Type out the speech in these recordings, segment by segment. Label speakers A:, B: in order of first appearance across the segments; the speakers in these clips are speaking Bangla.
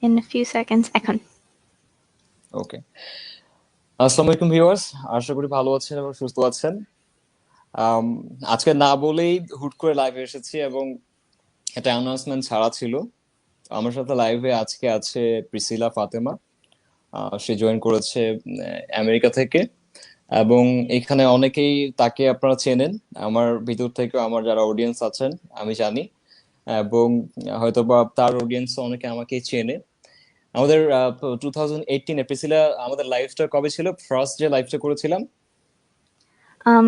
A: in a few seconds. এখন
B: ওকে। আসসালামু আলাইকুম ভিউয়ার্স, আশা করি ভালো আছেন এবং সুস্থ আছেন। আম, আজকে না বলেই হুট করে লাইভে এসেছি এবং একটা অ্যানাউন্সমেন্ট ছাড়া ছিল। আমার সাথে লাইভে আজকে আছে প্রিসিলা ফাতেমা। সে জয়েন করেছে আমেরিকা থেকে এবং এখানে অনেকেই তাকে আপনারা চেনেন। আমার ভিতর থেকে আমার যারা অডিয়েন্স আছেন আমি জানি, এবং হয়তোবা তার অডিয়েন্স অনেকে আমাকে চেনে। আমাদের 2018 প্রিসিলা আমাদের লাইভটা কবে ছিল, ফার্স্ট যে লাইভটা করেছিলাম?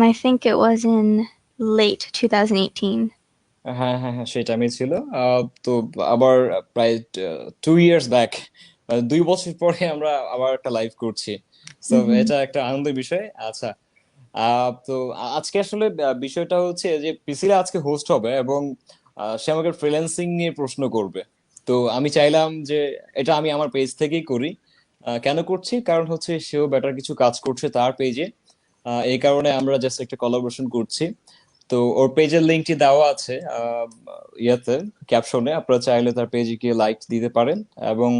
A: I think it was in late 2018.
B: হ্যাঁ হ্যাঁ হ্যাঁ, সেটা আমি ছিল। তো আবার প্রায় 2 ইয়ার্স ব্যাক, 2 বছর পরে আমরা আবার একটা লাইভ করছি। তো
A: Mhm.
B: এটা একটা আনন্দের বিষয়। আচ্ছা, তো আজকে আসলে বিষয়টা হচ্ছে যে পিসিরা আজকে হোস্ট হবে এবং সে আমাকে ফ্রিল্যান্সিং নিয়ে প্রশ্ন করবে। তো আমি চাইলাম যে এটা আমি আমার পেজ থেকেই করি। কেন করছি, কারণ হচ্ছে সেও বেটার কিছু কাজ করছে তার পেজে। এই কারণে আমরা জাস্ট একটা কোলাবোরেশন করছি। তো ওর পেজের লিঙ্কটি দেওয়া আছে ইয়াতে, ক্যাপশনে। আপনারা চাইলে তার পেজে গিয়ে লাইক দিতে পারেন। এবং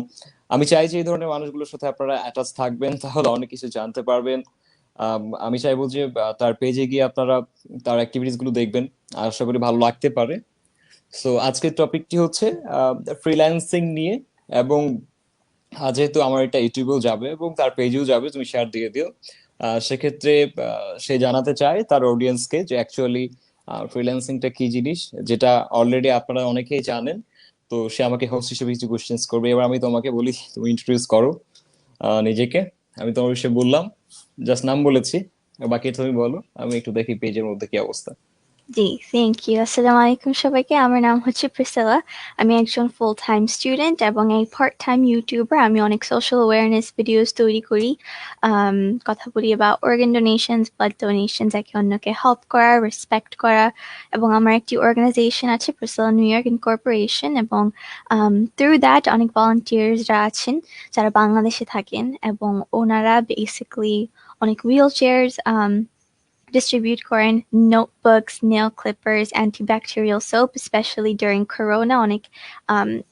B: আমি চাই যে এই ধরনের মানুষগুলোর সাথে আপনারা অ্যাটাচ থাকবেন, তাহলে অনেক কিছু জানতে পারবেন। আমি চাইবো যে তার পেজে গিয়ে আপনারা তার অ্যাক্টিভিটিস গুলো দেখবেন, আশা করি ভালো লাগতে পারে। সো আজকের টপিকটি হচ্ছে ফ্রিল্যান্সিং নিয়ে। এবং যেহেতু আমার এটা ইউটিউবেও যাবে এবং তার পেজেও যাবে, তুমি শেয়ার দিয়ে দিও। সেক্ষেত্রে সে জানাতে চায় তার অডিয়েন্সকে যে অ্যাকচুয়ালি ফ্রিল্যান্সিংটা কি জিনিস, যেটা অলরেডি আপনারা অনেকেই জানেন। তো সে আমাকে হোস্ট হিসেবে কিছু কোশ্চেন্স করবে। এবার আমি তোমাকে বলি, তুমি ইন্ট্রোডিউস করো নিজেকে। আমি তোমার বিষয়ে বললাম, জাস্ট নাম বলেছি, বাকি তুমি বলো। আমি একটু দেখি পেজের মধ্যে কি অবস্থা।
A: জি, থ্যাংক ইউ। আসসালামু আলাইকুম সবাইকে। আমার নাম হচ্ছে প্রিসিলা। আমি একজন ফুল টাইম স্টুডেন্ট এবং এই পার্ট টাইম ইউটিউবার। আমি অনেক সোশ্যাল অ্যাওয়ারনেস ভিডিওস তৈরি করি। আম, কথা বলি বা অর্গান ডোনেশনস, ব্লাড ডোনেশনস, একে অন্যকে হেল্প করা, রেসপেক্ট করা। এবং আমার একটি অর্গানাইজেশন আছে, প্রিসিলা নিউ ইয়র্ক ইনকর্পোরেশন। এবং থ্রু দ্যাট অনেক ভলান্টিয়ার্সরা আছেন যারা বাংলাদেশে থাকেন এবং ওনারা বেসিক্যালি অনেক হুইল চেয়ার্স distribute করেন, notebooks, nail clippers, antibacterial soap, especially during corona অনেক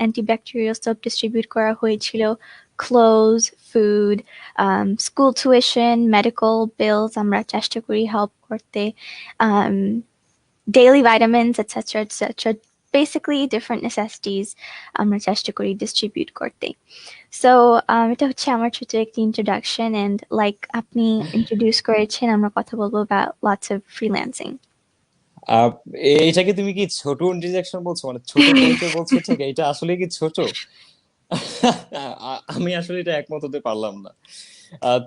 A: antibacterial soap distribute করা হয়েছিল, clothes, food, school tuition, medical bills আমরা চেষ্টা করি help করতে, um, daily vitamins, etc., etc. Basically different necessities আমরা চেষ্টা করি distribute করতে. So এটা হচ্ছে আমার ছোট একটি introduction, and like আপনি introduce করেছেন, আমরা কথা বলবো about lots of freelancing.
B: আহ এইটাকে তুমি কি ছোট ইন্ট্রোডাকশন বলছো, মানে ছোট পরিচয় বলছো? ঠিক, এটা আসলে কি ছোট? আমি আসলে এটা একমত হতে পারলাম না।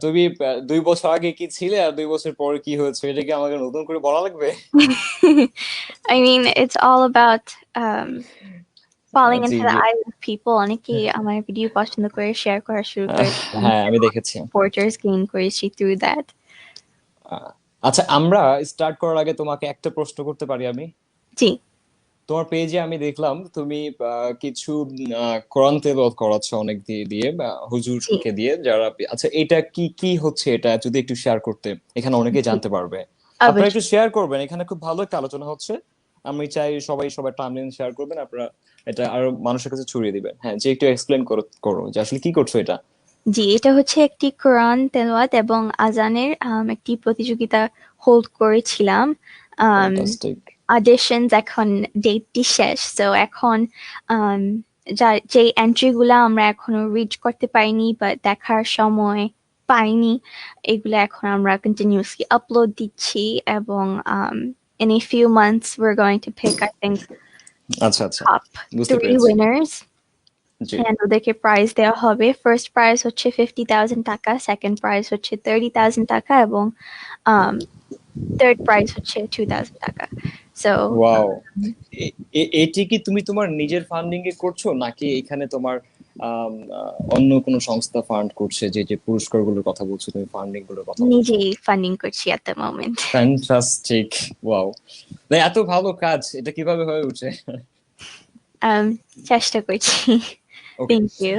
B: তুমি 2 বছর আগে কি ছিলে আর 2 বছর পরে কি হয়েছে, এটা কি আমাকে নতুন করে বলা লাগবে?
A: I mean, it's all about falling
B: G
A: into the
B: G.
A: eyes of people. অনেকেই আমার ভিডিও পছন্দ করে শেয়ার করা শুরু
B: আহ,
A: করে,
B: হ্যাঁ আমি দেখেছি।
A: supporters gain করেছি through that.
B: আহ, আচ্ছা, আমরা স্টার্ট করার আগে তোমাকে একটা প্রশ্ন করতে পারি আমি?
A: জি
B: তোমার পেজে আমি দেখলাম তুমি কিছু কোরআন তেলাওয়াত করাচ্ছ অনেক দিয়ে দিয়ে বা
A: জি
B: হুজুরকে দিয়ে যারা। আচ্ছা, এটা কি কি হচ্ছে, এটা যদি একটু শেয়ার করতে, এখানে অনেকেই
A: জি
B: জানতে পারবে। আপনারা একটু
A: অবশ্যই।
B: শেয়ার করবেন, এখানে খুব ভালো একটা আলোচনা হচ্ছে। আমি চাই সবাই সবার টাইমলাইন শেয়ার করবেন আপনারা, এটা আরো মানুষের কাছে ছড়িয়ে দিবেন। হ্যাঁ, যে একটু এক্সপ্লেন করো করো যে আসলে কি করছো এটা।
A: জি, এটা হচ্ছে একটি কোরআন তেলাওয়াত এবং আজানের একটি প্রতিযোগিতা হোল্ড করেছিলাম।
B: ফ্যান্টাস্টিক।
A: অডিশনস এখন ডেটটি শেষ, সো এখন um, যে এন্ট্রিগুলা আমরা এখনো রিচ করতে পারিনি বা দেখার সময় পাইনি, এগুলা এখন আমরা কন্টিনিউসলি আপলোড দিচ্ছি এবং in a few months we're going to pick, I think,
B: আচ্ছা আচ্ছা,
A: top
B: বুঝতে
A: 3
B: পেরেছি।
A: winners.
B: জি।
A: And ওদেরকে প্রাইজ দেওয়া হবে। ফার্স্ট প্রাইজ হচ্ছে 50,000 টাকা, সেকেন্ড প্রাইজ হচ্ছে 30,000 টাকা এবং থার্ড প্রাইজ হচ্ছে 2,000 টাকা। So
B: wow. এটি কি তুমি তোমার নিজের ফান্ডিং এ করছো, নাকি এখানে তোমার অন্য কোনো সংস্থা ফান্ড করছে? যে যে পুরস্কারগুলোর কথা বলছো তুমি, ফান্ডিং গুলোর কথা বলছো।
A: নিজেই ফান্ডিং করছি at the moment.
B: Fantastic. Wow. এত ভালো কাজ, এটা কিভাবে হয়ে উঠে?
A: Um, চেষ্টা করছি।
B: ওকে।
A: Thank you.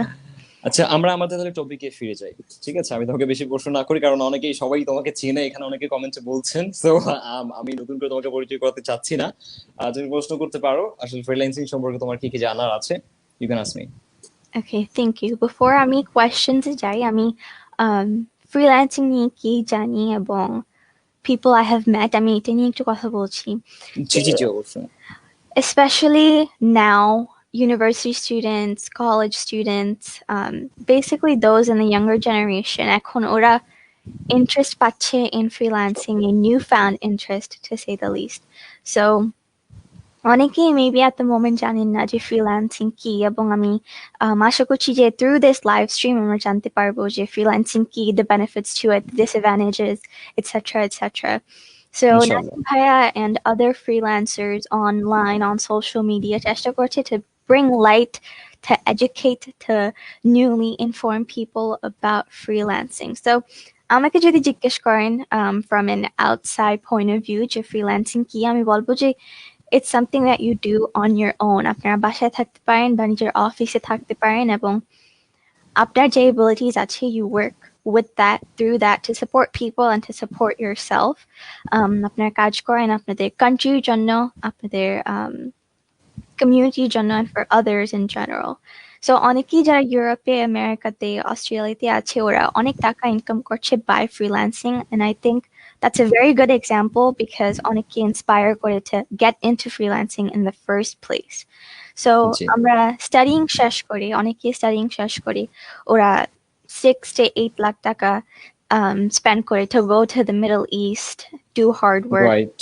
B: আচ্ছা, আমরা আমাদের তাহলে টপিকে ফিরে যাই। ঠিক আছে, আমি তোমাকে বেশি প্রশ্ন না করি, কারণ অনেকেই সবাই তোমাকে চেনে, এখানে অনেকে কমেন্টে বলছেন। সো আমি নতুন করে তোমাকে পরিচয় করতে চাচ্ছি না। তুমি প্রশ্ন করতে পারো, আসলে ফ্রিল্যান্সিং সম্পর্কে তোমার কি কি জানার আছে। You can ask me.
A: Okay, thank you. Before আমি questions এ যাই, আমি freelancing নিয়ে কি জানি এবং people I have met, আমি এটা নিয়ে একটু কথা বলছি।
B: জি
A: যে
B: জি জি অবশ্যই।
A: especially now, university students, college students, basically those in the younger generation, এখন ওরা interest পাচ্ছে in freelancing, a newfound interest to say the least. So অনেকেই মেবি at the moment জানেন না যে ফ্রিল্যান্সিং কি, এবং আমি আশা করছি যে through this live stream আমরা জানতে পারবো যে ফ্রিল্যান্সিং কি, the benefits to it, the disadvantages, etc., etc. So
B: ইনশাল্লাহ।
A: Nasim Bhaiya and other freelancers online on social media চেষ্টা করছে to bring light, to educate, to newly inform people about freelancing. So আমাকে যদি জিজ্ঞেস করেন from an outside point of view যে ফ্রিল্যান্সিং কি, আমি বলবো যে it's something that you do on your own. আপনারা বাসায় থাকতে পারেন বা নিজের অফিসে থাকতে পারেন, এবং আপনার যে abilities আছে, you work with that, through that, to support people and to support yourself. আপনারা কাজ করেন আপনাদের countryর জন্য, আপনাদের communityর জন্য, and for others in general. So অনেকেই যারা ইউরোপে, আমেরিকাতে, অস্ট্রেলিয়াতে আছে, ওরা অনেক টাকা ইনকাম করছে by freelancing, and I think that's a very good example because অনেকে inspire করে to get into freelancing in the first place. So
B: জি
A: আমরা studying শেষ করি, অনেকে studying শেষ করি, ওরা 6 to 8 লাখ টাকা spend করে to go to the Middle East, do hard work,
B: right.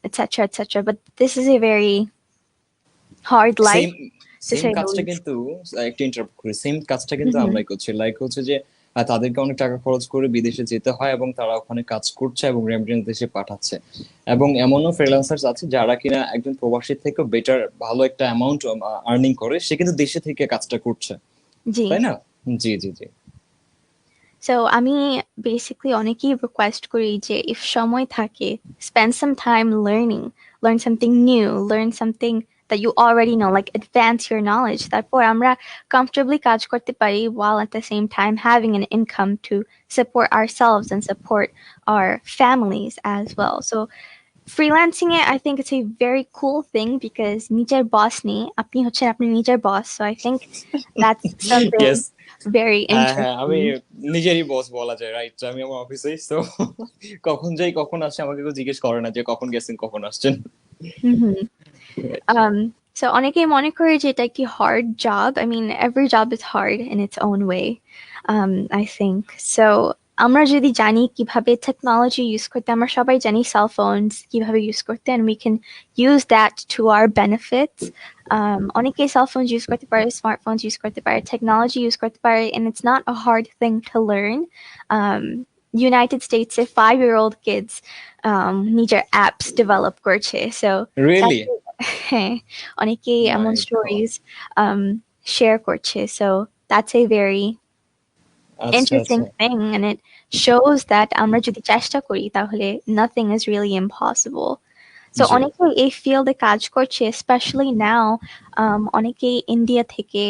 A: etc., etc. But this is a very hard
B: same
A: life, to
B: same
A: say the
B: কাজটা
A: least.
B: কিন্তু, একটু ইন্টারাপ্ট করি, সেম কাজটা কিন্তু
A: Mhm.
B: আমরাই করছি। লাইক হচ্ছে যে তাদেরকে অনেক টাকা খরচ করে বিদেশে যেতে হয় এবং তারা ওখানে কাজ করছে এবং রেমিটেন্স দেশে পাঠাচ্ছে। এবং এমনও ফ্রিল্যান্সার্স আছে যারা কিনা একজন প্রবাসী থেকেও বেটার ভালো একটা অ্যামাউন্ট আর্নিং করে, সে কিন্তু দেশে থেকে কাজটা করছে,
A: জি।
B: তাই না? জি জি জি।
A: So আমি basically অনেকেই request করি যে if সময় থাকে, spend some time learning, learn something new, learn something that you already know, like advance your knowledge. তারপর আমরা comfortably কাজ করতে পারি while at the same time having an income to support ourselves and support our families as well. So freelancing it, I think it's a very cool thing because নিজের boss নেই, আপনি হচ্ছেন আপনার নিজের boss. So I think that's something
B: yes.
A: very
B: হ্যাঁ হ্যাঁ, আমি
A: interesting.
B: নিজেরই বস বলা যায়, রাইট? আমি আমার অফিসে তো কখন যাই কখন আসছে আমাকে কেউ জিজ্ঞেস করে না যে কখন গেছেন কখন আসছেন।
A: Mhm.
B: Right.
A: So অনেকেই মনে করে যে এটা কি hard job. I mean, every job is hard in its own way, I think. So আমরা যদি জানি কিভাবে technology use করতে, আমরা সবাই জানি cell phones কিভাবে use করতে, and we can use that to our benefits. অনেকেই cell phones use করতে পারে, smartphones use করতে পারে, technology use করতে পারে, and it's not a hard thing to learn. United States, 5-year-old kids নিজের apps develop করছে. So that's
B: really?
A: হ্যাঁ, অনেকেই এমন
B: মাই গড।
A: stories um, share করছে. So that's a very
B: আচ্ছা
A: interesting
B: আচ্ছা।
A: thing, and it shows that আমরা যদি চেষ্টা করি তাহলে nothing is really impossible. So
B: জি।
A: অনেকেই এই field এ কাজ করছে, especially now. অনেকেই ইন্ডিয়া থেকে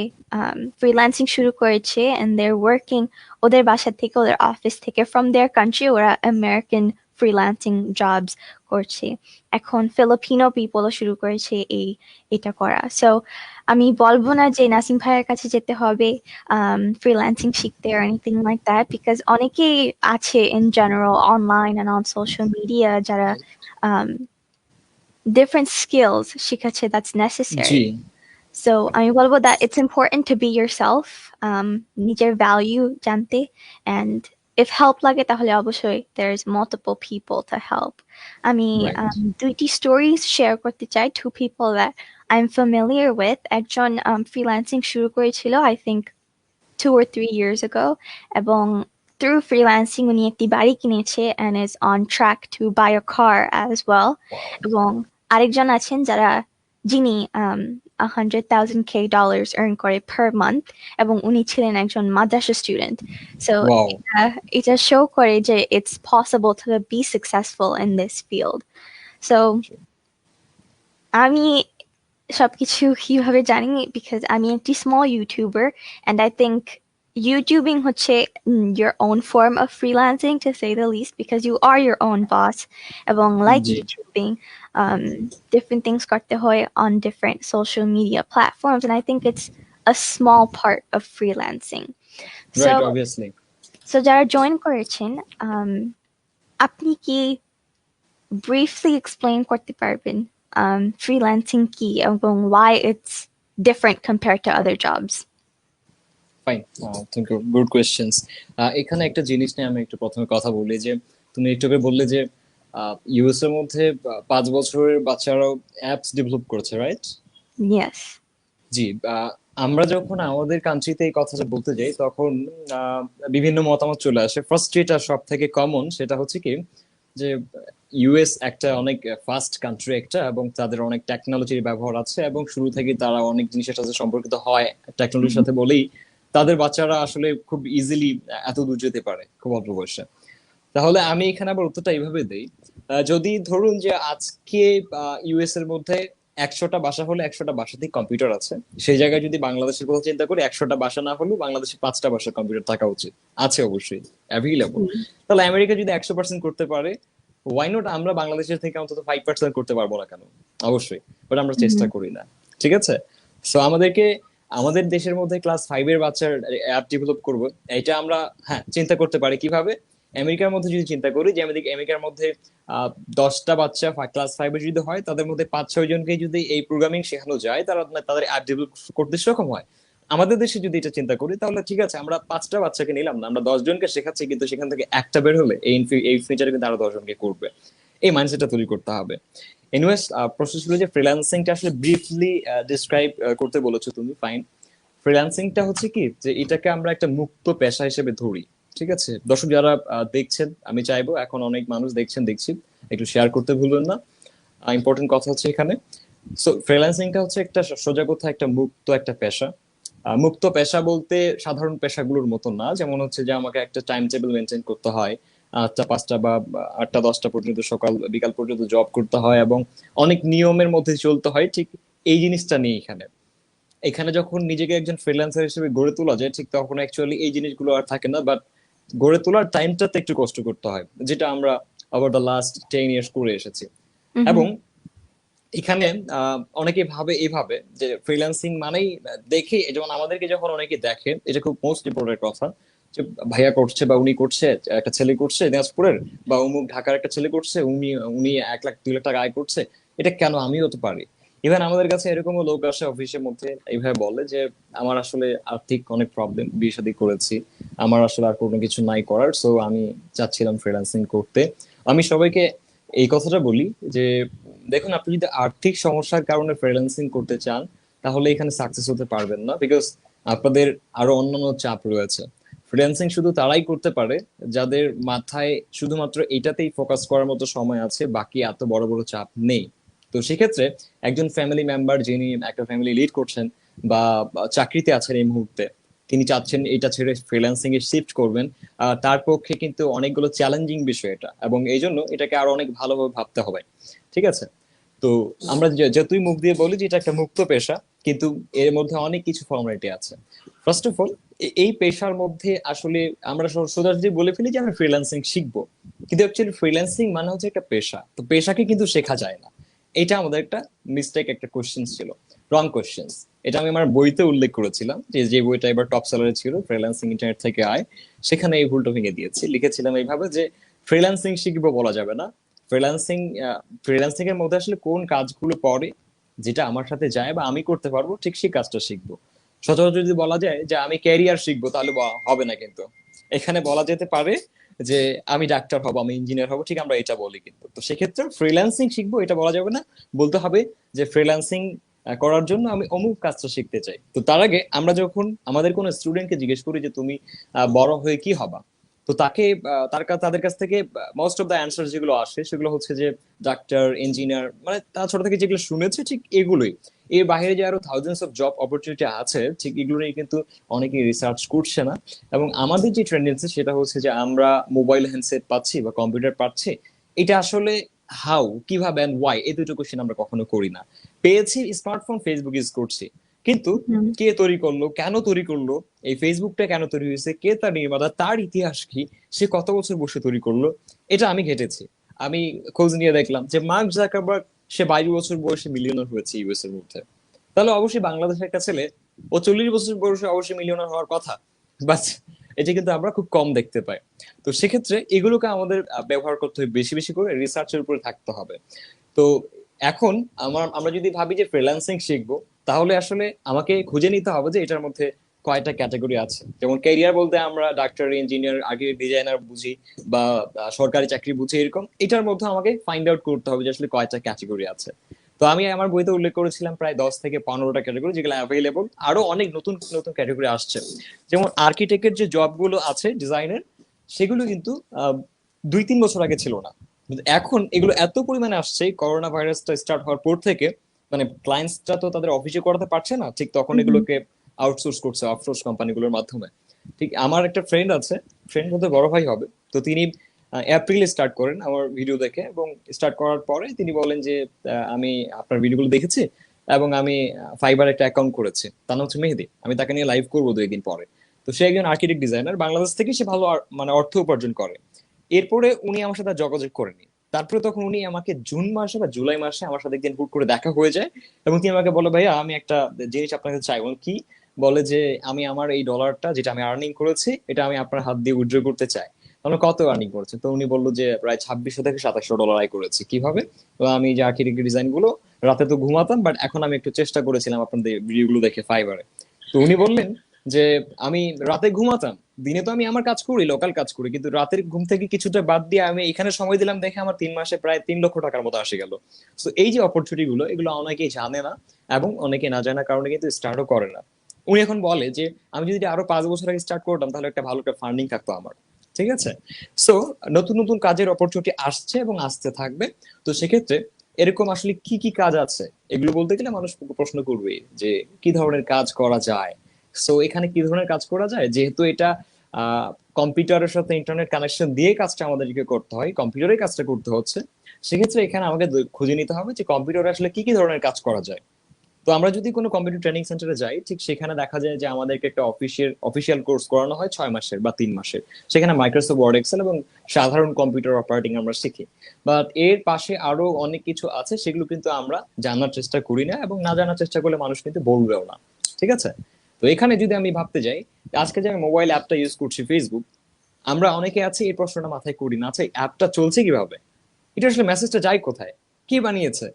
A: freelancing শুরু করেছে, and they're working ওদের বাসা থেকে, ওদের অফিস থেকে, from their country ওরা American freelancing jobs করছে। এখন ফিলিপিনো পিপলও শুরু করেছে এটা করা। So আমি বলবো না যে নাসিম ভাইয়ের কাছে যেতে হবে freelancing শিখতে or anything like that, because অনেকেই আছে in general online and on social media যারা um, different skills শিখাচ্ছে that's
B: G.
A: necessary. So আমি বলবো that it's important to be yourself, নিজের value জানতে, and if help লাগে তাহলে অবশ্যই there's multiple people to help. আমি
B: রাইট।
A: দুইটি stories share করতে চাই, two people that I'm familiar with. একজন freelancing শুরু করেছিল I think 2 or 3 years ago, এবং through freelancing উনি একটি বাড়ি কিনেছে and is on track to buy a car as well.
B: Wow.
A: এবং আরেকজন আছেন যারা যিনি $100,000 earn করে per month, এবং উনি ছিলেন একজন মাদ্রাসা student. So
B: wow.
A: এটা show করে যে it's possible to be successful in this field. So আমি সবকিছু কিভাবে জানি because আমি একটি small YouTuber, and I think YouTubing হচ্ছে your own form of freelancing, to say the least, because you are your own boss. এবং like
B: জি
A: YouTubing, different things করতে হয় on different social media platforms, and I think it's a small part of freelancing. So
B: right, obviously.
A: so যারা জয়েন করেছেন, আপনি কি briefly explain করতে পারবেন freelancing কি এবং why it's different compared to other jobs?
B: Fine, thank you, good questions. এখানে একটা জিনিস নিয়ে আমি একটু প্রথমে কথা বলি যে তুমি একটু আগে বললে যে ইউএস এর মধ্যে 5 বছরের বাচ্চারাও অ্যাপস ডেভেলপ করছে, রাইট?
A: Yes.
B: জি। আমরা যখন আমাদের কান্ট্রিতে এই কথাটা বলতে যাই তখন আহ, বিভিন্ন মতামত চলে আসে। ফার্স্ট যেটা সব থেকে কমন সেটা হচ্ছে কি যে ইউএস একটা অনেক ফাস্ট কান্ট্রি একটা, এবং তাদের অনেক টেকনোলজির ব্যবহার আছে, এবং শুরু থেকে তারা অনেক জিনিসের সাথে সম্পর্কিত হয় টেকনোলজির সাথে বলেই তাদের বাচ্চারা আসলে খুব ইজিলি এত দূর যেতে পারে খুব অল্প বয়সে। তাহলে আমি এখানে আবার উত্তরটা এইভাবে দিই। যদি ধরুন যে আজকে ইউএস এর মধ্যে 100টা বাসা হলে 100টা বাসাতেই কম্পিউটার আছে, সেই জায়গায় যদি বাংলাদেশের কথা চিন্তা করি 100টা বাসা না হলেও বাংলাদেশে 5টা বাসার কম্পিউটার থাকা উচিত, আছে অবশ্যই অ্যাভেলেবল। তাহলে আমেরিকা যদি 100% করতে পারে, ওয়াই নট আমরা বাংলাদেশের থেকে অন্তত 5% করতে পারবো না কেন? অবশ্যই, বাট আমরা চেষ্টা করি না। ঠিক আছে, সো আমাদের দেশের মধ্যে ক্লাস 5 এর বাচ্চার অ্যাপ ডেভেলপ করবো, এটা আমরা হ্যাঁ চিন্তা করতে পারি কিভাবে। আমেরিকার মধ্যে যদি চিন্তা করি যে আমাদের আমেরিকার মধ্যে 10টা বাচ্চা ক্লাস 5-এ যদি হয়, তাদের মধ্যে 5-6 জনকে যদি এই প্রোগ্রামিং শেখানো যায়, তারা তাদের অ্যাপ ডেভেলপ করতে সক্ষম হয়। আমাদের দেশে যদি এটা চিন্তা করি তাহলে ঠিক আছে, আমরা 5টা বাচ্চাকে নিলাম না, আমরা 10 জনকে শেখাচ্ছি, কিন্তু সেখান থেকে একটা বের হলে এই ফিচারে কিন্তু আরো 10 জনকে করবে। এই মাইন্ডসেটটা তৈরি করতে হবে। এনিওয়েজ, প্রসেস হলো যে ফ্রিল্যান্সিংটা আসলে ব্রিফলি ডিসক্রাইব করতে বলেছো তুমি, ফাইন। ফ্রিল্যান্সিংটা হচ্ছে কি যে এটাকে আমরা একটা মুক্ত পেশা হিসেবে ধরি। ঠিক আছে, দর্শক যারা দেখছেন, আমি চাইবো, এখন অনেক মানুষ দেখছেন দেখছি, একটু শেয়ার করতে ভুলবেন না। ইম্পর্টেন্ট কথা হচ্ছে এখানে, সো ফ্রিল্যান্সিংটা হচ্ছে একটা সোজা কথা একটা মুক্ত একটা পেশা। মুক্ত পেশা বলতে সাধারণ পেশাগুলোর মতো না, যেমন হচ্ছে যে আমাকে একটা টাইম টেবিল মেনটেন করতে হয়, 8টা 5টা বা 8টা 10টা পর্যন্ত সকাল বিকাল পর্যন্ত জব করতে হয়, এবং অনেক নিয়মের মধ্যে চলতে হয়। ঠিক এই জিনিসটা নেই এখানে। এখানে যখন নিজেকে একজন ফ্রিল্যান্সার হিসেবে গড়ে তোলা যায়, ঠিক তখন অ্যাকচুয়ালি এই জিনিসগুলো আর থাকে না, বাট গড়ে তোলার টাইমটাতে একটু কষ্ট করতে হয়, যেটা আমরা ওভার দ্য লাস্ট 10 ইয়ার্স করে এসেছি। এবং এখানে অনেকে ভাবে এইভাবে যে ফ্রিল্যান্সিং মানেই দেখে, যেমন আমাদেরকে যখন অনেকে দেখে, এটা খুব মোস্ট ইম্পর্টেন্ট কথা, যে ভাইয়া করছে বা উনি করছে, একটা ছেলে করছে দিনাজপুরের, বা অমুক ঢাকার একটা ছেলে করছে, উনি উনি 1 লাখ 2 লাখ টাকা আয় করছে, এটা কেন আমিও তো পারি। ইভেন আমাদের কাছে এরকমও লোক আসে অফিসের মধ্যে, এইভাবে বলে যে আমার আসলে আর্থিক অনেক প্রবলেম, বিয়ে শাদী করেছি, আমার আসলে আর কোনো কিছু নাই করার, সো আমি চাচ্ছিলাম ফ্রিল্যান্সিং করতে। আমি সবাইকে এই কথাটা বলি যে দেখুন, আপনি যদি আর্থিক সমস্যার কারণে ফ্রিল্যান্সিং করতে চান, তাহলে এখানে সাকসেস হতে পারবেন না, বিকজ আপনাদের আরো অন্যান্য চাপ রয়েছে। ফ্রিল্যান্সিং শুধু তারাই করতে পারে যাদের মাথায় শুধুমাত্র এটাতেই ফোকাস করার মতো সময় আছে, বাকি এত বড় বড় চাপ নেই। তো সেক্ষেত্রে একজন ফ্যামিলি মেম্বার যিনি একটা ফ্যামিলি লিড করছেন বা চাকরিতে আছেন এই মুহূর্তে, তিনি চাচ্ছেন এটা ছেড়ে ফ্রিল্যান্সিং এ শিফট করবেন, তার পক্ষে কিন্তু অনেকগুলো চ্যালেঞ্জিং বিষয় এটা, এবং এই জন্য এটাকে আরো অনেক ভালোভাবে ভাবতে হবে। ঠিক আছে, তো আমরা যতই মুখ দিয়ে বলি যে এটা একটা মুক্ত পেশা, কিন্তু এর মধ্যে অনেক কিছু ফর্মালিটি আছে। ফার্স্ট অফ অল, এই পেশার মধ্যে আসলে আমরা সোজাসুজি বলে ফেলি যে আমরা ফ্রিল্যান্সিং শিখবো, কিন্তু অ্যাকচুয়ালি ফ্রিল্যান্সিং মানে হচ্ছে একটা পেশা, তো পেশাকে কিন্তু শেখা যায় না। এটা আমাদের একটা মিস্টেক, একটা কোশ্চেন ছিল, রং কোশ্চেন। এটা আমি আমার বইতে উল্লেখ করেছিলাম, যে বইটা এবার টপ সেলারে ছিল, ফ্রিল্যান্সিং ইন্টারনেট থেকে আয়, সেখানে এই ভুলটা ভেঙে দিয়েছি। লিখেছিলাম এইভাবে যে ফ্রিল্যান্সিং শিখবো বলা যাবে না, ফ্রিল্যান্সিং ফ্রিল্যান্সিং এর মধ্যে আসলে কোন কাজগুলো পড়ে যেটা আমার সাথে যায় বা আমি করতে পারবো, ঠিক সেই কাজটা শিখবো। সচরাচর যদি বলা যায় যে আমি ক্যারিয়ার শিখবো, তাহলে হবে না কিন্তু। এখানে বলা যেতে পারে যে আমি ডাক্তার হব, আমি ইঞ্জিনিয়ার হব, ঠিক আমরা এটা বলি, কিন্তু তো সেক্ষেত্রে ফ্রিল্যান্সিং শিখবো এটা বলা যাবে না। বলতে হবে যে ফ্রিল্যান্সিং করার জন্য আমি অমুক কাজটা শিখতে চাই। তো তার আগে আমরা যখন আমাদের কোনো স্টুডেন্টকে জিজ্ঞেস করি যে তুমি বড় হয়ে কি হবা, তো তাকে তাদের কাছ থেকে মোস্ট অফ দ্য অ্যান্সার যেগুলো আসে সেগুলো হচ্ছে যে ডাক্তার, ইঞ্জিনিয়ার, মানে তারা ছোট থেকে যেগুলো শুনেছে ঠিক এগুলোই। এর বাইরে যে আরো থাউজেন্ডস অফ জব অপরচুনিটি আছে, ঠিক এগুলো নিয়ে কিন্তু অনেকে রিসার্চ করছে না। এবং আমাদের যে টেন্ডেন্সি সেটা হচ্ছে যে আমরা মোবাইল হ্যান্ডসেট পাচ্ছি বা কম্পিউটার পাচ্ছি, এটা আসলে হাউ, কিভাবে এন্ড ওয়াই, এই দুটো কোশ্চেন আমরা কখনো করি না। পেয়েছি স্মার্টফোন, ফেসবুক ইউজ করছি, কিন্তু কে তৈরি করলো, কেন তৈরি করলো, এই ফেসবুকটা কেন তৈরি হয়েছে, কে তার নির্মাতা, তার ইতিহাস কি, সে কত বছর বসে তৈরি করলো, এটা আমি ঘেটেছি। আমি খোঁজ নিয়ে দেখলাম যে মার্ক জাকারবার্গ, সে 22 বছর বয়সে মিলিয়নার হয়েছে ইউএস এর মধ্যে। তাহলে অবশ্যই বাংলাদেশের একটা ছেলে ও 40 বছর বয়সে অবশ্যই মিলিয়নার হওয়ার কথা, বাট এটা কিন্তু আমরা খুব কম দেখতে পাই। তো সেক্ষেত্রে এগুলোকে আমাদের ব্যবহার করতে হবে, বেশি বেশি করে রিসার্চের উপরে থাকতে হবে। তো এখন আমরা যদি ভাবি যে ফ্রিল্যান্সিং শিখবো, তাহলে আসলে আমাকে খুঁজে নিতে হবে যে এটার মধ্যে কয়টা ক্যাটাগরি আছে। যেমন ক্যারিয়ার বলতে আমরা ডাক্তার, ইঞ্জিনিয়ার, আগে ডিজাইনার বুঝি, বা সরকারি চাকরি বুঝি, এরকম এটার মধ্যে আমাকে ফাইন্ড আউট করতে হবে যে আসলে কয়টা ক্যাটাগরি আছে। তো আমি আমার বইতে উল্লেখ করেছিলাম প্রায় 10 থেকে 15টা ক্যাটাগরি যেগুলো অ্যাভেলেবল, আরো অনেক নতুন নতুন ক্যাটাগরি আসছে। যেমন আর্কিটেক্টের যে জবগুলো আছে ডিজাইনের, সেগুলো কিন্তু 2-3 বছর আগে ছিল না, কিন্তু এখন এগুলো এত পরিমাণে আসছে করোনা ভাইরাসটা স্টার্ট হওয়ার পর থেকে। মানে ক্লায়েন্টসরা তো তাদের অফিসে করাতে পারছে না, ঠিক তখন
A: হুম।
B: এগুলোকে আউটসোর্স করছে অফশোর্স কোম্পানিগুলোর মাধ্যমে। ঠিক আমার একটা ফ্রেন্ড আছে, ফ্রেন্ড বলতে বড় ভাই হবে, তো তিনি এপ্রিলে স্টার্ট করেন আমার ভিডিও দেখে, এবং স্টার্ট করার পরে তিনি বলেন যে আমি আপনার ভিডিওগুলো দেখেছি, এবং আমি ফাইবার একটা অ্যাকাউন্ট করেছি, তার নাম হচ্ছে মেহেদি, আমি তাকে নিয়ে লাইভ করবো 2 দিন পরে। তো সে একজন আর্কিটেক্ট ডিজাইনার, বাংলাদেশ থেকে সে ভালো মানে অর্থ উপার্জন করে। এরপরে উনি আমার সাথে আর যোগাযোগ করেনি। তারপরে তখন উনি আমাকে জুন মাসে বা জুলাই মাসে আমার সাথে একদিন হুট করে দেখা হয়ে যায়, এবং তিনি আমাকে বলে, ভাইয়া আমি একটা জিনিস আপনার কাছে চাই। বলুন কি? বলে যে আমি আমার এই ডলারটা যেটা আমি আর্নিং করেছি, এটা আমি আপনার হাত দিয়ে উইথড্র করতে চাই। তাহলে কত আর্নিং করেছে? তো উনি বললো যে প্রায় 2600 থেকে 2700 ডলার আয় করেছে। কিভাবে? তো আমি যে আর্কিটেক্ট ডিজাইন গুলো, রাতে তো ঘুমাতাম, বাট এখন আমি একটু চেষ্টা করেছিলাম আপনাদের ভিডিও গুলো দেখে ফাইবারে। তো উনি বললেন যে আমি রাতে ঘুমাতাম, দিনে তো আমি আমার কাজ করি, লোকাল কাজ করি, কিন্তু রাতের ঘুম থেকে কিছুটা বাদ দিয়ে আমি এখানে সময় দিলাম দেখে আমার 3 মাসে প্রায় 3 লক্ষ টাকার মতো আসে গেল। তো এই যে অপরচুনিটি গুলো, এগুলো অনেকেই জানে না, এবং অনেকে না জানার কারণে কিন্তু স্টার্টও করে না। উনি এখন বলে যে আমি যদি আরো 5 বছর আগে স্টার্ট করতাম, তাহলে একটা ভালো একটা ফান্ডিং থাকতো আমার। ঠিক আছে। সো নতুন নতুন কাজের অপরচুনিটি আসছে এবং আসতে থাকবে। তো সেক্ষেত্রে এরকম আসলে কি কি কাজ আছে, এগুলো বলতে গেলে মানুষ প্রশ্ন করবে যে কি ধরনের কাজ করা যায়। সো এখানে কি ধরনের কাজ করা যায়, যেহেতু এটা আহ কম্পিউটারের সাথে ইন্টারনেট কানেকশন দিয়ে কাজটা আমাদেরকে করতে হয়, কম্পিউটারে কাজটা করতে হচ্ছে, সেক্ষেত্রে এখানে আমাকে খুঁজে নিতে হবে যে কম্পিউটারে আসলে কি কি ধরনের কাজ করা যায়। তো আমরা যদি কোনো কম্পিউটার ট্রেনিং সেন্টারে যাই, ঠিক সেখানে দেখা যায় যে আমাদেরকে একটা অফিসিয়াল কোর্স করানো হয় 6 মাসের বা 3 মাসের। সেখানে মাইক্রোসফট ওয়ার্ড, এক্সেল এবং সাধারণ কম্পিউটার অপারেটিং আমরা শিখি। বাট এর পাশে আরো অনেক কিছু আছে, সেগুলো কিন্তু আমরা জানার চেষ্টা করি না, এবং না জানার চেষ্টা করলে মানুষ কিন্তু বলবেও না। ঠিক আছে। তো এখানে যদি আমি ভাবতে যাই, আজকে যে আমি মোবাইল অ্যাপটা ইউজ করছি ফেসবুক, আমরা অনেকে আছে এই প্রশ্নটা মাথায় করি না, আচ্ছা অ্যাপটা চলছে কিভাবে, এটা আসলে মেসেজটা যায় কোথায়, কে বানিয়েছে।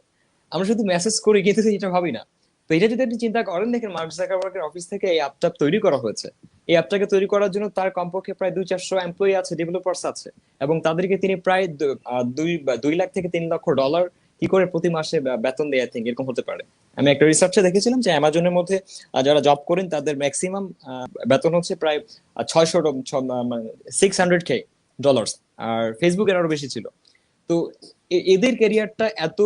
B: আমরা শুধু মেসেজ করি কিন্তু এটা ভাবি না। তো এটা যদি আপনি চিন্তা করেন, দেখেন মার্ক জাকারবার্গের অফিস থেকে এই অ্যাপটা তৈরি করা হয়েছে। এই অ্যাপটাকে তৈরি করার জন্য তার কমপক্ষে প্রায় 200-400 এমপ্লয়ি আছে, ডেভেলপার্স আছে, এবং তাদেরকে তিনি প্রায় 2 লাখ থেকে 3 লক্ষ ডলার কি করে প্রতি মাসে বেতন দেয়, আই থিঙ্ক এরকম হতে পারে। আমি একটা রিসার্চে দেখেছিলাম যে অ্যামাজনের মধ্যে যারা জব করেন তাদের ম্যাক্সিমাম বেতন হচ্ছে প্রায় 600, 600K ডলার, আর ফেসবুকের আরো বেশি ছিল। তো এদের ক্যারিয়ারটা এত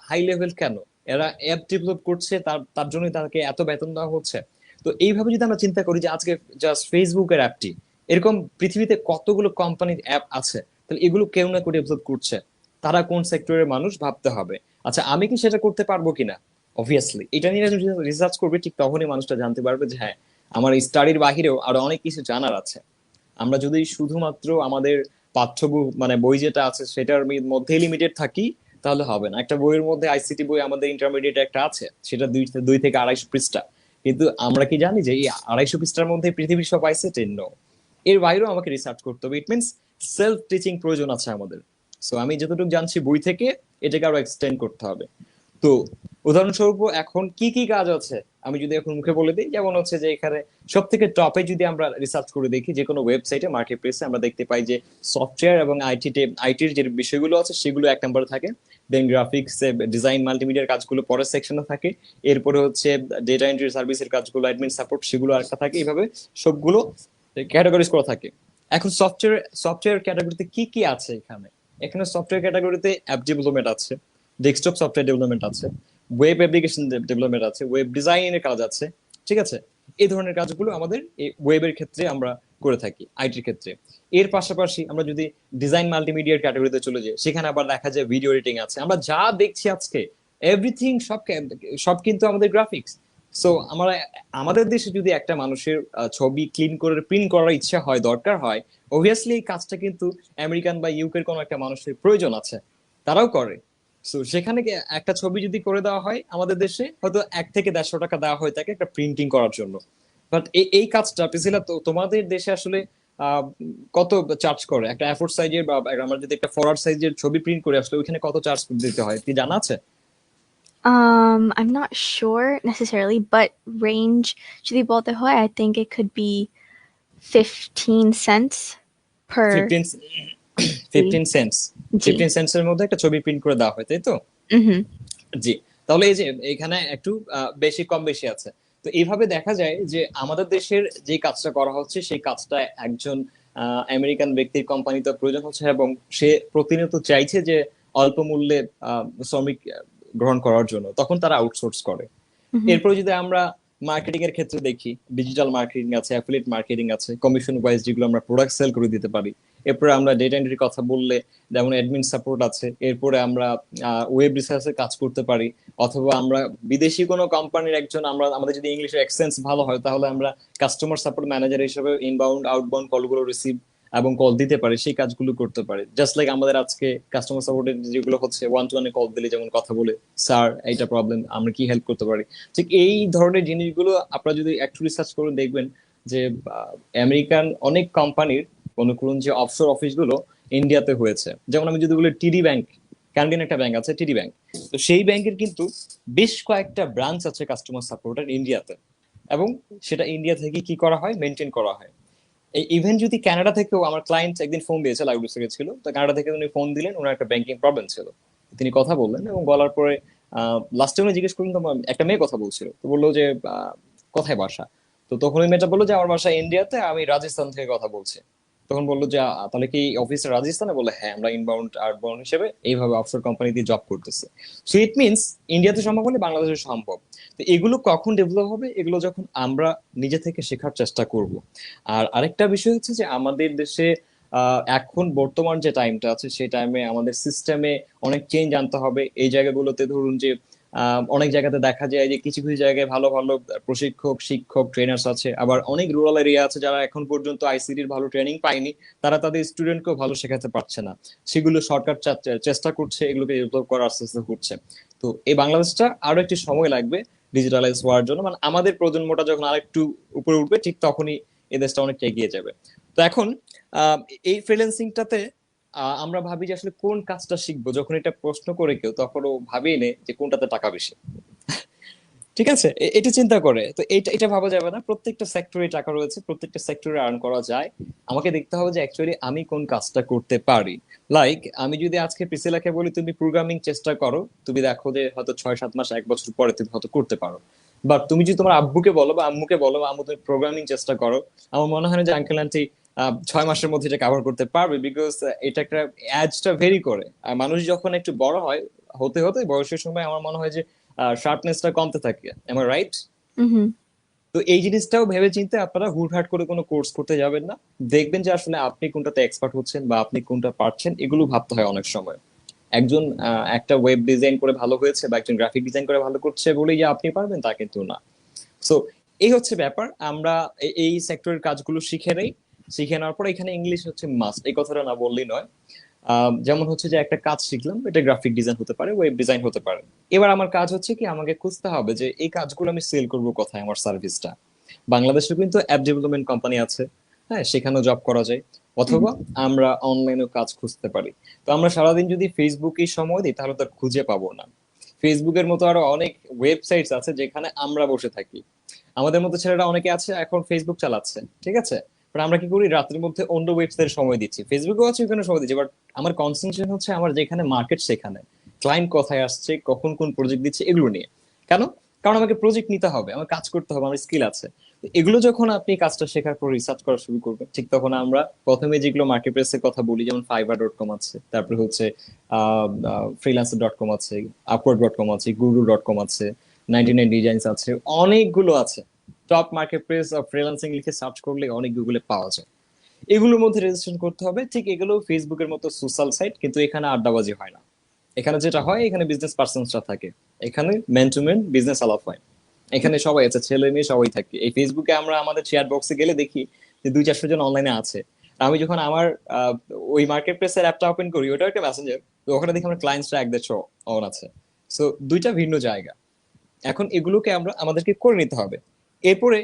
B: হাই লেভেল কেন? এরা অ্যাপ ডেভেলপ করছে, তার তার জন্য তাকে এত বেতন দেওয়া হচ্ছে। তো এইভাবে যদি আমরা চিন্তা করি যে আজকে জাস্ট ফেসবুকের অ্যাপটি, এরকম পৃথিবীতে কতগুলো কোম্পানির অ্যাপ আছে, তাহলে এগুলো কেউ না কেউ ডেভেলপ করছে। তারা কোন সেক্টরের মানুষ ভাবতে হবে। আচ্ছা আমি কি সেটা করতে পারবো কিনা? অবভিয়াসলি এটা নিয়ে রিসার্চ করবে, ঠিক তখনই মানুষটা জানতে পারবে যে হ্যাঁ, আমার এই স্টাডির বাহিরেও আরো অনেক কিছু জানার আছে। আমরা যদি শুধুমাত্র আমাদের পাঠ্য মানে বই যেটা আছে সেটার মধ্যে লিমিটেড থাকি, তাহলে হবে না। একটা বইয়ের মধ্যে আইসিটি বই আমাদের ইন্টারমিডিয়েট একটা আছে, সেটা 2 থেকে 250 পৃষ্ঠা। কিন্তু আমরা কি জানি যে এই 250 পৃষ্ঠার মধ্যে পৃথিবীর সব আইসিটি? নো। এর বাইরেও আমাকে রিসার্চ করতে হবে, ইট মিনস সেলফ টিচিং প্রয়োজন আছে আমাদের। সো আমি যতটুকু জানছি বই থেকে, এটাকে আরো এক্সটেন্ড করতে হবে। তো উদাহরণস্বরূপ এখন কি কি কাজ আছে আমি যদি এখন মুখে বলে দিই, যেমন হচ্ছে যে এখানে সব থেকে টপে যদি আমরা রিসার্চ করে দেখি যে কোনো ওয়েবসাইটে, মার্কেট প্লেসে, আমরা দেখতে পাই যে সফটওয়্যার এবং আইটির যে বিষয়গুলো আছে সেগুলো 1 নম্বরে থাকে। দেন গ্রাফিক্স, ডিজাইন, মাল্টিমিডিয়ার কাজগুলো পরের সেকশনে থাকে। এরপরে হচ্ছে ডেটা এন্ট্রি সার্ভিসের কাজগুলো, অ্যাডমিন সাপোর্ট, সেগুলো আরেকটা থাকে। এইভাবে সবগুলো ক্যাটাগরিজ করা থাকে। এখন সফটওয়্যার ক্যাটাগরিতে কি কি আছে এখানে? এখানে সফটওয়্যার ক্যাটাগরিতে অ্যাপ ডেভেলপমেন্ট আছে, ডেস্কটপ সফটওয়্যার ডেভেলপমেন্ট আছে, ওয়েব অ্যাপ্লিকেশন ডেভেলপমেন্ট আছে, ওয়েব ডিজাইনের কাজ আছে। ঠিক আছে। এই ধরনের কাজগুলো আমাদের এই ওয়েবের ক্ষেত্রে আমরা করে থাকি, আইটির ক্ষেত্রে। এর পাশাপাশি আমরা যদি ডিজাইন মাল্টিমিডিয়ার ক্যাটাগরিতে চলে যাই, সেখানে আবার দেখা যায় ভিডিও এডিটিং আছে। আমরা যা দেখছি আজকে এভরিথিং, সব সব কিন্তু আমাদের গ্রাফিক্স। সো আমরা, আমাদের দেশে যদি একটা মানুষের ছবি ক্লিন করে প্রিন্ট করার ইচ্ছা হয়, দরকার হয়, অবভিয়াসলি এই কাজটা কিন্তু আমেরিকান বা ইউকের কোনো একটা মানুষের প্রয়োজন আছে, তারাও করে। সো সেখানে একটা ছবি যদি করে দেওয়া হয় আমাদের দেশে হয়তো 1 থেকে 150 টাকা দেওয়া হয় তাকে একটা প্রিন্টিং করার জন্য। বাট এই কাজটা পিসিলা তো তোমাদের দেশে আসলে আহ, কত চার্জ করে একটা এ4 সাইজের বা আমরা যদি একটা ফরওয়ার্ড সাইজের ছবি প্রিন্ট করে আসলে ওইখানে কত চার্জ দিতে হয় কি জানা আছে?
A: I'm not sure necessarily, but range যদি বলতে হয়, I think it could be 15 cents per
B: 15
A: G
B: 15 cents.
A: G
B: 15 cents এর মধ্যে একটা ছবি প্রিন্ট করে দেওয়া হয় তাই তো?
A: হুম
B: জি। তাহলে এই যে এখানে একটু বেশি কম বেশি আছে। তো এইভাবে দেখা যায় যে আমাদের দেশের যে কাজটা করা হচ্ছে সেই কাজটা একজন আমেরিকান ব্যক্তির কোম্পানিতে প্রয়োজন হচ্ছে এবং সে প্রতিনিয়ত চাইছে যে অল্প মূল্যে শ্রমিক গ্রহণ করার জন্য, তখন তারা আউটসোর্স করে।
A: হুম
B: এরপরে যদি আমরা মার্কেটিং এর ক্ষেত্রে দেখি, ডিজিটাল মার্কেটিং আছে, অ্যাফিলিয়েট মার্কেটিং আছে, কমিশন ওয়াইজ যেগুলো আমরা প্রোডাক্ট সেল করে দিতে পারি। এরপরে আমরা ডেটা এন্ট্রির কথা বললে যেমন অ্যাডমিন সাপোর্ট আছে। এরপরে আমরা ওয়েব রিসার্চে কাজ করতে পারি, অথবা আমরা বিদেশি কোনো কোম্পানির একজন, আমরা আমাদের যদি ইংলিশের এক্সেন্স ভালো হয় তাহলে আমরা কাস্টমার সাপোর্ট ম্যানেজার হিসেবে ইনবাউন্ড আউটবাউন্ড কলগুলো রিসিভ এবং কল দিতে পারি, সেই কাজগুলো করতে পারি। জাস্ট লাইক আমাদের আজকে কাস্টমার সাপোর্টের যেগুলো হচ্ছে ওয়ান টু ওয়ানে কল দিলে যেমন কথা বলে, স্যার এইটা প্রবলেম, আমরা কি হেল্প করতে পারি। ঠিক এই ধরনের জিনিসগুলো আপনারা যদি একটু রিসার্চ করে দেখবেন যে আমেরিকান অনেক কোম্পানির মনে করুন যে অফশোর অফিসগুলো ইন্ডিয়াতে হয়েছে। যেমন আমি যদি বলি টিডি ব্যাংক, ক্যানাডিয়ান একটা ব্যাংক আছে টিডি ব্যাংক। তো সেই ব্যাংকের কিন্তু বেশ কয়েকটা ব্রাঞ্চ আছে কাস্টমার সাপোর্টের ইন্ডিয়াতে, এবং সেটা ইন্ডিয়া থেকে কি করা হয়, মেনটেন করা হয়। এই ইভেন যদি কানাডা থেকেও, আমার ক্লায়েন্ট একদিন ফোন দিয়েছে, লাইব্রেরি থেকে ছিল, তো কানাডা থেকে উনি ফোন দিলেন, ওনার একটা ব্যাংকিং প্রবলেম ছিল। তিনি কথা বললেন এবং বলার পরে লাস্টে উনি জিজ্ঞেস করলেন তোমার একটা মেয়ে কথা বলছিল, তো বললো যে কোথায় বাসা। তো তখন ওই মেয়েটা বললো যে আমার বাসা ইন্ডিয়াতে, আমি রাজস্থান থেকে কথা বলছি। তখন বললো যে তাহলে কি অফিসটা রাজস্থানে? বলে হ্যাঁ, আমরা ইনবাউন্ড আউটবাউন্ড হিসেবে এইভাবে অফশোর কোম্পানি দিয়ে জব করতেছে। সো ইট মিনস ইন্ডিয়াতে সম্ভব হলে বাংলাদেশে সম্ভব। তো এগুলো কখন ডেভেলপ হবে? এগুলো যখন আমরা নিজে থেকে শেখার চেষ্টা করব। আর আরেকটা বিষয় হচ্ছে যে আমাদের দেশে এখন বর্তমান যে টাইমটা আছে সেই টাইমে আমাদের সিস্টেমে অনেক চেঞ্জ আনতে হবে। এই জায়গাগুলোতে ধরুন যে অনেক জায়গাতে দেখা যায় যে কিছু কিছু জায়গায় ভালো ভালো প্রশিক্ষক, শিক্ষক, ট্রেনার্স আছে, আবার অনেক রুরাল এরিয়া আছে যারা এখন পর্যন্ত আইসিটির ভালো ট্রেনিং পায়নি, তারা তাদের স্টুডেন্টকেও ভালো শেখাতে পারছে না। সেগুলো সরকার চেষ্টা করছে এগুলোকে ডেভেলপ করার, আস্তে আস্তে করছে। তো এই বাংলাদেশটা আরো একটি সময় লাগবে ডিজিটালাইজ হওয়ার জন্য, মানে আমাদের প্রজন্মটা যখন আরেকটু উপরে উঠবে ঠিক তখনই এই দেশটা অনেকটা এগিয়ে যাবে। তো এখন আহ, এই ফ্রিল্যান্সিংটাতে আমরা ভাবি যে আসলে কোন কাজটা শিখবো, যখন এটা প্রশ্ন করে কেউ তখন ও ভাবেই নে যে কোনটাতে টাকা বেশি। ঠিক আছে, এটা চিন্তা করে তো এটা এটা ভাবা যাবে না। প্রত্যেকটা সেক্টরে টাকা রয়েছে, প্রত্যেকটা সেক্টরে আর্ন করা যায়। আমাকে দেখতে হবে যে অ্যাকচুয়ালি আমি কোন কাজটা করতে পারি। লাইক আমি যদি আজকে প্রিসিলাকে বলি তুমি প্রোগ্রামিং চেষ্টা করো, তুমি দেখো যে হয়তো 6-7 মাস 1 বছর পরে তুমি হয়তো করতে পারো। বাট তুমি যদি তোমার আব্বুকে বলো বা আম্মুকে বলো আম্মু তুমি প্রোগ্রামিং চেষ্টা করো, আমার মনে হয় না যে আঙ্কেল আন্টি 6 মাসের মধ্যে এটা কভার করতে পারবে। বিকজ এটা একটা এজটা ভেরি করে। আর মানুষ যখন একটু বড় হয়, হতে হতে বয়সের সময় আমার মনে হয় যে শার্পনেসটা কমতে থাকে। M I right?
A: হুম
B: তো এই জিনিসটাও ভেবে চিন্তে আপনারা হুটহাট করে কোনো কোর্স করতে যাবেন না। দেখবেন যে আসলে আপনি কোনটাতে এক্সপার্ট হচ্ছেন বা আপনি কোনটা পারছেন, এগুলো ভাবতে হয় অনেক সময়। একজন একটা ওয়েব ডিজাইন করে ভালো হয়েছে বা একজন গ্রাফিক ডিজাইন করে ভালো করছে বলেই যে আপনি পারবেন তা কিন্তু না। সো এই হচ্ছে ব্যাপার। আমরা এই সেক্টরের কাজগুলো শিখে নেই। শিখে নেওয়ার পর এখানে ইংলিশ হচ্ছে মাস্ট, এই কথাটা না বললেই নয়। যেমন হচ্ছে যে একটা কাজ শিখলাম, এটা গ্রাফিক ডিজাইন হতে পারে, ওয়েব ডিজাইন হতে পারে। এবার আমার কাজ হচ্ছে কি, আমাকে খুঁজতে হবে যে এই কাজগুলো আমি সেল করবো কোথায়, আমার সার্ভিসটা। বাংলাদেশে কিন্তু অ্যাপ ডেভেলপমেন্ট কোম্পানি আছে, হ্যাঁ, সেখানেও জব করা যায়।
A: হুম
B: অথবা আমরা অনলাইনেও কাজ খুঁজতে পারি। তো আমরা সারাদিন যদি ফেসবুকে সময় দিই তাহলে তো আর খুঁজে পাবো না। ফেসবুকের মতো আরো অনেক ওয়েবসাইটস আছে যেখানে আমরা বসে থাকি। আমাদের মতো ছেলেরা অনেকে আছে এখন ফেসবুক চালাচ্ছে, ঠিক আছে, বাট আমরা কি করি, রাতের মধ্যে অন্য ওয়েবসাইটে সময় দিচ্ছি। ফেসবুকেও আছে, ওখানে সময় দিচ্ছি, বাট আমার কনসেন্ট্রেশন হচ্ছে আমার যেখানে মার্কেট সেখানে, ক্লায়েন্ট কোথায় আসছে, কখন কোন প্রজেক্ট দিচ্ছে, এগুলো নিয়ে। কেন? কারণ আমাকে প্রজেক্ট নিতে হবে, আমার কাজ করতে হবে, আমার স্কিল আছে। তো এগুলো যখন আপনি কাজটা শেখার পর রিসার্চ করা শুরু করবেন, ঠিক তখন আমরা প্রথমে যেগুলো মার্কেট প্লেসের কথা বলি, যেমন fiverr.com আছে, তারপরে হচ্ছে freelancer.com আছে, upwork.com আছে, guru.com আছে, 99 ডিজাইনস আছে, অনেকগুলো আছে। Top market place of freelancing লিখে সার্চ করলে অনেক গুগলে পাওয়া যায়। এগুলোর মধ্যে রেজিস্ট্রেশন করতে হবে। ঠিক এগুলো ফেসবুকের মতো সোশ্যাল সাইট, কিন্তু এখানে আড্ডাবাজি হয় না। এখানে যেটা হয়, এখানে বিজনেস পার্সনসরা থাকে, এখানে ম্যান টু ম্যান বিজনেস আলাপ হয়। এখানে সবাই আছে, ছেলে মেয়ে সবাই থাকে। এই ফেসবুকে আমরা আমাদের শেয়ার বক্সে গেলে দেখি যে 200-400 জন অনলাইনে আছে। আর আমি যখন আমার ওই মার্কেট প্লেসের অ্যাপটা ওপেন করি, ওটা একটা মেসেঞ্জার, তো ওখানে দেখি আমরা ক্লায়েন্টসরা 1-150 অন আছে। সো দুইটা ভিন্ন জায়গা। এখন এগুলোকে আমরা আমাদেরকে করে নিতে হবে। এরপরে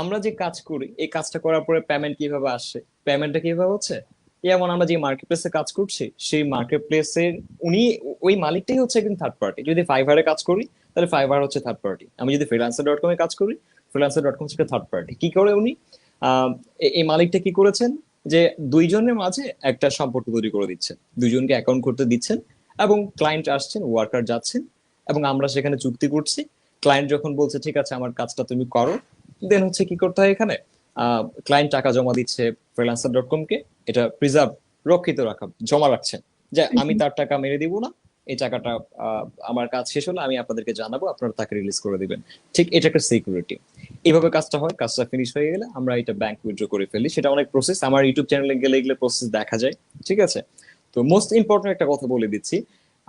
B: আমরা যে কাজ করি এই কাজটা করার পরে পেমেন্ট কিভাবে আসছে, পেমেন্টটা কিভাবে হচ্ছে, যেমন আমরা যে মার্কেট প্লেসে কাজ করছি সেই মার্কেট প্লেসের উনি ওই মালিকটাই হচ্ছে একজন থার্ড পার্টি। যদি ফাইভারে কাজ করি তাহলে ফাইভার হচ্ছে থার্ড পার্টি, আমি যদি ফ্রিল্যান্সার.কম এ কাজ করি ফ্রিল্যান্সার.কম হচ্ছে থার্ড পার্টি। কি করে উনি এই মালিকটা কি করেছেন যে দুইজনের মাঝে একটা সম্পর্ক তৈরি করে দিচ্ছেন, দুইজনকে অ্যাকাউন্ট করতে দিচ্ছেন এবং ক্লায়েন্ট আসছেন, ওয়ার্কার যাচ্ছেন এবং আমরা সেখানে চুক্তি করছি। ক্লায়েন্ট যখন বলছে ঠিক আছে আমার কাজটা তুমি করো, দেন হচ্ছে কি করতে হয় এখানে, ক্লায়েন্ট টাকা জমা দিচ্ছে ফ্রিল্যান্সার.কম কে, এটা প্রিজার্ভ রক্ষিত রাখা জমা রাখছেন যে আমি তার টাকা মেরে দিব না, এই টাকাটা আমার কাজ শেষ হলে আমি আপনাদেরকে জানাবো, আপনারা তাকে রিলিজ করে দিবেন। ঠিক এটা একটা সিকিউরিটি। এইভাবে কাজটা হয়, কাজটা ফিনিশ হয়ে গেলে আমরা এটা ব্যাংক উইথড্র করে ফেলি। সেটা অনেক প্রসেস, আমার ইউটিউব চ্যানেলে গেলে এগুলো প্রসেস দেখা যায়। ঠিক আছে, তো মোস্ট ইম্পর্টেন্ট একটা কথা বলে দিচ্ছি,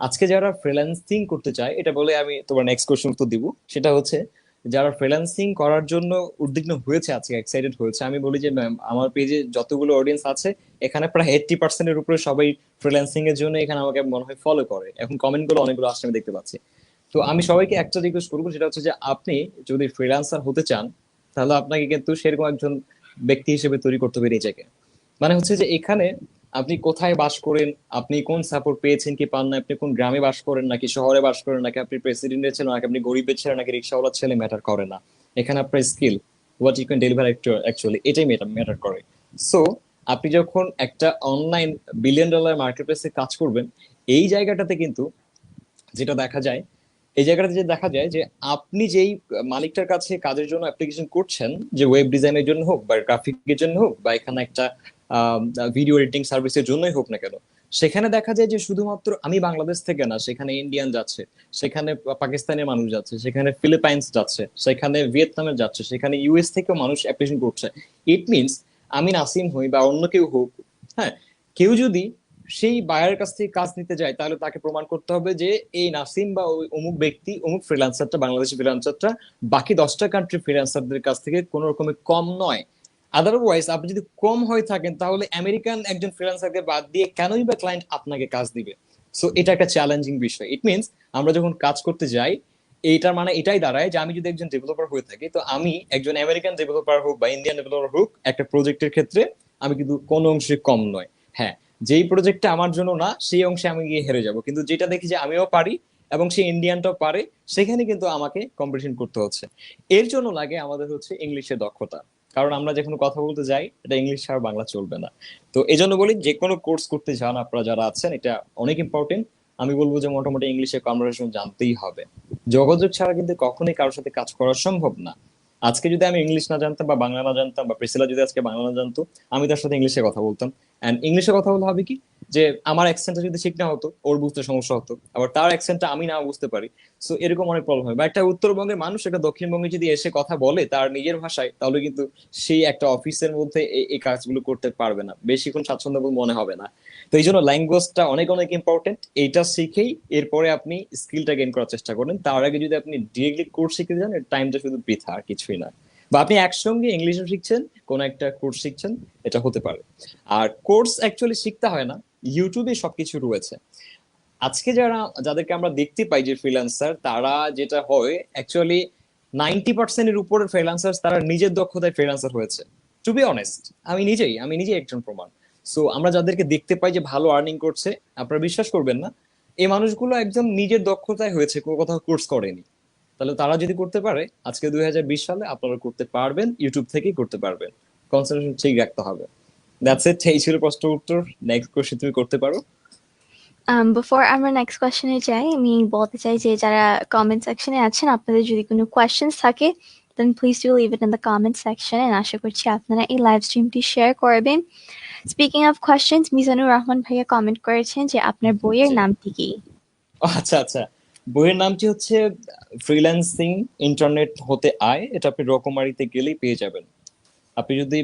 B: আজকে যারা ফ্রিল্যান্সিং করতে চায়, এটা বলে আমি তোমার নেক্সট কোশ্চেন উত্তর দিব, সেটা হচ্ছে যারা ফ্রিল্যান্সিং করার জন্য উদ্বিগ্ন হয়েছে, আজকে এক্সাইটেড হয়েছে, আমি বলি যে ম্যাম আমার পেজে যতগুলো অডিয়েন্স আছে এখানে প্রায় 80% উপরে সবাই ফ্রিল্যান্সিং এর জন্য এখানে আমাকে মনে হয় ফলো করে, এখন কমেন্ট গুলো অনেকগুলো আসছে আমি দেখতে পাচ্ছি। তো আমি সবাইকে একটা রিকোয়েস্ট করবো, সেটা হচ্ছে যে আপনি যদি ফ্রিল্যান্সার হতে চান তাহলে আপনাকে কিন্তু সেরকম একজন ব্যক্তি হিসেবে তৈরি করতে হবে নিজেকে। মানে হচ্ছে যে এখানে আপনি কোথায় বাস করেন, আপনি কোন সাপোর্ট পেয়েছেন কি পান না, আপনি কোন গ্রামে বাস করেন নাকি শহরে বাস করেন, নাকি আপনি প্রেসিডেন্টের ছেলে নাকি আপনি গরিবের ছেলে নাকি রিক্সাওয়ালার ছেলে ম্যাটার করে না। এখানে আপনার skill, what you can deliver actually, এটাই ম্যাটার করে। সো আপনি যখন একটা অনলাইন $1 বিলিয়ন মার্কেট প্লেসে কাজ করবেন, এই জায়গাটাতে কিন্তু যেটা দেখা যায়, এই জায়গাটাতে যে দেখা যায় যে আপনি যেই মালিকটার কাছে কাজের জন্য অ্যাপ্লিকেশন করছেন, যে ওয়েব ডিজাইনের জন্য হোক বা গ্রাফিকের জন্য হোক বা এখানে একটা ভিডিও এডিটিং সার্ভিসের জন্যই হোক না কেন, সেখানে দেখা যায় যে শুধুমাত্র আমি বাংলাদেশ থেকে না, সেখানে ইন্ডিয়ান যাচ্ছে, সেখানে পাকিস্তানের মানুষ যাচ্ছে, সেখানে ফিলিপাইন্স যাচ্ছে, সেখানে ভিয়েতনামের যাচ্ছে, সেখানে ইউএস থেকেও মানুষ অ্যাপ্লিকেশন করছে। ইট মিনস আমি নাসিম হই বা অন্য কেউ হোক, হ্যাঁ, কেউ যদি সেই বায়ারের কাছ থেকে কাজ নিতে যায় তাহলে তাকে প্রমাণ করতে হবে যে এই নাসিম বা ওই অমুক ব্যক্তি অমুক ফ্রিল্যান্সারটা, বাংলাদেশি ফ্রিল্যান্সারটা বাকি 10টা কান্ট্রি ফ্রিল্যান্সারদের কাছ থেকে কোনো রকমের কম নয়। আদারওয়াইজ আপনি যদি কম হয়ে থাকেন তাহলে আমেরিকান একজন ফ্রিল্যান্সারকে বাদ দিয়ে কেনই বা ক্লায়েন্ট আপনাকে কাজ দিবে। সো এটা একটা চ্যালেঞ্জিং বিষয়। ইট মিনস আমরা যখন কাজ করতে যাই, এইটার মানে এটাই দাঁড়ায় যে আমি যদি একজন ডেভেলপার হয়ে থাকি তো আমি একজন আমেরিকান ডেভেলপার হোক বা ইন্ডিয়ান ডেভেলপার হোক, একটা প্রজেক্টের ক্ষেত্রে আমি কিন্তু কোনো অংশে কম নয়। হ্যাঁ, যেই প্রজেক্টটা আমার জন্য না সেই অংশে আমি গিয়ে হেরে যাব, কিন্তু যেটা দেখি যে আমিও পারি এবং সেই ইন্ডিয়ানটাও পারে, সেখানে কিন্তু আমাকে কম্পিটিশন করতে হচ্ছে। এর জন্য লাগে আমাদের হচ্ছে ইংলিশের দক্ষতা, কারণ আমরা যখন কথা বলতে যাই এটা ইংলিশ ছাড়া বাংলা চলবে না। তো এই জন্য বলি যে কোনো কোর্স করতে যান আপনারা যারা আছেন, এটা অনেক ইম্পর্টেন্ট। আমি বলবো যে মোটামুটি ইংলিশে কনভারসেশন জানতেই হবে, যোগাযোগ ছাড়া কিন্তু কখনোই কারোর সাথে কাজ করা সম্ভব না। আজকে যদি আমি ইংলিশ না জানতাম বা বাংলা না জানতাম, বা প্রিসিলা যদি আজকে বাংলা না জানতো, আমি তার সাথে ইংলিশে কথা বলতাম। এন্ড ইংলিশে কথা বললে হবে কি, যে আমার অ্যাকসেন্টটা যদি ঠিক না হতো ওর বুঝতে সমস্যা হতো, আবার তার অ্যাকসেন্টটা আমি না বুঝতে পারি। সো এরকম অনেক প্রবলেম হয়। বা একটা উত্তরবঙ্গের মানুষ একটা দক্ষিণবঙ্গে যদি এসে কথা বলে তার নিজের ভাষায়, তাহলে কিন্তু সেই একটা অফিসের মধ্যে এই কাজগুলো করতে পারবে না, বেশিক্ষণ স্বাচ্ছন্দ্য মনে হবে না। তো এই জন্য ল্যাঙ্গুয়েজটা অনেক অনেক ইম্পর্টেন্ট। এইটা শিখেই এরপরে আপনি স্কিলটা গেইন করার চেষ্টা করেন। তার আগে যদি আপনি ডিরেক্টলি কোর্স শিখতে যান, টাইমটা শুধু বৃথা, আর কিছুই না। বা আপনি একসঙ্গে ইংলিশও শিখছেন, কোন একটা কোর্স শিখছেন, এটা হতে পারে। আর কোর্স অ্যাকচুয়ালি শিখতে হয় না, ইউটিউবে সবকিছু রয়েছে। আজকে যাদেরকে আমরা দেখতে পাই যে ফ্রিল্যান্সার, তারা যেটা হয় অ্যাকচুয়ালি 90%-এর উপরে ফ্রিল্যান্সার তারা নিজের দক্ষতায় ফ্রিল্যান্সার হয়েছে। টু বি অনেস্ট, আমি নিজেই একজন প্রমাণ। সো আমরা যাদেরকে দেখতে পাই যে ভালো আর্নিং করছে, আপনারা বিশ্বাস করবেন না, এই মানুষগুলো একদম নিজের দক্ষতায় হয়েছে, কোনো কোথাও কোর্স করেনি। তাহলে তারা যদি করতে পারে আজকে 2020 সালে, আপনারা করতে পারবেন, ইউটিউব থেকেই করতে পারবেন। কনসেন্ট্রেশন ঠিক রাখতে হবে। দ্যাটস ইট, এই ছিল প্রশ্ন উত্তর। নেক্সট কোশ্চেন তুমি করতে পারো।
A: Before আমরা নেক্সট কোয়েশ্চেনে যাই, আমি বলতে চাই যে যারা কমেন্ট সেকশনে আছেন, আপনাদের যদি কোনো কোয়েশ্চেন্স থাকে then please do leave it in the comment section, and আশা করছি আপনারা এই লাইভ স্ট্রিমটি শেয়ার করবেন। Speaking of questions, Mizanur Rahman ভাইয়া কমেন্ট করেছেন যে আপনার বইয়ের
B: জি,
A: নামটি কি?
B: আচ্ছা আচ্ছা, বইয়ের নামটি হচ্ছে ফ্রিল্যান্সিং ইন্টারনেট হতে আয়। এটা আপনি রকমারিতে গেলেই পেয়ে যাবেন। আপনি যদি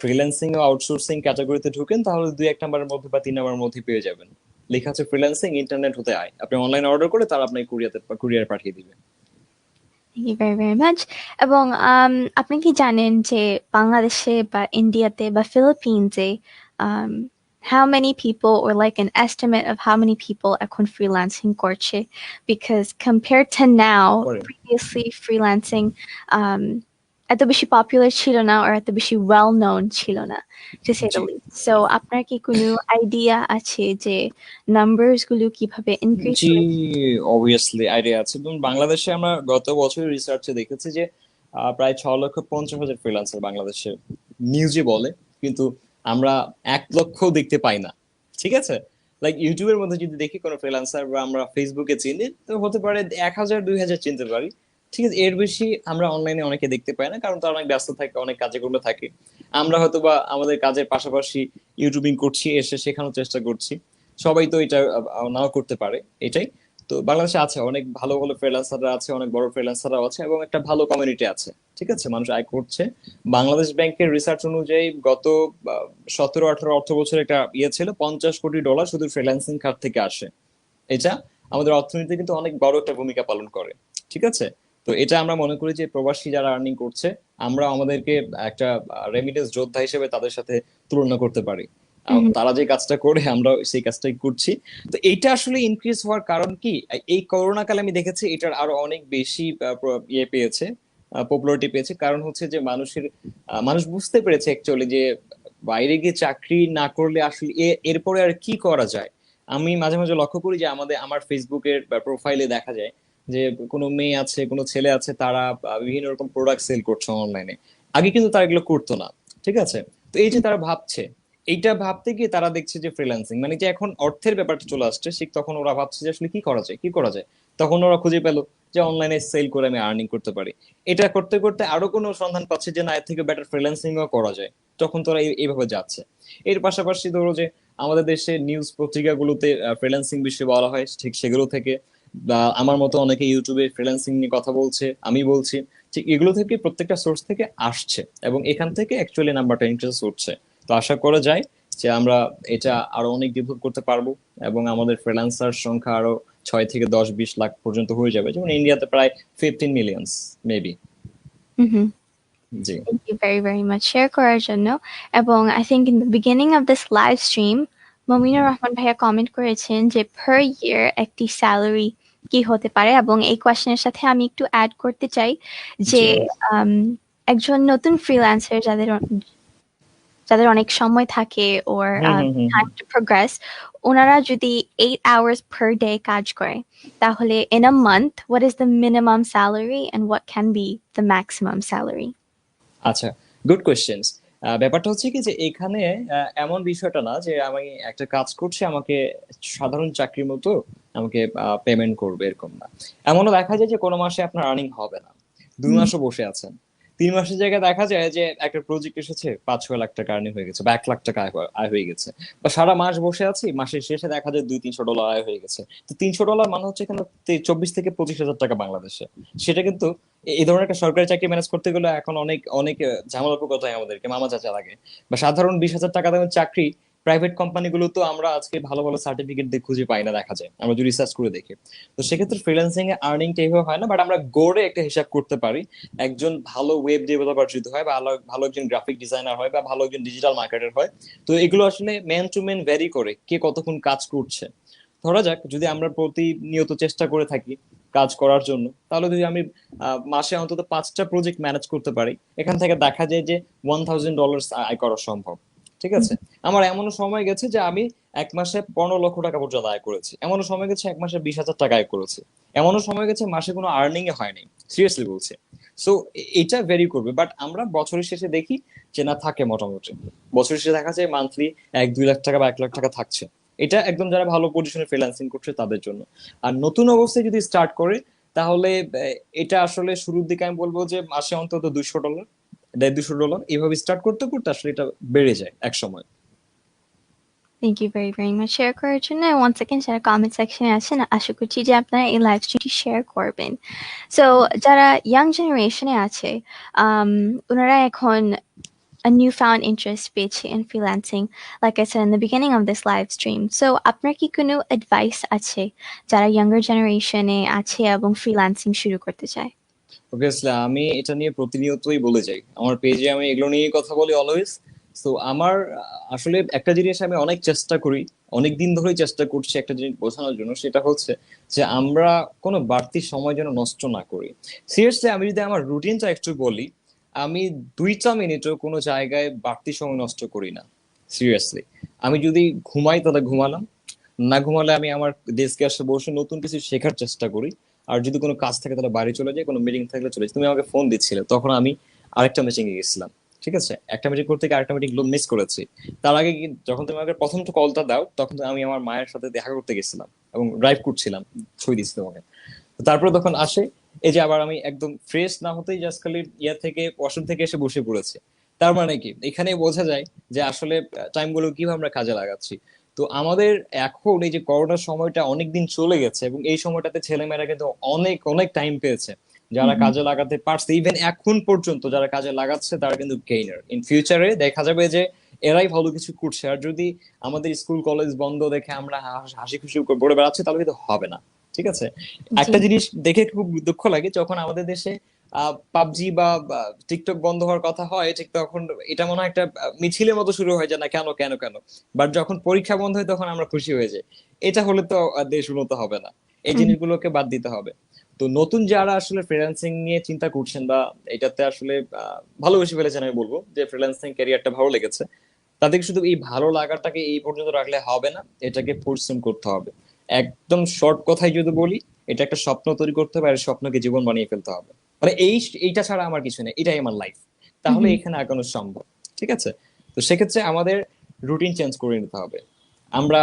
B: ফ্রিল্যান্সিং ও আউটসোর্সিং ক্যাটাগরিতে ঢুকেন তাহলে 2-1 নাম্বারের মধ্যে বা 3 নাম্বারের মধ্যে পেয়ে যাবেন। লেখা আছে ফ্রিল্যান্সিং ইন্টারনেট হতে আয়। আপনি অনলাইন অর্ডার করে তারা আপনাকে কুরিয়ার পাঠিয়ে দিবে।
A: Thank you very very much. এবং আপনি কি জানেন যে বাংলাদেশে বা ইন্ডিয়াতে বা ফিলিপিন্সে how many people, or like an estimate of how many people এখন freelancing করছে, because compared to now,
B: করে
A: previously freelancing um এত বেশি popular ছিল না, or এত বেশি well known ছিল না, to say
B: G
A: the least. So আপনার কি কোনো idea আছে যে numbers গুলো কিভাবে increase
B: জি
A: হয়েছে?
B: অবভিয়াসলি আইডিয়া আছে। এবং বাংলাদেশে আমরা গত বছর রিসার্চে দেখেছি যে প্রায় 6,50,000 ফ্রিল্যান্সার বাংলাদেশে নিউজে বলে, কিন্তু আমরা 1 লক্ষ দেখতে পাই না। ঠিক আছে, লাইক ইউটিউবের মধ্যে যদি দেখি কোনো ফ্রিল্যান্সার বা আমরা ফেসবুকে চিনি, তো হতে পারে 1,000-2,000 চিনতে পারি। ঠিক আছে, এর বেশি আমরা অনলাইনে অনেকে দেখতে পাই না, কারণ তারা অনেক ব্যস্ত থাকে, অনেক কাজে কর্মে থাকে। আমরা হয়তো বা আমাদের কাজের পাশাপাশি ইউটিউবিং করছি, এসে শেখানোর চেষ্টা করছি। সবাই তো এটা নাও করতে পারে, এটাই। তো বাংলাদেশে আছে অনেক ভালো ভালো ফ্রিল্যান্সাররা আছে, অনেক বড় ফ্রিল্যান্সাররাও আছে, এবং একটা ভালো কমিউনিটি আছে। ঠিক আছে, মানুষ আয় করছে। বাংলাদেশ ব্যাংকের রিসার্চ অনুযায়ী গত 17-18 অর্থ বছর একটা ইয়ে ছিল, $50 কোটি শুধু ফ্রিল্যান্সিং খাত থেকে আসে। এটা আমাদের অর্থনীতিতে কিন্তু অনেক বড় একটা ভূমিকা পালন করে। ঠিক আছে, তো এটা আমরা মনে করি যে প্রবাসী যারা আর্নিং করছে, আমরা আমাদেরকে একটা রেমিটেন্স যোদ্ধা হিসেবে তাদের সাথে তুলনা করতে পারি।
A: Mhm.
B: তারা যে কাজটা করে আমরা সেই কাজটাই করছি। তো এইটা আসলে ইনক্রিজ হওয়ার কারণ কি, এই করোনা কালে আমি দেখেছি এটার আরো অনেক বেশি ইয়ে পেয়েছে, পপুলারিটি পেয়েছে। কারণ হচ্ছে যে মানুষ বুঝতে পেরেছে অ্যাকচুয়ালি যে বাইরে গিয়ে চাকরি না করলে আসলে এরপরে আর কি করা যায়। আমি মাঝে মাঝে লক্ষ্য করি যে আমার ফেসবুকের প্রোফাইলে দেখা যায় যে কোনো মেয়ে আছে, কোনো ছেলে আছে, তারা বিভিন্ন রকম প্রোডাক্ট সেল করছে অনলাইনে। আগে কিন্তু তারা এগুলো করতো না। ঠিক আছে, তো এই যে তারা ভাবছে, এইটা ভাবতে গিয়ে তারা দেখছে যে ফ্রিল্যান্সিং মানে যে এখন অর্থের ব্যাপারটা চলে আসছে, ঠিক তখন ওরা ভাবছে যে আসলে কি করা যায়, কি করা যায়। তখন ওরা খুঁজে পেলো যে অনলাইনে সেল করে আমি আর্নিং করতে পারি। এটা করতে করতে আরো কোনো সন্ধান পাচ্ছে যে না, এর থেকে বেটার ফ্রিল্যান্সিংও করা যায়। তখন তোরা এইভাবে যাচ্ছে। এর পাশাপাশি ধরো যে আমাদের দেশে নিউজ পত্রিকাগুলোতে ফ্রিল্যান্সিং বিষয়ে বলা হয়, ঠিক সেগুলো থেকে, বা আমার মতো অনেকে ইউটিউবে ফ্রিল্যান্সিং নিয়ে কথা বলছে, আমি বলছি, ঠিক এগুলো থেকে প্রত্যেকটা সোর্স থেকে আসছে, এবং এখান থেকে অ্যাকচুয়ালি নাম্বারটা ইনক্রিজ হচ্ছে। তো আশা করা যায় যে আমরা এটা আরো অনেক ডেভেলপ করতে পারবো, এবং আমাদের ফ্রিল্যান্সার সংখ্যা আরো 6 থেকে 10-20 লাখ পর্যন্ত হয়ে যাবে, যেমন ইন্ডিয়াতে প্রায় 15 million maybe.
A: Mhm.
B: G
A: Thank you very, very much share করার জন্য। এবং I think in the beginning of this live stream, Mominur Rahman ভাইয়া কমেন্ট করেছেন যে per year একটি স্যালারি কি হতে পারে, এবং এই কোয়েশ্চেনের সাথে আমি একটু অ্যাড করতে চাই যে
B: জি
A: um, একজন নতুন ফ্রিল্যান্সার যাদের অনেক সময় থাকে, or
B: hmm hmm hmm hmm
A: time to progress, ওনারা যদি 8 hours per day কাজ করে, তাহলে in a month what is the minimum salary and what can be the maximum salary?
B: আচ্ছা, গুড কোয়েশ্চেন্স। ব্যাপারটা হচ্ছে কি যে এখানে এমন বিষয়টা না যে আমি একটা কাজ করছি, আমাকে সাধারণ চাকরির মতো আমাকে পেমেন্ট করবে, এরকম না। এমনও দেখা যায় যে কোনো মাসে আপনার আর্নিং হবে না, 2 মাসও বসে আছেন। 3 মাসের জায়গায় দেখা যায় যে একটা প্রজেক্ট এসেছে, 5-6 লাখ টাকা আর্নিং হয়ে গেছে, বা 1 লাখ টাকা আয় হয়ে গেছে। বা সারা মাস বসে আছি, মাসের শেষে দেখা যায় $200-300 আয় হয়ে গেছে। তো $300 মানে হচ্ছে এখানে 24 থেকে 25 হাজার টাকা বাংলাদেশে। সেটা কিন্তু এই ধরনের একটা সরকারি চাকরি ম্যানেজ করতে গেলে এখন অনেক অনেক ঝামেলা পোকাতে হয় আমাদেরকে, মামা চাচা লাগে। বা সাধারণ 20,000 টাকা দামের চাকরি প্রাইভেট কোম্পানিগুলো তো আমরা আজকে ভালো ভালো সার্টিফিকেট দিয়ে খুঁজে পাই না, দেখা যায় আমরা যদি রিসার্চ করে দেখি। তো সেক্ষেত্রে ফ্রিল্যান্সিং এ আর্নিংটা এইভাবে হয় না, বাট আমরা গড়ে একটা হিসাব করতে পারি। একজন ভালো ওয়েব ডেভেলপার যদি হয়, বা ভালো একজন গ্রাফিক ডিজাইনার হয়, বা ভালো একজন ডিজিটাল মার্কেটার হয়, তো এগুলো আসলে ম্যান টু ম্যান ভ্যারি করে কে কতক্ষণ কাজ করছে। ধরা যাক যদি আমরা প্রতিনিয়ত চেষ্টা করে থাকি কাজ করার জন্য, তাহলে যদি আমি মাসে অন্তত 5টা প্রজেক্ট ম্যানেজ করতে পারি, এখান থেকে দেখা যায় যে $1,000 আয় করা সম্ভব। ঠিক আছে, আমার এমনও সময় গেছে যে আমি এক মাসে 15 লক্ষ টাকা পর্যন্ত আয় করেছি, এমনও সময় গেছে এক মাসে 20,000 টাকা আয় করেছি, এমনও সময় গেছে মাসে কোনো আর্নিং এ হয়নি। সিরিয়াসলি বলছি। সো এটা ভেরি করবে, বাট আমরা বছরের শেষে দেখি যে না, থাকে মোটামুটি। বছরের শেষে দেখা যায় মান্থলি 1-2 লাখ টাকা বা 1 লাখ টাকা থাকছে। এটা একদম যারা ভালো পজিশনে ফ্রিল্যান্সিং করছে তাদের জন্য। আর নতুন অবস্থায় যদি স্টার্ট করে, তাহলে এটা আসলে শুরুর দিকে আমি বলবো যে মাসে অন্তত $200, $150 এইভাবে স্টার্ট করতে করতে আসলে এটা বেড়ে যায় এক সময়।
A: Thank you very, very much share করার জন্য। once again যারা কমেন্ট সেকশনে আছেন, আশা করছি যে আপনারা এই লাইভ স্ট্রিমটি শেয়ার করবেন। সো যারা ইয়াং জেনারেশনে আছে, ওনারা এখন a newfound interest পেয়েছে in freelancing, like I said in the beginning of this live stream. So আপনার কি কোনো advice আছে যারা younger generation এ আছে এবং freelancing শুরু করতে চায়?
B: অবভিয়াসলি আমি এটা নিয়ে প্রতিনিয়তই বলে যাই, আমার পেজে আমি এগুলো নিয়ে কথা বলি অলওয়েজ, সো আমার আসলে একটা জিনিস আমি অনেক চেষ্টা করি, অনেক দিন ধরেই চেষ্টা করছি একটা জিনিস বোঝানোর জন্য, সেটা হচ্ছে যে আমরা কোনো বাড়তি সময় যেন নষ্ট না করি। সিরিয়াসলি আমি যদি আমার রুটিনটা একটু বলি, আমি 2টা মিনিটও কোনো জায়গায় বাড়তি সময় নষ্ট করি না। সিরিয়াসলি, আমি যদি ঘুমাই তাহলে ঘুমালাম, না ঘুমালে আমি আমার ডেস্কে এসে বসে নতুন কিছু শেখার চেষ্টা করি। আর যদি কোনো কাজ থাকে তাহলে বাড়ি চলে যাই, কোনো মিটিং থাকলে চলে যাই। তুমি আমাকে ফোন দিচ্ছিলে, তখন আমি আরেকটা মিটিং এ গেছিলাম। ঠিক আছে, একটা মিটিং করতে গিয়ে আরেকটা মিটিং মিস করেছি। তার আগে যখন তুমি আমাকে প্রথম কলটা দাও, তখন তো আমি আমার মায়ের সাথে দেখা করতে গেছিলাম এবং ড্রাইভ করছিলাম, ছুঁই দিচ্ছি তোমাকে। তো তারপরে তখন আসে, এই যে আবার আমি একদম ফ্রেশ না হতেই জাস্ট খালি ইয়া থেকে ওয়াশরুম থেকে এসে বসে পড়েছে। তার মানে কি, এখানে বোঝা যায় যে আসলে টাইম গুলো কিভাবে আমরা কাজে লাগাচ্ছি। তো আমাদের এখন এই যে করোনার সময়টা অনেক দিন চলে গেছে, এবং এই সময়টাতে ছেলেমেয়েরা কিন্তু অনেক অনেক টাইম পেয়েছে যারা
A: হুম,
B: কাজে লাগাতে পারছে। ইভেন এখন পর্যন্ত যারা কাজে লাগাচ্ছে তারা কিন্তু গেইনার। ইন ফিউচারে দেখা যাবে যে এরাই ভালো কিছু করছে। আর যদি আমাদের স্কুল কলেজ বন্ধ দেখে আমরা হাসি খুশি করে বেড়াচ্ছি, তাহলে কিন্তু হবে না। ঠিক আছে,
A: জি।
B: একটা জিনিস দেখে খুব দুঃখ লাগে, যখন আমাদের দেশে পাবজি বা টিকটক বন্ধ হওয়ার কথা হয়, ঠিক তখন এটা মনে হয় একটা মিছিলের মতো শুরু হয় যে না, কেন কেন কেন। বাট যখন পরীক্ষা বন্ধ হয় তখন আমরা খুশি হয়ে যাই। এটা হলে তো দেশ উন্নত হবে না। এই
A: হুম,
B: জিনিসগুলোকে বাদ দিতে হবে। তো নতুন যারা আসলে ফ্রিল্যান্সিং নিয়ে চিন্তা করছেন বা এটাতে আসলে ভালোবেসে ফেলেছেন, আমি বলবো যে ফ্রিল্যান্সিং ক্যারিয়ারটা ভালো লেগেছে, তাদেরকে শুধু এই ভালো লাগাটাকে এই পর্যন্ত রাখলে হবে না, এটাকে পরিশ্রম করতে হবে। একদম শর্ট কথায় যদি বলি, এটা একটা স্বপ্ন তৈরি করতে হবে, আর স্বপ্নকে জীবন বানিয়ে ফেলতে হবে। মানে এইটা ছাড়া আমার কিছু নেই, এটাই আমার লাইফ। তাহলে
A: হুম,
B: এখানে আগানো সম্ভব। ঠিক আছে, তো সেক্ষেত্রে আমাদের রুটিন চেঞ্জ করে নিতে হবে। আমরা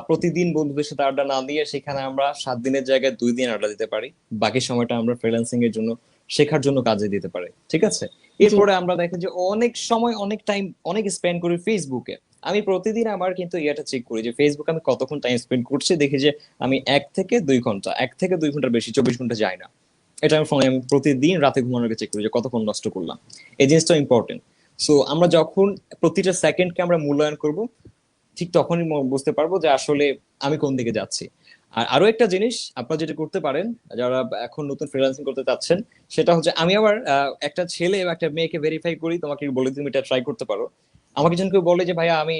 B: প্রতিদিন বন্ধুদের সাথে আড্ডা না দিয়ে সেখানে আমরা 7 দিনের জায়গায় 2 দিন আড্ডা দিতে পারি। বাকি সময়টা আমরা ফ্রিল্যান্সিং এর জন্য, শেখার জন্য কাজে দিতে পারি। ঠিক আছে,
A: জি।
B: এরপরে আমরা দেখি যে অনেক সময় অনেক টাইম অনেক স্পেন্ড করি ফেসবুকে। আমি প্রতিদিন আমার কিন্তু ইয়েটা চেক করি যে ফেসবুকে আমি কতক্ষণ টাইম স্পেন্ড করছি, দেখি যে আমি 1 থেকে 2 ঘন্টা, 1 থেকে 2 ঘন্টার বেশি 24 ঘন্টা যায় না। এটা আমি ফোনে আমি প্রতিদিন রাতে ঘুমানোর আগে চেক করি যে কতক্ষণ নষ্ট করলাম। এই জিনিসটা ইম্পর্টেন্ট। সো আমরা যখন প্রতিটা সেকেন্ডকে আমরা মূল্যায়ন করব, ঠিক তখনই বুঝতে পারবো যে আসলে আমি কোন দিকে যাচ্ছি। আর আরো একটা জিনিস আপনারা যেটা করতে পারেন, যারা এখন নতুন ফ্রিল্যান্সিং করতে চাচ্ছেন, সেটা হচ্ছে আমি আবার একটা ছেলে বা একটা মেয়েকে ভেরিফাই করি, তোমাকে বলে তুমি এটা ট্রাই করতে পারো। আমাকে যখন কেউ বলে যে ভাইয়া আমি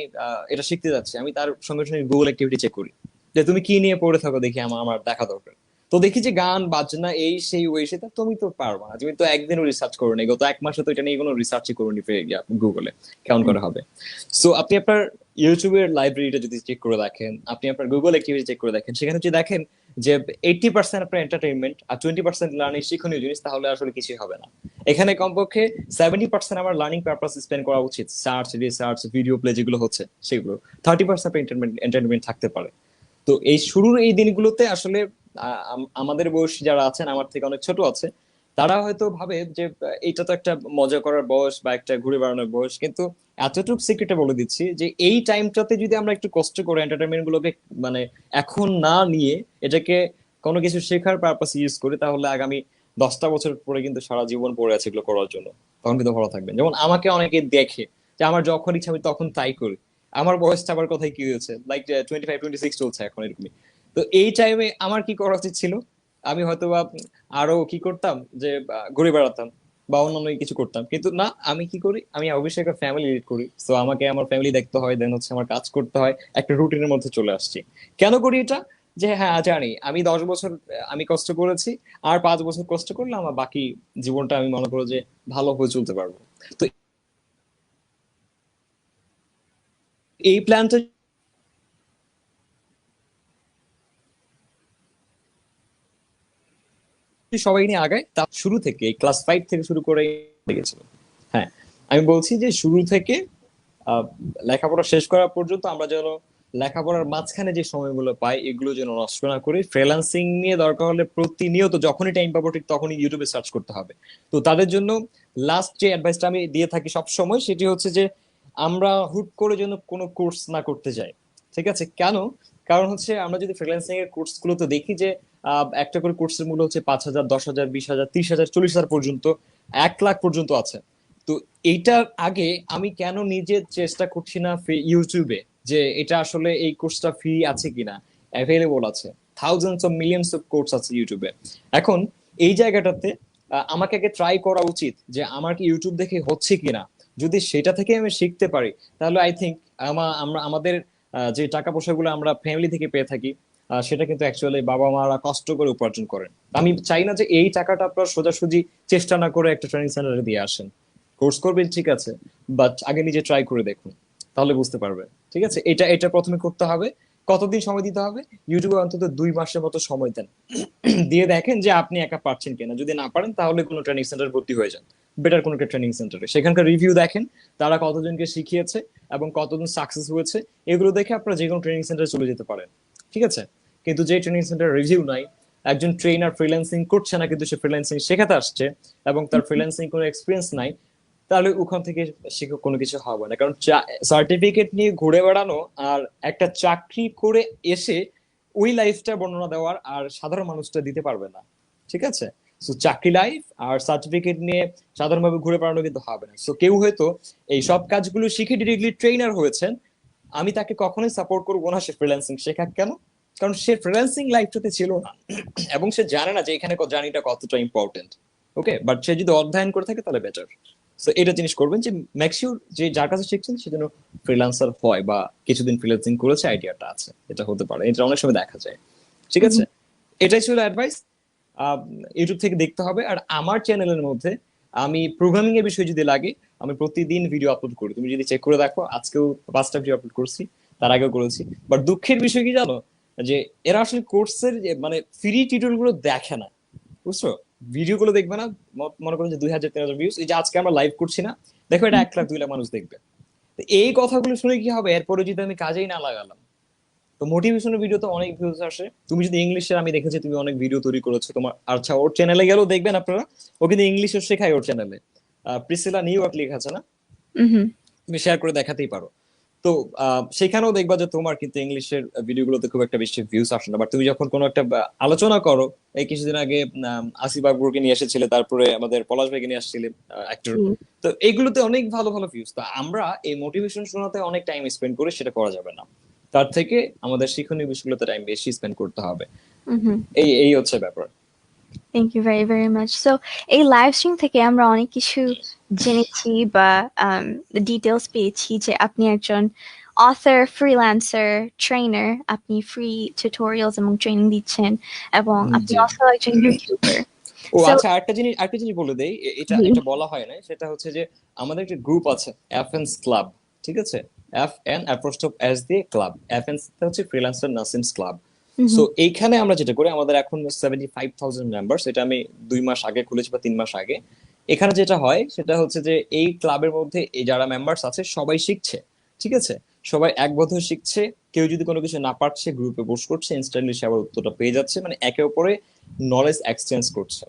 B: এটা শিখতে যাচ্ছি, আমি তার সঙ্গে সঙ্গে গুগল অ্যাক্টিভিটি চেক করি যে তুমি কি নিয়ে পড়ে থাকো, দেখি আমার আমার দেখা দরকার। তো দেখি যে গান বাজনা এই সেই ওই সেটা তুমি তো পারবা না, তুমি তো একদিনও রিসার্চ করো নি, গত 1 মাসে তো এটা নিয়ে কোনো রিসার্চই করো নি গুগলে, কেমন
A: হুম,
B: করে হবে? সো আপনি আপনার ইউটিউবের লাইব্রেরিটা যদি চেক করে দেখেন, আপনি আপনার গুগল অ্যাক্টিভিটি চেক করে দেখেন, সেখানে যদি দেখেন যে 80% আপনার এন্টারটেইনমেন্ট আর 20% লার্নিং, শিক্ষণীয় জিনিস, তাহলে আসলে কিছুই হবে না। এখানে কমপক্ষে 70% আমার লার্নিং পারপাস স্পেন্ড করা উচিত, সার্চ রিসার্চ ভিডিও প্লে যেগুলো হচ্ছে সেগুলো। 30% এন্টারটেনমেন্ট থাকতে পারে। তো এই শুরুর এই দিনগুলোতে আসলে আমাদের বয়সী যারা আছেন, আমার থেকে অনেক ছোট আছে, তারা হয়তো ভাবে যে এইটা তো একটা মজা করার বয়স বা একটা ঘুরে বেড়ানোর বয়স, কিন্তু এতটুকু সিক্রেটে বলে দিচ্ছি যে এই টাইমটাতে যদি আমরা একটু কষ্ট করে এন্টারটেনমেন্ট গুলোকে মানে এখন না নিয়ে এটাকে কোনো কিছু শেখার পারপাস ইউজ করি, তাহলে আগামী 10টা বছর পরে কিন্তু সারা জীবন পড়ে আছে এগুলো করার জন্য। তখন কিন্তু ভালো থাকবেন। যেমন আমাকে অনেকে দেখে যে আমার যখন ইচ্ছা আমি তখন তাই করি। আমার বয়সটা আবার কোথায় কি হয়েছে, লাইক 25 26 চলছে এখন এরকমই। তো এই টাইমে আমার কি করা উচিত ছিল? আমি হয়তো বা আরো কি করতাম, যে ঘুরে বেড়াতাম বা অন্যান্য কিছু করতাম, কিন্তু না, আমি কি করি, আমি অবশ্যই একটা ফ্যামিলি লিড করি। তো আমাকে আমার ফ্যামিলি দেখতে হয়, দেন হচ্ছে আমার কাজ করতে হয়, একটা রুটিনের মধ্যে চলে আসছি। কেন করি এটা? যে হ্যাঁ, জানি আমি 10 বছর আমি কষ্ট করেছি, আর 5 বছর কষ্ট করলে আমার বাকি জীবনটা আমি মনে করো যে ভালোভাবে চলতে পারবো। তো এই প্ল্যানটা যদি সবাই নিয়ে আগায়, তা শুরু থেকে ক্লাস 5 থেকে শুরু করে গেছিল। হ্যাঁ, আমি বলছি যে শুরু থেকে আহ, লেখাপড়া শেষ করা পর্যন্ত আমরা যেন লেখাপড়ার মাঝখানে যে সময়গুলো পাই এগুলো যেন নষ্ট না করি। ফ্রিল্যান্সিং নিয়ে দরকার হলে প্রতিনিয়ত যখনই টাইম পাবো ঠিক তখনই ইউটিউবে সার্চ করতে হবে। তো তাদের জন্য লাস্ট যে অ্যাডভাইসটা আমি দিয়ে থাকি সব সময়, সেটি হচ্ছে যে আমরা হুট করে যেন কোনো কোর্স না করতে যাই। ঠিক আছে, কেন? কারণ হচ্ছে আমরা যদি ফ্রিল্যান্সিং এর কোর্স গুলোতে দেখি যে একটা করে কোর্সের মূল্য হচ্ছে 5,000, 10,000, 20,000, 30,000, 40,000 পর্যন্ত, 1 লাখ পর্যন্ত আছে। তো এইটার আগে আমি কেন নিজে চেষ্টা করছি না ইউটিউবে যে এটা আসলে এই কোর্সটা ফ্রি আছে কিনা, অ্যাভেলেবল আছে, thousands of millions of course আছে ইউটিউবে। এখন এই জায়গাটাতে আমাকে আগে ট্রাই করা উচিত যে আমার কি ইউটিউব দেখে হচ্ছে কিনা, যদি সেটা থেকে আমি শিখতে পারি, তাহলে আই থিঙ্ক আমরা আমাদের যে টাকা পয়সাগুলো আমরা ফ্যামিলি থেকে পেয়ে থাকি, সেটা কিন্তু অ্যাকচুয়ালি বাবা মারা কষ্ট করে উপার্জন করেন। আমি চাই না যে এই টাকাটা আপনার সোজাসুজি চেষ্টা না করে একটা ট্রেনিং সেন্টারে দিয়ে আসেন। কোর্স করবেন ঠিক আছে, বাট আগে নিজে ট্রাই করে দেখুন, তাহলে বুঝতে পারবে। ঠিক আছে, এটা এটা প্রথমে করতে হবে। কতদিন সময় দিতে হবে? ইউটিউবে অন্তত 2 মাসের মতো সময় দেন। দিয়ে দেখেন যে আপনি একা পারছেন কিনা। যদি না পারেন তাহলে কোনো ট্রেনিং সেন্টার ভর্তি হয়ে যান, বেটার কোনো একটা ট্রেনিং সেন্টারে। সেখানকার রিভিউ দেখেন, তারা কতজনকে শিখিয়েছে এবং কতজন সাকসেস হয়েছে, এগুলো দেখে আপনারা যে কোনো ট্রেনিং সেন্টারে চলে যেতে পারেন। ঠিক আছে, কিন্তু যে ট্রেনিং সেন্টার রিভিউ নাই, একজন ট্রেনার ফ্রিল্যান্সিং করছে না কিন্তু সে ফ্রিল্যান্সিং শেখাতে আসছে এবং তার ফ্রিল্যান্সিং কোনো এক্সপিরিয়েন্স নাই, তাহলে ওখান থেকে শিখে কোনো কিছু হবে না। কারণ সার্টিফিকেট নিয়ে ঘুরে বেড়ানো আর একটা চাকরি করে এসে ওই লাইফটা বর্ণনা দেওয়ার আর সাধারণ মানুষটা দিতে পারবে না। ঠিক আছে, সো চাকরি লাইফ আর সার্টিফিকেট নিয়ে সাধারণভাবে ঘুরে বেড়ানো কিন্তু হবে না। সো কেউ হয়তো এই সব কাজগুলো শিখে ডিরেক্টলি ট্রেনার হয়েছেন, আমি তাকে কখনোই সাপোর্ট করবো না সে ফ্রিল্যান্সিং শেখাক। কেন? কারণ সে ফ্রিল্যান্সিং লাইফটাতে ছিল না এবং সে জানে না যে এখানে জার্নিটা কতটা ইম্পর্টেন্ট। ওকে, বাট সে যদি অধ্যয়ন করে থাকে তাহলে বেটার। তো এটা জিনিস করবেন যে মেক শিওর যে যার কাছে শিখছেন সে যেন ফ্রিল্যান্সার হয় বা কিছুদিন ফ্রিল্যান্সিং করেছে, আইডিয়াটা আছে, এটা হতে পারে। এটা অনেক সময় দেখা যায়। ঠিক আছে, এটাই ছিল অ্যাডভাইস। ইউটিউব থেকে দেখতে হবে। আর আমার চ্যানেলের মধ্যে আমি প্রোগ্রামিং এর বিষয় যদি লাগে, আমি প্রতিদিন ভিডিও আপলোড করি। তুমি যদি চেক করে দেখো, আজকেও 5টা ভিডিও আপলোড করছি, তার আগেও করেছি। বাট দুঃখের বিষয় কি জানো, যে এরা আসলে কোর্সের মানে ফ্রি টিউটোরিয়াল গুলো দেখে না, বুঝছো? ভিডিও গুলো দেখবে না। মনে করো যে 2,000-3,000 ভিউজ, এই যে আজকে আমরা লাইভ করছি না, দেখো এটা 1 লাখ 2 লাখ মানুষ দেখবে। তো এই কথাগুলো শুনে কি হবে এরপরে যদি আমি কাজেই না লাগালাম? তো মোটিভেশনাল ভিডিও তো অনেক ভিউজ আসে। তুমি যদি ইংলিশের, আমি দেখেছি তুমি অনেক ভিডিও তৈরি করেছো তোমার। আচ্ছা, ওর চ্যানেলে গেলেও দেখবেন আপনারা, ও কিন্তু ইংলিশও শেখায় ওর চ্যানেলে। প্রিসিলা নিউ ইয়র্ক লেখা আছে না, তুমি শেয়ার করে দেখাতেই পারো। তো সেখানেও দেখবা যে তোমার কিন্তু ইংলিশের ভিডিওগুলোতে খুব একটা বেশি ভিউজ আসে না, বাট তুমি যখন কোনো একটা আলোচনা করো, এই কিছুদিন আগে আসিফ আকবরকে নিয়ে এসেছিলে, তারপরে আমাদের পলাশ ভাইকে নিয়ে আসছিলে, অ্যাক্টর। তো এইগুলোতে অনেক ভালো ভালো ভিউজ। তো আমরা এই মোটিভেশন শোনাতে অনেক টাইম স্পেন্ড করে, সেটা করা যাবে না। তার থেকে আমাদের শিক্ষণীয় বিষয়গুলোতে টাইম বেশি স্পেন্ড করতে হবে। এই এই হচ্ছে ব্যাপার।
A: Thank you very very much. So এই লাইভ স্ট্রিম থেকে আমরা অনেক কিছু জেনেছি বা ডিটেলস পেয়েছি যে আপনি একজন অথর, ফ্রিল্যান্সার, ট্রেনার, আপনি ফ্রি টিউটোরিয়ালস এবং ট্রেনিং দিচ্ছেন, এবং আপনি
B: জি।
A: also একজন ইউটিউবার।
B: ও
A: সো
B: আচ্ছা, আরেকটা জিনিস বলে দেই, এটা এটা বলা হয় না। সেটা হচ্ছে যে আমাদের একটা গ্রুপ আছে, এফএনস ক্লাব। ঠিক আছে, FN অ্যাপোস্ট্রোফ এস দিয়ে ক্লাব, এফএনস হচ্ছে ফ্রিল্যান্সার নাসিমস ক্লাব। সো এইখানে আমরা যেটা করি, আমাদের এখন 75,000 মেম্বার্স। এটা আমি 2 মাস আগে খুলেছি বা 3 মাস আগে। এখানে যেটা হয় সেটা হচ্ছে যে এই ক্লাবের মধ্যে এই যারা মেম্বার্স আছে সবাই শিখছে। ঠিক আছে, সবাই একবদ্ধ শিখছে। কেউ যদি কোনো কিছু না পারছে, গ্রুপে পোস্ট করছে, ইনস্ট্যান্টলি সে আবার উত্তরটা পেয়ে যাচ্ছে, মানে একে অপরে নলেজ এক্সচেঞ্জ করছে।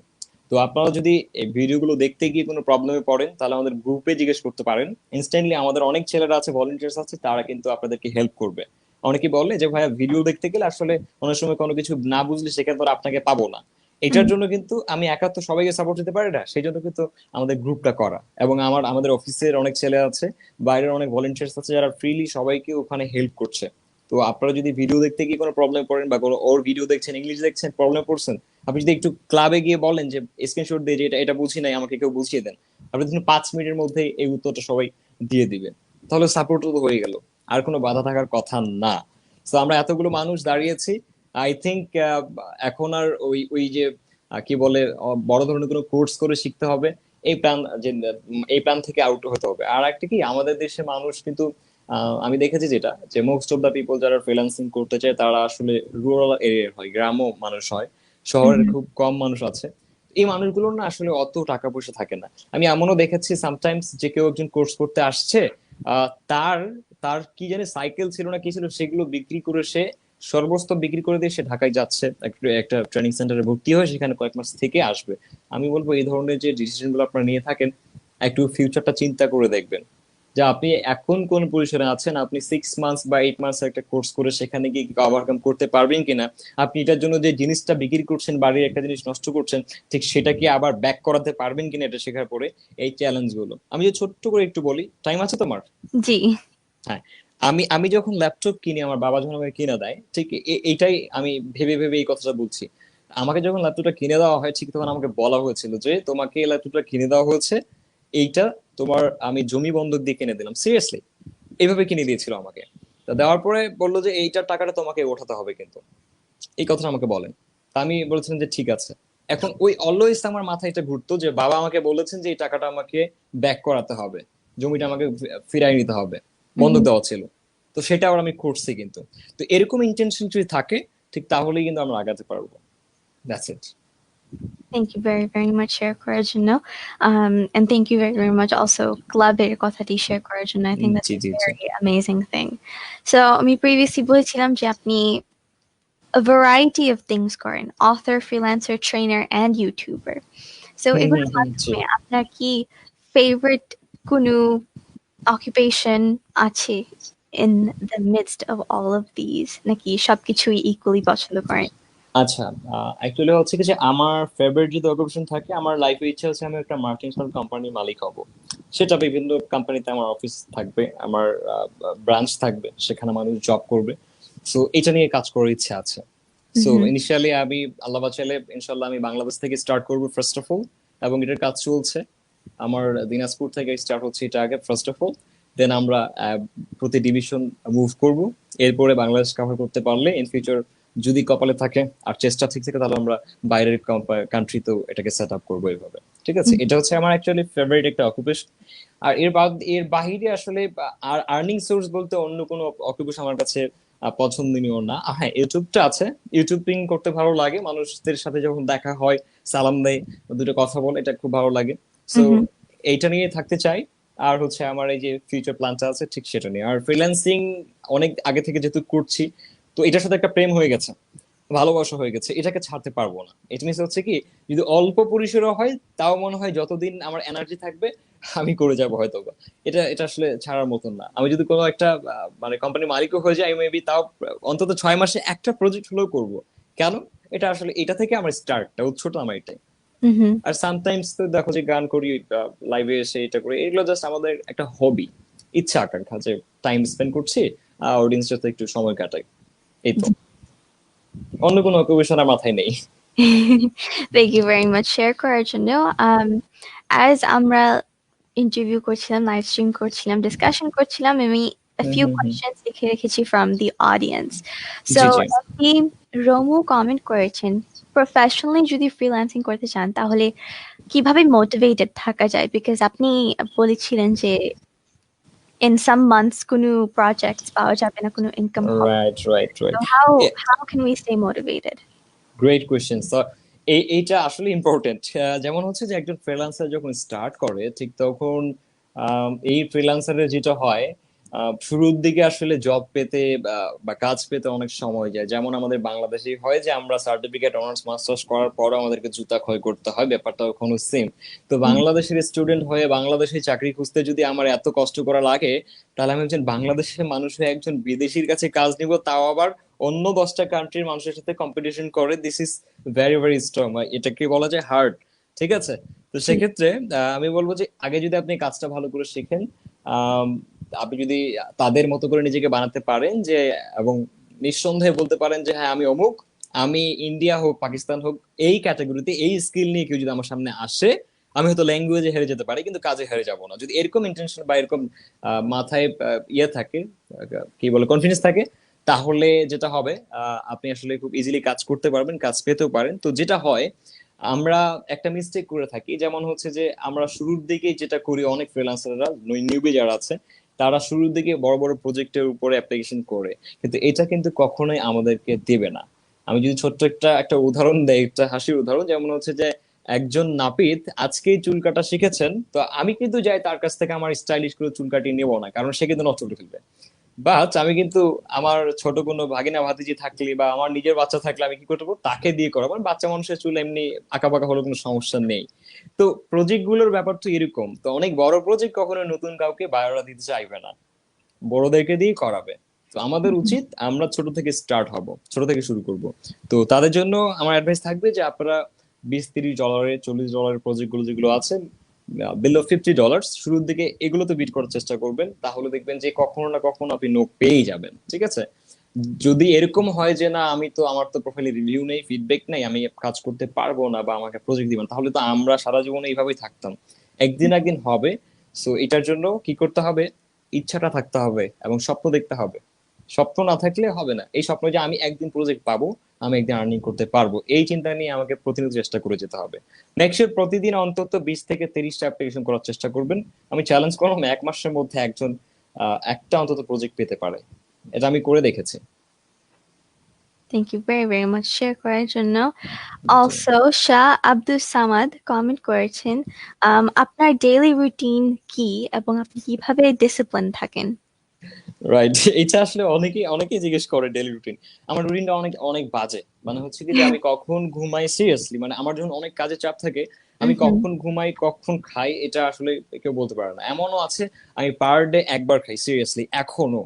B: তো আপনারা যদি এই ভিডিওগুলো দেখতে গিয়ে কোনো প্রবলেমে পড়েন, তাহলে আমাদের গ্রুপে জিজ্ঞেস করতে পারেন। ইনস্ট্যান্টলি আমাদের অনেক ছেলেরা আছে, ভলেন্টিয়ার্স আছে, তারা কিন্তু আপনাদেরকে হেল্প করবে। অনেকে বলে যে ভাইয়া ভিডিও দেখতে গেলে আসলে অনেক সময় কোনো কিছু না বুঝলে সেখানে পর আপনাকে পাবো না। এটার জন্য কিন্তু আমি একা তো সবাইকে সাপোর্ট দিতে পারি না, সেই জন্য কিন্তু আমাদের গ্রুপটা করা। এবং আমাদের অফিসের অনেক ছেলে আছে, বাইরের অনেক ভলেন্টিয়ার্স আছে, যারা ফ্রিলি সবাইকে ওখানে হেল্প করছে। তো আপনারা যদি ভিডিও দেখতে গিয়ে কোনো প্রবলেম পড়েন বা কোনো ওর ভিডিও দেখছেন, ইংলিশ দেখছেন, প্রবলেম পড়ছেন, আপনি যদি একটু ক্লাবে গিয়ে বলেন যে স্ক্রিনশট দিয়ে যে এটা এটা বুঝি নাই, আমাকে কেউ বুঝিয়ে দেন, আপনি কিন্তু 5 মিনিটের মধ্যে এই উত্তরটা সবাই দিয়ে দিবে। তাহলে সাপোর্ট তো হয়ে গেল, আর কোনো বাধা থাকার কথা না। তো আমরা এতগুলো মানুষ দাঁড়িয়েছি, আই থিঙ্ক এখন আর ওই ওই যে কি বলে, বড় ধরনের কোনো কোর্স করে শিখতে হবে এই প্ল্যান, যে এই প্ল্যান থেকে আউট হতে হবে। আর একটা কি, আমাদের দেশে মানুষ কিন্তু আমি দেখেছি যেটা, যে মোস্ট অফ দা পিপল যারা ফ্রিল্যান্সিং করতে চায় তারা আসলে রুরাল এরিয়ার হয়, গ্রামও মানুষ হয়, শহরের খুব কম মানুষ আছে। এই মানুষগুলোর না আসলে অত টাকা পয়সা থাকে না। আমি এমনও দেখেছি সামটাইমস যে কেউ একজন কোর্স করতে আসছে, তার তার কি জানি সাইকেল ছিল না কি ছিল, সেগুলো বিক্রি করে সে সর্বস্ব বিক্রি করে দিয়ে সে ঢাকায় যাচ্ছে, একটা ট্রেনিং সেন্টারে ভর্তি হয়ে সেখানে কয়েক মাস থেকে আসবে। আমি বলবো এই ধরনের যে ডিসিশন গুলো আপনারা নিয়ে থাকেন, একটু ফিউচারটা চিন্তা করে দেখবেন, যে আপনি এখন কোন পরিসরে আছেন, আপনি 6 মান্থস বা 8 মান্থস একটা কোর্স করে সেখানে গিয়ে ওভারকাম করতে পারবেন কিনা, আপনি এটার জন্য যে জিনিসটা বিক্রি করছেন, বাড়ির একটা জিনিস নষ্ট করছেন, ঠিক সেটা কি আবার ব্যাক করাতে পারবেন কিনা এটা শেখার পরে। এই চ্যালেঞ্জ গুলো আমি যে ছোট্ট করে একটু বলি, টাইম আছে তোমার?
A: জি।
B: হ্যাঁ, আমি আমি যখন ল্যাপটপ কিনি, আমার বাবা যখন আমাকে কিনে দেয়, ঠিক এইটাই আমি ভেবে ভেবে এই কথাটা বলছি। আমাকে যখন ল্যাপটপটা কিনে দেওয়া হয়, ঠিক তখন আমাকে বলা হয়েছিল যে তোমাকে এই ল্যাপটপটা কিনে দেওয়া হয়েছে এইটা তোমার আমি জমি বন্ধক দিয়ে কিনে দিলাম, সিরিয়াসলি এইভাবে কিনে দিয়েছিল আমাকে। তা দেওয়ার পরে বললো যে এইটার টাকাটা তোমাকে ওঠাতে হবে কিন্তু, এই কথাটা আমাকে বলেন। তা আমি বলেছিলাম যে ঠিক আছে। এখন ওই অলওয়েজ আমার মাথায় এটা ঘুরতো যে বাবা আমাকে বলেছেন যে এই টাকাটা আমাকে ব্যাক করাতে হবে, জমিটা আমাকে ফিরাই নিতে হবে, বন্ধক দেওয়া ছিল। তো সেটা আবার আমি করছি কিন্তু। তো এরকম ইন্টেনশন যদি থাকে ঠিক তাহলেই কিন্তু আমরা আগাতে পারবো। That's it.
A: Thank you very, very much share করার জন্য। And thank you very, very much also ক্লাবের কথাটি share করার জন্য। I think that's
B: G
A: a
B: G G.
A: very amazing thing. So আমি previously বলেছিলাম যে আপনি a variety of things করেন, author, freelancer, trainer, and YouTuber. So এগুলোর
B: জি।
A: মাধ্যমে আপনার কি favorite কোনো occupation আছে in the midst of all of these, নাকি সবকিছুই equally পছন্দ করেন?
B: আচ্ছা, অ্যাকচুয়ালি হচ্ছে কি যে আমার ফেভারিট যদি অকুপেশন থাকে, আমার লাইফে ইচ্ছা হচ্ছে আমি একটা মাল্টিন্যাশনাল কোম্পানির মালিক হব। সেটা বিভিন্ন কোম্পানিতে আমার অফিস থাকবে, আমার ব্রাঞ্চ থাকবে, সেখানে মানুষ জব করবে। সো এটা নিয়ে কাজ করার ইচ্ছা আছে। So
A: Mhm.
B: ইনিশিয়ালি আমি আল্লাহ বাঁচাইলে ইনশাল্লাহ আমি বাংলাদেশ থেকে স্টার্ট করব ফার্স্ট অফ অল, এবং এটার কাজ চলছে। আমার দিনাজপুর থেকে স্টার্ট হচ্ছে এটা আগে ফার্স্ট অফ অল, দেন আমরা প্রতি ডিভিশন মুভ করব। এরপরে বাংলাদেশ কভার করতে পারলে ইন ফিউচার যদি কপালে থাকে আর চেষ্টা ঠিক থাকে তাহলে আমরা বাইরের কান্ট্রিতেও এটাকে সেট আপ করবো এইভাবে। ঠিক আছে, এটা হচ্ছে আমার অ্যাকচুয়ালি ফেভারিট একটা অকুপেশন। আর এর বাহিরে আসলে আর আর্নিং সোর্স বলতে অন্য কোনো অকুপেশন আমার কাছে পছন্দনীয় না। হ্যাঁ, ইউটিউবটা আছে, ইউটিউবিং করতে ভালো লাগে, মানুষদের সাথে যখন দেখা হয়, সালাম দেয়, দুটো কথা বলে, এটা খুব ভালো লাগে। So
A: Mhm.
B: এইটা নিয়ে থাকতে চাই। আর হচ্ছে আমার এই যে ফিউচার প্ল্যানটা আছে ঠিক সেটা নিয়ে। আর ফ্রিল্যান্সিং অনেক আগে থেকে যেহেতু করছি, তো এটার সাথে একটা প্রেম হয়ে গেছে, ভালোবাসা হয়ে গেছে, এটাকে ছাড়তে পারবো না। এটা মিনস হচ্ছে কি, যদি অল্প পরিসরও হয় তাও মনে হয় যতদিন আমার এনার্জি থাকবে আমি করে যাবো হয়তো বা। এটা এটা আসলে ছাড়ার মতন না। আমি যদি কোনো একটা মানে কোম্পানির মালিকও হয়ে যাই মেবি, তাও অন্তত 6 মাসে একটা প্রজেক্ট হলেও করব। কেন? এটা আসলে এটা থেকে আমার স্টার্টটা, উৎসটা আমার এটাই।
A: Mhm.
B: আর সামটাইমস তো দেখো যে গান করি, লাইভে এসে এটা করি, এগুলো জাস্ট আমাদের একটা হবি, ইচ্ছা আকাঙ্ক্ষা, যে টাইম স্পেন্ড করছি অডিয়েন্সের সাথে একটু সময় কাটাই, এই তো। অন্য কোনো অকুপেশন আর মাথায় নেই।
A: Thank you very much share করার জন্য। As আমরা ইন্টারভিউ করছিলাম, লাইভ স্ট্রিম করছিলাম, ডিসকাশন করছিলাম, আমি a
B: hmm
A: few
B: hmm hmm.
A: questions লিখে রেখেছি from the audience. So
B: জি জি।
A: আপনি রোমু কমেন্ট করেছেন, প্রফেশনালি যদি ফ্রিল্যান্সিং করতে চান তাহলে কিভাবে মোটিভেটেড থাকা যায়? বিকজ আপনি বলেছিলেন যে in some months কোনো projects পাওয়া যাবে না, কোনো ইনকাম হবে না।
B: Right right
A: So
B: right.
A: how can we stay motivated?
B: Great question. তো এইটা আসলে ইম্পর্টেন্ট। যেমন হচ্ছে যে একজন ফ্রিল্যান্সার যখন স্টার্ট করে ঠিক তখন এই ফ্রিল্যান্সারের যেটা হয়, শুরুর দিকে আসলে জব পেতে বা কাজ পেতে অনেক সময় যায়। যেমন আমাদের বাংলাদেশে হয় যে আমরা সার্টিফিকেট, অনার্স, মাস্টার্স করার পরও আমাদেরকে জুতা ক্ষয় করতে হয়, ব্যাপারটা ওখানে সেম। তো
A: হুম,
B: বাংলাদেশের স্টুডেন্ট হয়ে বাংলাদেশে চাকরি খুঁজতে যদি আমার এত কষ্ট করা লাগে, তাহলে আমি একজন বাংলাদেশের মানুষ হয়ে একজন বিদেশির কাছে কাজ নিব, তাও আবার অন্য 10টা কান্ট্রির মানুষের সাথে কম্পিটিশন করে। This is very very strong, এটাকে বলা যায় হার্ড। ঠিক আছে, তো
A: জি।
B: সেক্ষেত্রে আমি বলবো যে আগে যদি আপনি কাজটা ভালো করে শিখেন, আম, আপনি যদি তাদের মতো করে নিজেকে বানাতে পারেন যে, এবং নিঃসন্দেহে বলতে পারেন যে হ্যাঁ আমি অমুক, আমি ইন্ডিয়া হোক পাকিস্তান হোক, এই ক্যাটাগরিতে এই স্কিল নিয়ে কেউ যদি আমার সামনে আসে, আমি হয়তো ল্যাঙ্গুয়েজে হেরে যেতে পারি কিন্তু কাজে হেরে যাব না। যদি এরকম ইন্টেনশন বা এরকম মাথায় ইয়ে থাকে, কি বলে, কনফিডেন্স থাকে, তাহলে যেটা হবে আপনি আসলে খুব ইজিলি কাজ করতে পারবেন, কাজ পেতেও পারেন। তো যেটা হয়, আমরা একটা মিস্টেক করে থাকি, যেমন হচ্ছে যে আমরা শুরুর দিকে যেটা করি, অনেক ফ্রিল্যান্সাররা নিউবি যারা আছে তারা শুরুর দিকে বড় বড় প্রজেক্টের উপরে অ্যাপ্লিকেশন করে, কিন্তু এটা কিন্তু কখনোই আমাদেরকে দেবে না। আমি যদি ছোট্ট একটা একটা উদাহরণ দেই, একটা হাসির উদাহরণ, যেমন হচ্ছে যে একজন নাপিত আজকেই চুল কাটা শিখেছেন, তো আমি কিন্তু যাই তার কাছ থেকে আমার স্টাইলিশ করে চুল কাটিয়ে নেবো না, কারণ সে কিন্তু নষ্ট করে ফেলবে। বাট আমি কিন্তু আমার ছোট কোনো ভাগিনা ভাতিজি থাকলে বা আমার নিজের বাচ্চা থাকলে আমি কি করবো, তাকে দিয়ে করাবো। আর বাচ্চা মানুষের চুল এমনি আঁকা বাঁকা হলে কোনো সমস্যা নেই। তো প্রজেক্ট গুলোর ব্যাপার তো এরকম। তো অনেক বড় প্রজেক্ট কখনো নতুন কাউকে বায়োডাটা দিতে চাইবে না, বড়দেরকে দিয়ে করাবে। তো আমাদের উচিত আমরা ছোট থেকে স্টার্ট হব, ছোট থেকে শুরু করব। তো তাদের জন্য আমার অ্যাডভাইস থাকবে যে আপনারা $20-30, $40 প্রজেক্ট গুলো যেগুলো আছে, বিলো $50 শুরুর দিকে, এগুলোতে বিট করার চেষ্টা করবেন, তাহলে দেখবেন যে কখনো না কখনো আপনি নোক পেয়েই যাবেন। ঠিক আছে, যদি এরকম হয় যে না আমি তো, আমার তো প্রোফাইলে রিভিউ নেই, ফিডব্যাক নেই, আমি কাজ করতে পারবো না বা আমাকে প্রজেক্ট দিবেন, তাহলে তো আমরা সারা জীবন এইভাবেই থাকতাম। একদিন একদিন হবে। সো এটার জন্য কি করতে হবে, ইচ্ছাটা থাকতে হবে এবং স্বপ্ন দেখতে হবে। স্বপ্ন না থাকলে হবে না। এই স্বপ্ন যে আমি একদিন প্রজেক্ট পাবো, আমি একদিন আর্নিং করতে পারবো, এই চিন্তা নিয়ে আমাকে প্রতিনিয়ত চেষ্টা করে যেতে হবে। নেক্সট ইয়ার প্রতিদিন অন্তত 20 থেকে 30টা অ্যাপ্লিকেশন করার চেষ্টা করবেন। আমি চ্যালেঞ্জ করলাম 1 মাসের মধ্যে একজন একটা অন্তত প্রজেক্ট পেতে পারে। এটা আমি করে দেখেছি।
A: Thank you very very much share করার জন্য।
B: জি।
A: অলসো শাহ আব্দুস সামাদ কমেন্ট করেছেন, আপনার ডেইলি রুটিন কি এবং আপনি কিভাবে ডিসিপ্লিন থাকেন?
B: রাইট। এটা আসলে অনেকেই জিজ্ঞেস করে ডেইলি রুটিন। আমার রুটিনটা অনেক অনেক বাজে। মানে হচ্ছে কি যে আমি কখন ঘুমাই, সিরিয়াসলি মানে আমার যখন অনেক কাজের চাপ থাকে, আমি
A: হুম।
B: কখন ঘুমাই কখন খাই এটা আসলে কেউ বলতে পারে না। এমনও আছে আমি পার ডে একবার খাই, সিরিয়াসলি এখনো।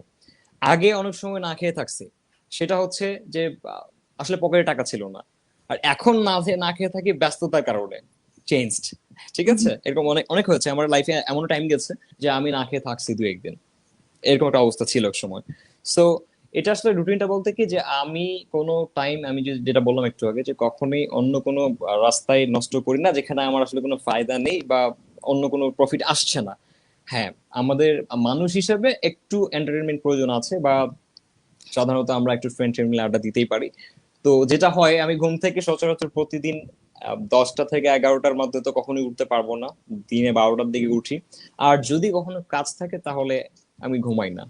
B: আগে অনেক সময় না খেয়ে থাকছি, সেটা হচ্ছে যে আসলে পকেটে টাকা ছিল না। আর এখন না খেয়ে থাকি ব্যস্ততার কারণে। চেঞ্জড। ঠিক আছে, এরকম অনেক অনেক হয়েছে আমার লাইফে, এমন টাইম গেছে যে আমি না খেয়ে থাকছি 2-1 দিন, এরকম একটা অবস্থা ছিল এক সময়। সো এটা আসলে রুটিনটা বলতে কি যে আমি কোনো টাইম, আমি যেটা বললাম একটু আগে, যে কখনোই অন্য কোনো রাস্তায় নষ্ট করি না যেখানে আমার আসলে কোনো ফায়দা নেই বা অন্য কোনো প্রফিট আসছে না। হ্যাঁ, আমাদের মানুষ হিসেবে একটু এন্টারটেনমেন্ট প্রয়োজন আছে, বা সাধারণত আমরা একটু ফ্রেন্ড মিলে আড্ডা দিতেই পারি। তো যেটা হয়, আমি ঘুম থেকে সচরাচর প্রতিদিন 10টা থেকে 11টার মধ্যে তো কখনোই উঠতে পারবো না। দিনে 12টার দিকে উঠি। আর যদি কখনো কাজ থাকে তাহলে আমি ঘুমাই না।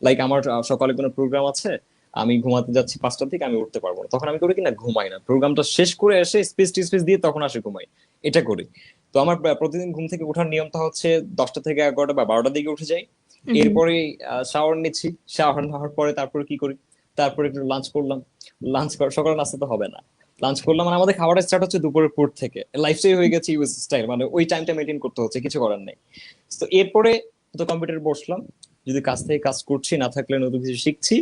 B: লাইক আমার সকালে কোনো প্রোগ্রাম আছে, আমি ঘুমাতে যাচ্ছি 5টার দিকে, আমি উঠতে পারবো না, তখন আমি করি কি না, ঘুমাই না, প্রোগ্রামটা শেষ করে এসে স্পেস টিস্পেস দিয়ে তখন আসে ঘুমাই। এটা করি। তো আমার প্রতিদিন ঘুম থেকে ওঠার নিয়মটা হচ্ছে 10টা থেকে 11টা বা 12টার দিকে উঠে যাই। এরপরে শাওয়ার নিচ্ছি, শাওয়ার নেওয়ার পরে তারপরে কি করি, তারপরে একটু লাঞ্চ করলাম। সকালে নাস্তা তো হবে না, লাঞ্চ করলাম। মানে আমাদের খাবারটা স্টার্ট হচ্ছে দুপুরের পর থেকে, লাইফস্টাইল হয়ে গেছে ইউএস স্টাইল, মানে ওই টাইমটা মেনটেন করতে হচ্ছে, কিছু করার নেই। তো এরপরে তো কম্পিউটার বসলাম, যদি কাজ থেকে কাজ করছি, না থাকলে নতুন কিছু শিখছি।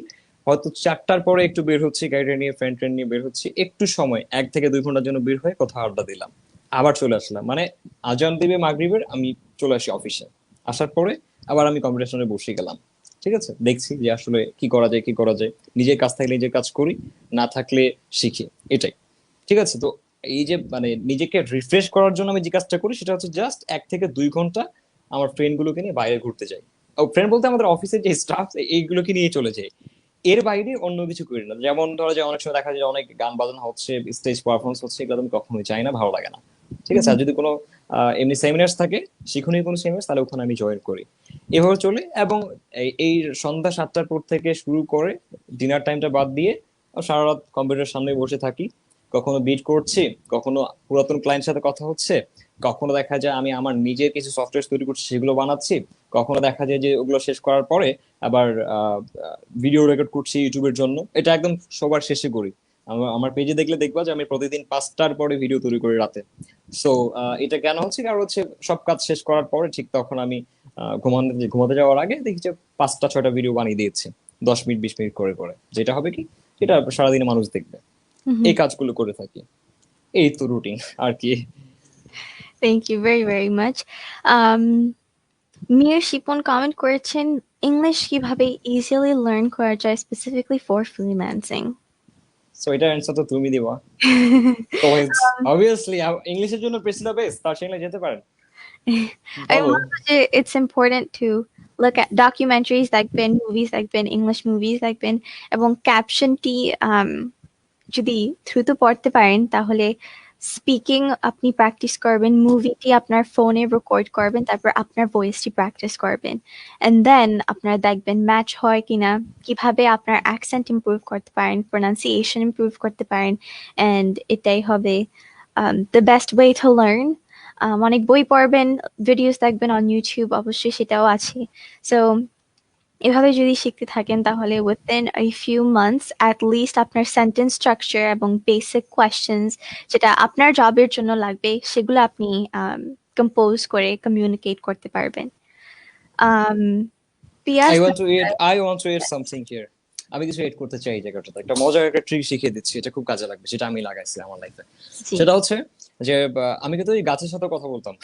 B: হয়তো 4টার পরে একটু বের হচ্ছি, গাড়িটা নিয়ে ফ্রেন্ড ট্রেন্ড নিয়ে বের হচ্ছি, একটু সময় 1 থেকে 2 ঘন্টার জন্য বের হয়ে কোথাও আড্ডা দিলাম, আবার চলে আসলাম। মানে আজান দিবে মাগরিবের, আমি চলে আসি অফিসে। আসার পরে আবার আমি কম্পিউটার সামনে বসে গেলাম। ঠিক আছে, দেখছি যে আসলে কি করা যায় কি করা যায়। নিজের কাজ থাকলে নিজের কাজ করি, না থাকলে শিখি, এটাই। ঠিক আছে। তো এই যে মানে নিজেকে রিফ্রেশ করার জন্য আমি যে কাজটা করি সেটা হচ্ছে জাস্ট 1 থেকে 2 ঘন্টা আমার ফ্রেন্ড গুলোকে নিয়ে বাইরে ঘুরতে যাই। ও ফ্রেন্ড বলতে আমাদের অফিসের যে স্টাফ, এইগুলোকে নিয়ে চলে যাই। এর বাইরে অন্য কিছু করি না। যেমন ধরো যে অনেক সময় দেখা যায় যে অনেক গান বাজনা হচ্ছে, স্টেজ পারফরমেন্স হচ্ছে, এগুলো আমি কখনোই চাই না, ভালো লাগে না। ঠিক আছে। আর যদি কোনো এমনি সেমিনার্স থাকে, শিক্ষণীয় কোনো সেমিনার, তাহলে ওখানে আমি জয়েন করি। এভাবে চলে। এবং এই সন্ধ্যা 7টার পর থেকে শুরু করে ডিনার টাইমটা বাদ দিয়ে সারা রাত কম্পিউটারের সামনে বসে থাকি। কখনো বিট করছি, কখনো পুরাতন ক্লায়েন্টের সাথে কথা হচ্ছে, কখনো দেখা যায় আমি আমার নিজের কিছু সফটওয়্যার তৈরি করছি, সেগুলো বানাচ্ছি। কখনো দেখা যায় যে ওগুলো শেষ করার পরে আবার ভিডিও রেকর্ড করছি ইউটিউবের জন্য। এটা একদম সবার শেষে করি। আমার পেজে দেখলে দেখবা যে আমি প্রতিদিন 5টার পরে ভিডিও তৈরি করি রাতে। সো এটা কেন হচ্ছে, কারণ হচ্ছে সব কাজ শেষ করার পরে ঠিক তখন আমি ঘুমাতে যাওয়ার আগে দেখি যে 5টা 6টা ভিডিও বানিয়ে দিয়েছি, 10 মিনিট 20 মিনিট করে করে। যেটা হবে কি, যেটা সারাদিনে মানুষ দেখবে। এই কাজগুলো করে থাকি। এই তো রুটিন আর কি।
A: Thank you very very much. Mir Shipon comment করেছেন, ইংলিশ কিভাবে ইজিলি লার্ন করা যায় স্পেসিফিকলি ফর ফ্রিল্যান্সিং?
B: সো এটা অ্যান্সার তো তুমি দিবা। কলেজ, অবভিয়াসলি ইংলিশের জন্য প্রেসিডা বেস, তার সঙ্গে যেতে পারেন।
A: I
B: বলো।
A: remember that it's important to look at documentaries like been movies like been English movies like been এবং ক্যাপশনটি যদি দ্রুত পড়তে পারেন তাহলে স্পিকিং আপনি প্র্যাকটিস করবেন, মুভিটি আপনার ফোনে রেকর্ড করবেন, তারপর আপনার ভয়েসটি প্র্যাকটিস করবেন। অ্যান্ড দেন আপনারা দেখবেন ম্যাচ হয় কিনা, কিভাবে আপনার অ্যাকসেন্ট ইমপ্রুভ করতে পারেন, প্রোনাউন্সিয়েশন ইমপ্রুভ করতে পারেন। অ্যান্ড এটাই হবে the best way to learn. অনেক বই পড়বেন, ভিডিওস দেখবেন অন ইউটিউব, অবশ্যই সেটাও আছে। সো এভাবে যদি শিখতে থাকেন তাহলে within a few months at least আপনার সেন্টেন্স স্ট্রাকচার এবং বেসিক কোয়েশ্চেন্স যেটা আপনার জবের জন্য লাগবে সেগুলো আপনি কম্পোজ করে কমিউনিকেট করতে পারবেন। um, Piyas,
B: I want to add something here. আমি কিছু এড করতে চাই এই জায়গাটাতে। একটা মজার একটা ট্রিক শিখিয়ে দিচ্ছি, এটা খুব কাজে লাগবে, যেটা আমি লাগাইছি আমার লাইফে।
A: জি।
B: সেটা হচ্ছে যে আমি কিন্তু ওই গাছের সাথে কথা বলতাম,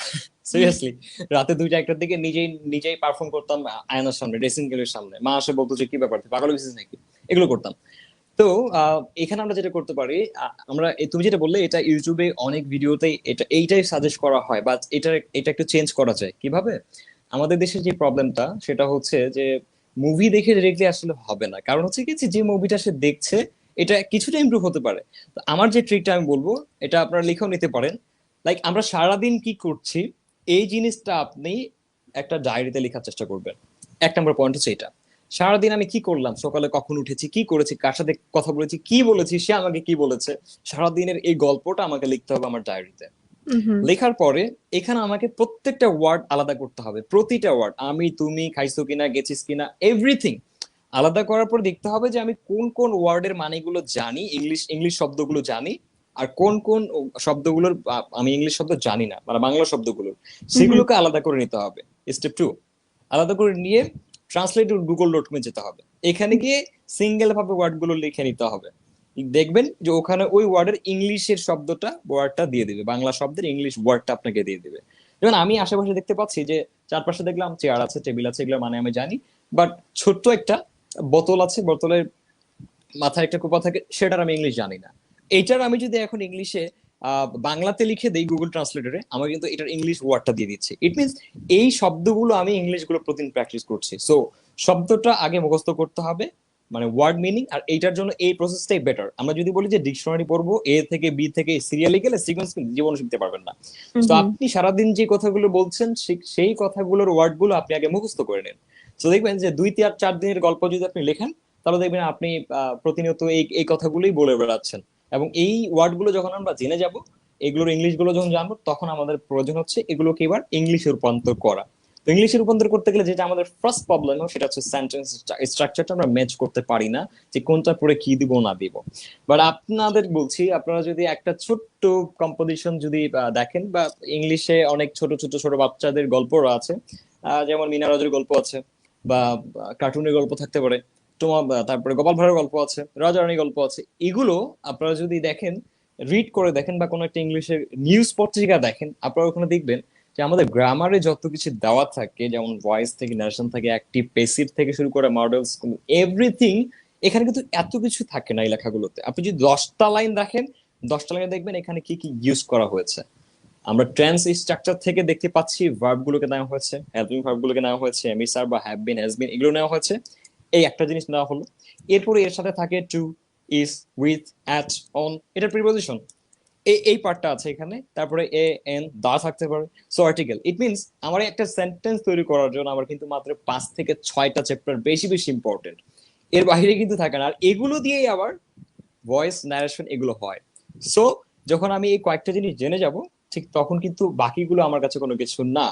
B: সিরিয়াসলি। রাতে 2টা 1টার দিকে নিজেই নিজেই পারফর্ম করতাম আয়নার সামনে, ড্রেসিং টেবিলের সামনে। মা আসে বলতো যে কি ব্যাপার, তুই পাগল হয়েছিস নাকি, এগুলো করতাম। তো এখানে আমরা যেটা করতে পারি, আমরা তুমি যেটা বললে এটা ইউটিউবে অনেক ভিডিওতেই এইটাই সাজেস্ট করা হয়, বাট এটা একটু চেঞ্জ করা যায় কিভাবে। আমাদের দেশের যে প্রবলেমটা সেটা হচ্ছে যে মুভি দেখে ডিরেক্টলি আসলে হবে না, কারণ হচ্ছে কি যে মুভিটা সে দেখছে এটা কিছুটা ইমপ্রুভ হতে পারে। তো আমার যে ট্রিকটা আমি বলবো, এটা আপনারা লিখেও নিতে পারেন। লাইক আমরা সারাদিন কি করছি এই জিনিসটা আপনি একটা ডায়েরিতে লেখার চেষ্টা করবেন। 1 নম্বর পয়েন্ট হচ্ছে এটা, সারাদিন আমি কি করলাম, সকালে কখন উঠেছি, কি করেছি, কার সাথে কথা বলেছি, কি বলেছি, সে আমাকে কি বলেছে, সারাদিনের এই গল্পটা আমাকে লিখতে হবে আমার ডায়েরিতে।
A: হুম।
B: লেখার পরে এখানে আমাকে প্রত্যেকটা ওয়ার্ড আলাদা করতে হবে, প্রতিটা ওয়ার্ড, আমি, তুমি, খাইছো কিনা, গেছিস কিনা, এভরিথিং আলাদা করার পর দেখতে হবে যে আমি কোন কোন ওয়ার্ডের মানেগুলো জানি, ইংলিশ ইংলিশ শব্দগুলো জানি, আর কোন কোন শব্দগুলোর আমি ইংলিশ শব্দ জানি না, মানে বাংলা শব্দগুলো,
A: হুম।
B: সেগুলোকে আলাদা করে নিতে হবে। স্টেপ 2, আলাদা করে নিয়ে ট্রান্সলেট গুগল.com যেতে হবে। এখানে গিয়ে সিঙ্গেল ভাবে ওয়ার্ড গুলো লিখে নিতে হবে। দেখবেন যে ওখানে ওই ওয়ার্ডের ইংলিশের ওয়ার্ডটা দিয়ে দিবে, বাংলা শব্দের ইংলিশ ওয়ার্ডটা আপনাকে দিয়ে দিবে। যেমন আমি আশেপাশে দেখতে পাচ্ছি যে চারপাশে দেখলাম চেয়ার আছে, টেবিল আছে, এগুলো মানে আমি জানি, বাট ছোট্ট একটা বোতল আছে, বোতলের মাথায় একটা কোপা থাকে, সেটার আমি ইংলিশ জানি না। এইটার আমি যদি এখন ইংলিশে বাংলাতে লিখে দেই গুগল ট্রান্সলেটরে, আমার কিন্তু এটার ইংলিশ ওয়ার্ডটা দিয়ে দিচ্ছে। ইট মিনস এই শব্দগুলো আমি ইংলিশ গুলো প্রতিদিন প্র্যাকটিস করছি। সো শব্দটা আগে মুখস্থ করতে হবে, মানে ওয়ার্ড মিনিং, আর এইটার জন্য এই প্রসেসটাই বেটার। আমরা যদি বলি যে ডিকশনারি পড়বো এ থেকে বি থেকে সিরিয়ালি গেলে সিকোয়েন্স জীবনে শিখতে পারবেন না। তো
A: হুম।
B: আপনি সারাদিন যে কথাগুলো বলছেন সেই কথাগুলোর ওয়ার্ড গুলো আপনি আগে মুখস্থ করে নেন। তো দেখবেন যে 2-4 দিনের গল্প যদি আপনি লেখেন, তাহলে দেখবেন আপনি প্রতিনিয়ত এই এই কথাগুলোই বলে বেড়াচ্ছেন। এবং এই ওয়ার্ড গুলো যখন আমরা জেনে যাব, এগুলোর ইংলিশ গুলো যখন জানবো, তখন আমাদের প্রয়োজন হচ্ছে এগুলোকে এবার ইংলিশে রূপান্তর করা। তো ইংলিশে রূপান্তর করতে গেলে যেটা আমাদের ফার্স্ট প্রবলেম হয় সেটা হচ্ছে সেন্টেন্স স্ট্রাকচারটা আমরা ম্যাচ করতে পারি না, যে কোনটা পরে কি দিব না দিব। বাট আপনাদের বলছি, আপনারা যদি একটা ছোট্ট কম্পোজিশন যদি দেখেন, বা ইংলিশে অনেক ছোট ছোট ছোট বাচ্চাদের গল্প আছে, যেমন মিনা রাজুর গল্প আছে, বা কার্টুনের গল্প থাকতে পারে, তোমার তারপরে গোপাল ভাঁড়ের গল্প আছে, রাজা রানীর গল্প আছে, এগুলো আপনারা যদি দেখেন, রিড করে দেখেন, বা কোনো একটা ইংলিশের নিউজ পত্রিকা দেখেন, আপনারা ওখানে দেখবেন যে আমাদের গ্রামারে যত কিছু দেওয়া থাকে, যেমন ভয়েস থেকে, নারেশন থেকে, অ্যাক্টিভ পেসিভ থেকে শুরু করে মডেলস, এভরিথিং, এখানে কিন্তু এত কিছু থাকে না এই লেখাগুলোতে। আপনি যদি 10টা লাইন দেখেন, 10টা লাইনে দেখবেন এখানে কি কি ইউজ করা হয়েছে। আমরা টেন্স স্ট্রাকচার থেকে দেখতে পাচ্ছি ভার্ব গুলোকে নেওয়া হয়েছে, হেল্পিং ভার্ব গুলোকে নেওয়া হয়েছে, এমএস আর বা হ্যাভ বিন, হ্যাজ বিন, এগুলো নেওয়া হয়েছে। এই একটা জিনিস নেওয়া হলো। এরপরে এর সাথে থাকে to, is, with, at, on, এটা প্রিপোজিশন, এই পার্টটা আছে এখানে। তারপরে এ, এন, দা থাকতে পারে। সো আর্টিকেল, ইট মিনস আমার একটা সেন্টেন্স তৈরি করার জন্য আমার কিন্তু মাত্র 5 থেকে 6টা চ্যাপ্টার বেশি বেশি ইম্পর্টেন্ট, এর বাইরে কিন্তু থাকে না। আর এগুলো দিয়েই আবার ভয়েস ন্যারেশন এগুলো হয়। সো যখন আমি এই কয়েকটা জিনিস জেনে যাব, ঠিক তখন কিন্তু বাকিগুলো আমার কাছে কোনো কিছু না।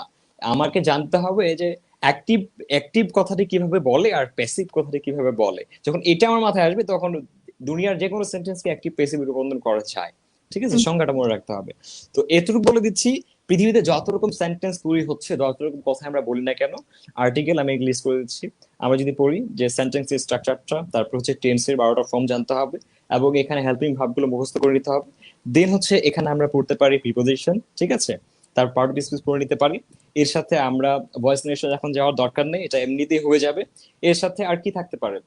B: আমাকে জানতে হবে যে অ্যাক্টিভ অ্যাক্টিভ কথাটি কিভাবে বলে আর প্যাসিভ কথাটি কিভাবে বলে। যখন এটা আমার মাথায় আসবে, তখন দুনিয়ার যে কোনো সেন্টেন্সকে অ্যাক্টিভ প্যাসিভ রূপান্তর করা যায়। ঠিক আছে,
A: হুম।
B: সংজ্ঞাটা মনে রাখতে হবে। তো এতটুকু বলে দিচ্ছি, পৃথিবীতে যত রকম সেন্টেন্স তৈরি হচ্ছে, যত রকম কথা আমরা বলি না কেন, আর্টিকেল আমি লিস্ট করে দিচ্ছি। আমরা যদি পড়ি যে সেন্টেন্সের স্ট্রাকচারটা, তারপর হচ্ছে টেন্সের 12টা ফর্ম জানতে হবে, এবং এখানে হেল্পিং ভার্বগুলো মুখস্থ করে নিতে হবে। দেন হচ্ছে এখানে আমরা পড়তে পারি প্রিপোজিশন, ঠিক আছে, তার পার্ট অফ স্পিচ পড়ে নিতে পারি। এর সাথে আমরা ভয়েস নেশন এখন যাওয়ার দরকার নেই, এটা এমনিতেই হয়ে যাবে। এর সাথে আর কি থাকতে পারে,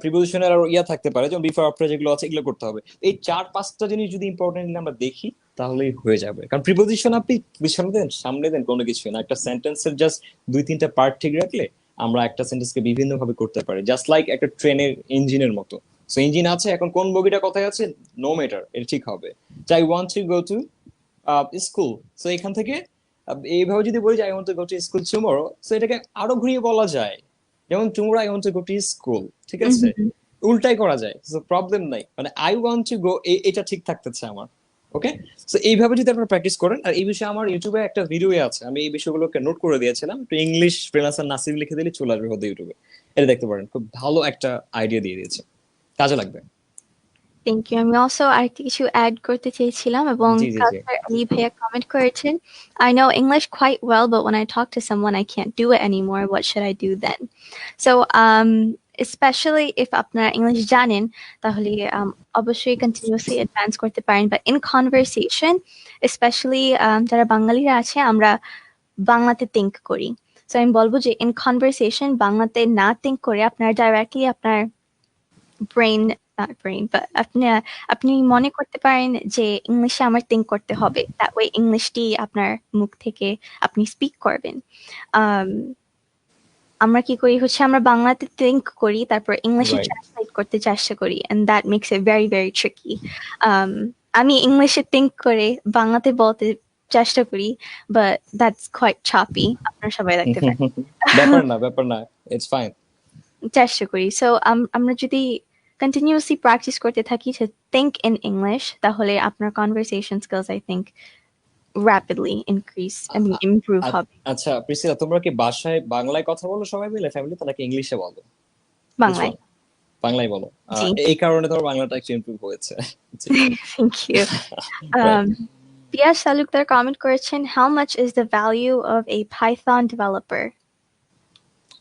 B: প্রিপোজিশনের আর ইয়া থাকতে পারে, যেমন বিফোর আফটার যেগুলো আছে, এগুলো করতে হবে। এই 4-5টা জিনিস যদি ইম্পর্টেন্টলি আমরা দেখি, তাহলেই হয়ে যাবে। কারণ প্রিপোজিশন আপনি পিছনে দেন সামনে দেন কোনো কিছু না, একটা সেন্টেন্সের জাস্ট 2-3টা পার্ট ঠিক রাখলে আমরা একটা সেন্টেন্সকে বিভিন্ন ভাবে করতে পারি, জাস্ট লাইক একটা ট্রেনের ইঞ্জিনের মতো। সো ইঞ্জিন আছে, এখন কোন বগিটা কোথায় আছে নো ম্যাটার, এটা ঠিক হবে। I want to go to school, so এখান থেকে এইভাবে যদি বলি যে I want to go to school tomorrow, so এটাকে আরো ঘুরিয়ে বলা যায়, যেমন tomorrow I want to go to school, ঠিক আছে,
A: হুম।
B: উল্টাই করা যায়, প্রবলেম নাই, মানে আই ওয়ান্ট টু গো, এটা ঠিক থাকতেছে আমার। ওকে, সো এইভাবে যদি আপনারা প্র্যাকটিস করেন, আর এই বিষয়ে আমার ইউটিউবে একটা ভিডিও আছে, আমি এই বিষয়গুলোকে নোট করে দিয়েছিলাম, একটু ইংলিশ ফ্রিল্যান্সার নাসির লিখে দিলে চলে আসবে হতে ইউটিউবে, এটা দেখতে পারেন, খুব ভালো একটা আইডিয়া দিয়ে দিয়েছে, কাজে লাগবে।
A: Thank you. আমি অলসো আরেকটা কিছু অ্যাড করতে চেয়েছিলাম, এবং
B: জি জি জি।
A: কাউসার আলী ভাইয়া কমেন্ট করেছেন, I know English quite well, but when I talk to someone I can't do it anymore. What should I do then? So especially if আপনারা ইংলিশ জানেন, তাহলে অবশ্যই কন্টিনিউয়াসলি অ্যাডভান্স করতে পারেন, but in conversation, especially যারা বাঙালিরা আছে, আমরা বাংলাতে think করি। So আমি বলবো যে in conversation বাংলাতে না think করে আপনারা ডাইরেক্টলি আপনার ব্রেইন not brain but আপনি মনে করতে পারেন যে ইংলিশে আমার think করতে হবে that way ইংলিশটি আপনার মুখ থেকে আপনি স্পিক করবেন um, আমরা কি করি হচ্ছে আমরা বাংলাতে think করি তারপর ইংলিশে
B: রাইট
A: ট্রান্সলেট করতে চেষ্টা করি and that makes it very very tricky আমি ইংলিশে think করে বাংলাতে বলতে চেষ্টা করি but that's quite choppy আপনারা সবাই দেখতে পারেন
B: ব্যাপার না, ইটস ফাইন।
A: চেষ্টা করি সো আমরা যদি continuously practice করতে থাকি to think in English তাহলে আপনার conversation skills I think rapidly increase I mean improve হবে
B: আচ্ছা প্রিসিলা, তোমরা কি বাসায় বাংলায় কথা বলো সবাই মিলে ফ্যামিলিতে, নাকি ইংলিশে বলো?
A: বাংলায়
B: বাংলায় বলো।
A: জি
B: এই কারণে তোমার বাংলাটা একটু ইমপ্রুভ হয়েছে।
A: thank you
B: right.
A: Pia Salukdar comment করেছেন how much is the value of a Python developer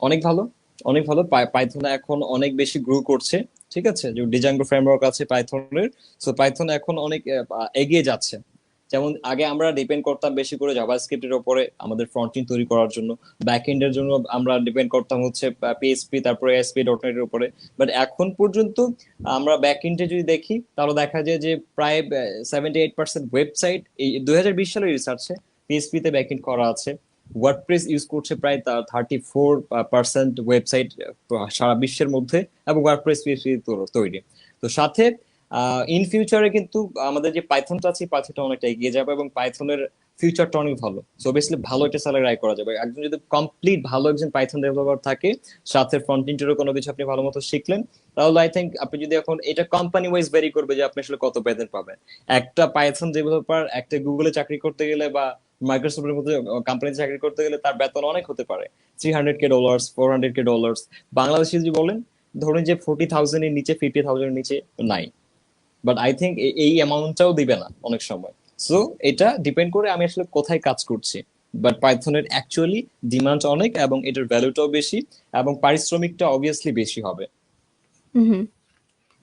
B: অনেক ভালো, অনেক ভালো। পাইথন এখন অনেক বেশি গ্রো করছে, ঠিক আছে। যে ডিজাঙ্গো ফ্রেমওয়ার্ক আছে পাইথনের, সো পাইথন এখন অনেক এগিয়ে যাচ্ছে। যেমন আগে আমরা ডিপেন্ড করতাম বেশি করে জাভাস্ক্রিপ্টের উপরে আমাদের ফ্রন্ট এন্ড তৈরি করার জন্য, ব্যাক এন্ডের জন্য আমরা ডিপেন্ড করতাম হচ্ছে পিএইচপি তারপরে এসপি ডট নেট এর উপরে। বাট এখন পর্যন্ত আমরা ব্যাক এন্ডে যদি দেখি তাহলে দেখা যায় যে প্রায় 78% ওয়েবসাইট এই 2020 সালের রিসার্চে পিএইচপি তে ব্যাক এন্ড করা আছে। ওয়ার্ডপ্রেস ইউজ করছে প্রায় 34% ওয়েবসাইট সারা বিশ্বের মধ্যে, এবং ওয়ার্ডপ্রেস পিএইচপি তৈরি। তো সাথে ইন ফিউচারে কিন্তু আমাদের যে পাইথনটা আছে পাইথনটা অনেকটা এগিয়ে যাবে, এবং পাইথনের ফিউচারটা অনেক ভালো। সো অবভিয়াসলি ভালো একটা স্যালারি আয় করা যাবে একজন যদি কমপ্লিট ভালো একজন পাইথন ডেভেলপার থাকে, সাথে ফ্রন্ট এন্ডেরও কোনো কিছু আপনি ভালো মতো শিখলেন, তাহলে আই থিঙ্ক আপনি যদি এখন এটা কোম্পানি ওয়াইজ ভেরি করবে যে আপনি আসলে কত বেতন পাবেন। একটা পাইথন ডেভেলপার একটা গুগলে চাকরি করতে গেলে বা মাইক্রোসফটের মধ্যে কোম্পানিতে চাকরি করতে গেলে তার বেতন অনেক হতে পারে, $300K, $400K। বাংলাদেশে যদি বলেন ধরুন যে 40,000 এর নিচে, 50,000 এর নিচে নাই। বাট আই থিঙ্ক এই অ্যামাউন্টটাও দিবে না অনেক সময়। সো এটা ডিপেন্ড করে আমি আসলে কোথায় কাজ করছি। বাট পাইথনের অ্যাকচুয়ালি ডিমান্ড অনেক, এবং এটার ভ্যালুটাও বেশি, এবং পারিশ্রমিকটা অবভিয়াসলি বেশি হবে।
A: mm-hmm.